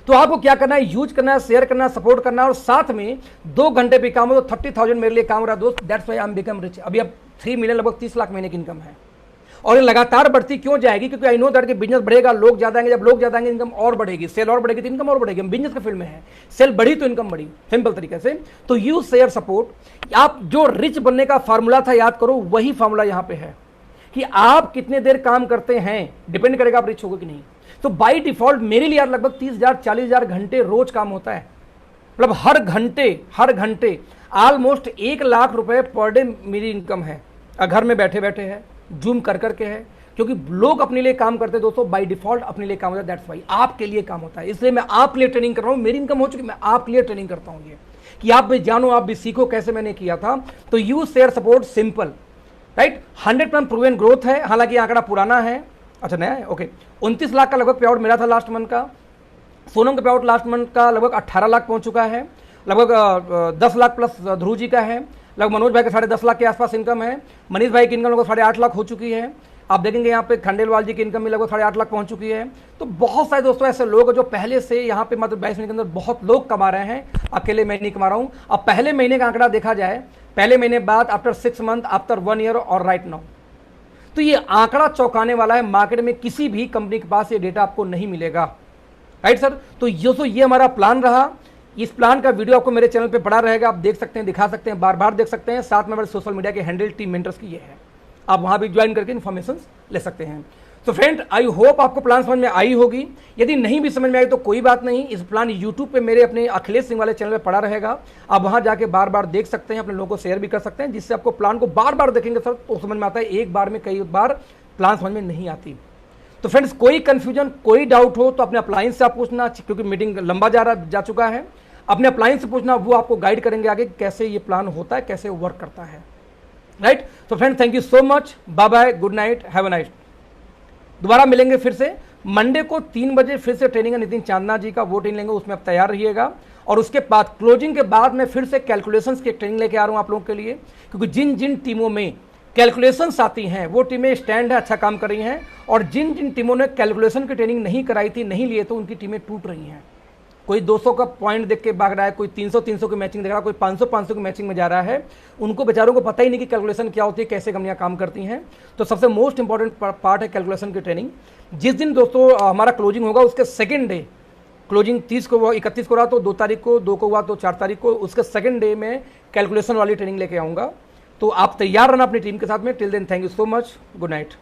तो आपको क्या करना है? यूज करना है, शेयर करना है, सपोर्ट करना है, और साथ में 2 घंटे भी काम हो तो 30,000 मेरे लिए काम हो रहा है दोस्त। That's why I am become rich. अभी अब 3 मिलियन, लगभग 30 लाख महीने की इनकम है, और ये लगातार बढ़ती क्यों जाएगी? क्योंकि आई नो दैट कि बिजनेस बढ़ेगा, लोग ज्यादा आएंगे, जब लोग ज्यादा आएंगे इनकम और बढ़ेगी, सेल और बढ़ेगी तो इनकम और बढ़ेगी। हम बिजनेस के फील्ड में है, सेल बढ़ी तो इनकम बढ़ी, सिंपल तरीके से। तो यूज, शेयर, सपोर्ट। आप जो रिच बनने का फार्मूला था याद करो, वही फार्मूला यहां पे है कि आप कितने देर काम करते हैं, डिपेंड करेगा आप रिच होगे कि नहीं। तो बाई डिफॉल्ट मेरे लिए यार लगभग 30,000 40,000 घंटे रोज काम होता है, मतलब हर घंटे ऑलमोस्ट 1 लाख रुपए पर डे मेरी इनकम है। घर में बैठे बैठे है, जूम कर करके है, क्योंकि लोग अपने लिए काम करते हैं दोस्तों, बाय डिफॉल्ट अपने लिए काम होता है। दैट्स वाई आपके लिए काम होता है, इसलिए मैं आपके लिए ट्रेनिंग कर रहा हूं। मेरी इनकम हो चुकी, मैं आपके लिए ट्रेनिंग करता हूं, ये कि आप भी जानो, आप भी सीखो कैसे मैंने किया था। तो use, share, support, simple, right. 100% proven growth है, हालांकि आंकड़ा पुराना है, अच्छा नया है, ओके। 29 लाख का लगभग पे आउट मेरा था लास्ट मंथ का। सोनम का पे आउट लास्ट मंथ का लगभग 18 लाख पहुंच चुका है, लगभग 10 लाख प्लस ध्रुव जी का है, लगभग मनोज भाई का 10.5 लाख के आसपास इनकम है, मनीष भाई की इनकम लगभग 8.5 लाख हो चुकी है। आप देखेंगे यहाँ पे खंडेलवाल जी की इनकम में लगभग 8.5 लाख पहुंच चुकी है। तो बहुत सारे दोस्तों ऐसे लोग जो पहले से यहाँ पे मात्र 22 महीने के अंदर बहुत लोग कमा रहे हैं, अकेले मैं नहीं कमा रहा हूँ। अब पहले महीने का आंकड़ा देखा जाए, पहले महीने बाद आफ्टर 6 मंथ, आफ्टर 1 ईयर और राइट नाउ, तो ये आंकड़ा चौंकाने वाला है। मार्केट में किसी भी कंपनी के पास ये डेटा आपको नहीं मिलेगा, राइट सर। तो ये हमारा प्लान रहा। इस प्लान का वीडियो आपको मेरे चैनल पे पड़ा रहेगा, आप देख सकते हैं, दिखा सकते हैं, बार बार देख सकते हैं। साथ में हमारे सोशल मीडिया के हैंडल टीम मेंटर्स की ये है, आप वहां भी ज्वाइन करके इन्फॉर्मेशन ले सकते हैं। तो फ्रेंड, आई होप आपको प्लान समझ में आई होगी। यदि नहीं भी समझ में आई तो कोई बात नहीं, इस प्लान यूट्यूब पे मेरे अपने अखिलेश सिंह वाले चैनल पे पड़ा रहेगा, आप वहां जाके बार बार देख सकते हैं, अपने लोगों को शेयर भी कर सकते हैं, जिससे आपको प्लान को बार बार देखेंगे सर तो समझ में आता है। एक बार में कई बार प्लान समझ में नहीं आती। तो फ्रेंड्स, कोई कंफ्यूजन, कोई डाउट हो तो अपने अप्लायंस से आप पूछना, क्योंकि मीटिंग लंबा जा चुका है। अपने अप्लायंस से पूछना, वो आपको गाइड करेंगे आगे कैसे ये प्लान होता है, कैसे वर्क करता है। राइट। तो friend thank you so much, bye bye, good night, have a night. दोबारा मिलेंगे फिर से मंडे को 3 बजे, फिर से ट्रेनिंग है नितिन चांदना जी का, वो ट्रेनिंग लेंगे, उसमें आप तैयार रहिएगा। और उसके बाद क्लोजिंग के बाद मैं फिर से कैलकुलेशंस की ट्रेनिंग लेके आ रहा हूं आप लोगों के लिए, क्योंकि जिन जिन टीमों में कैलकुलेशंस आती हैं वो टीमें स्टैंड है, अच्छा काम कर रही हैं, और जिन जिन टीमों ने कैलकुलेशन की ट्रेनिंग नहीं कराई थी, नहीं लिए, तो उनकी टीमें टूट रही हैं। कोई 200 का पॉइंट देख के भाग रहा है, कोई 300 की मैचिंग देख रहा है, कोई 500 की मैचिंग में जा रहा है। उनको बेचारों को पता ही नहीं कि कैलकुलेशन क्या होती है, कैसे कंपनियां काम करती हैं। तो सबसे मोस्ट इंपॉर्टेंट पार्ट है कैलकुलेशन की ट्रेनिंग। जिस दिन दोस्तों हमारा क्लोजिंग होगा, उसके सेकेंड डे, क्लोजिंग 30 को 31 को रहा तो 2 तारीख को, 2 को हुआ तो 4 तारीख को, उसके सेकेंड डे में कैलकुलेशन वाली ट्रेनिंग लेके आऊँगा। तो आप तैयार रहना अपनी टीम के साथ में। Till then thank you so much, good night.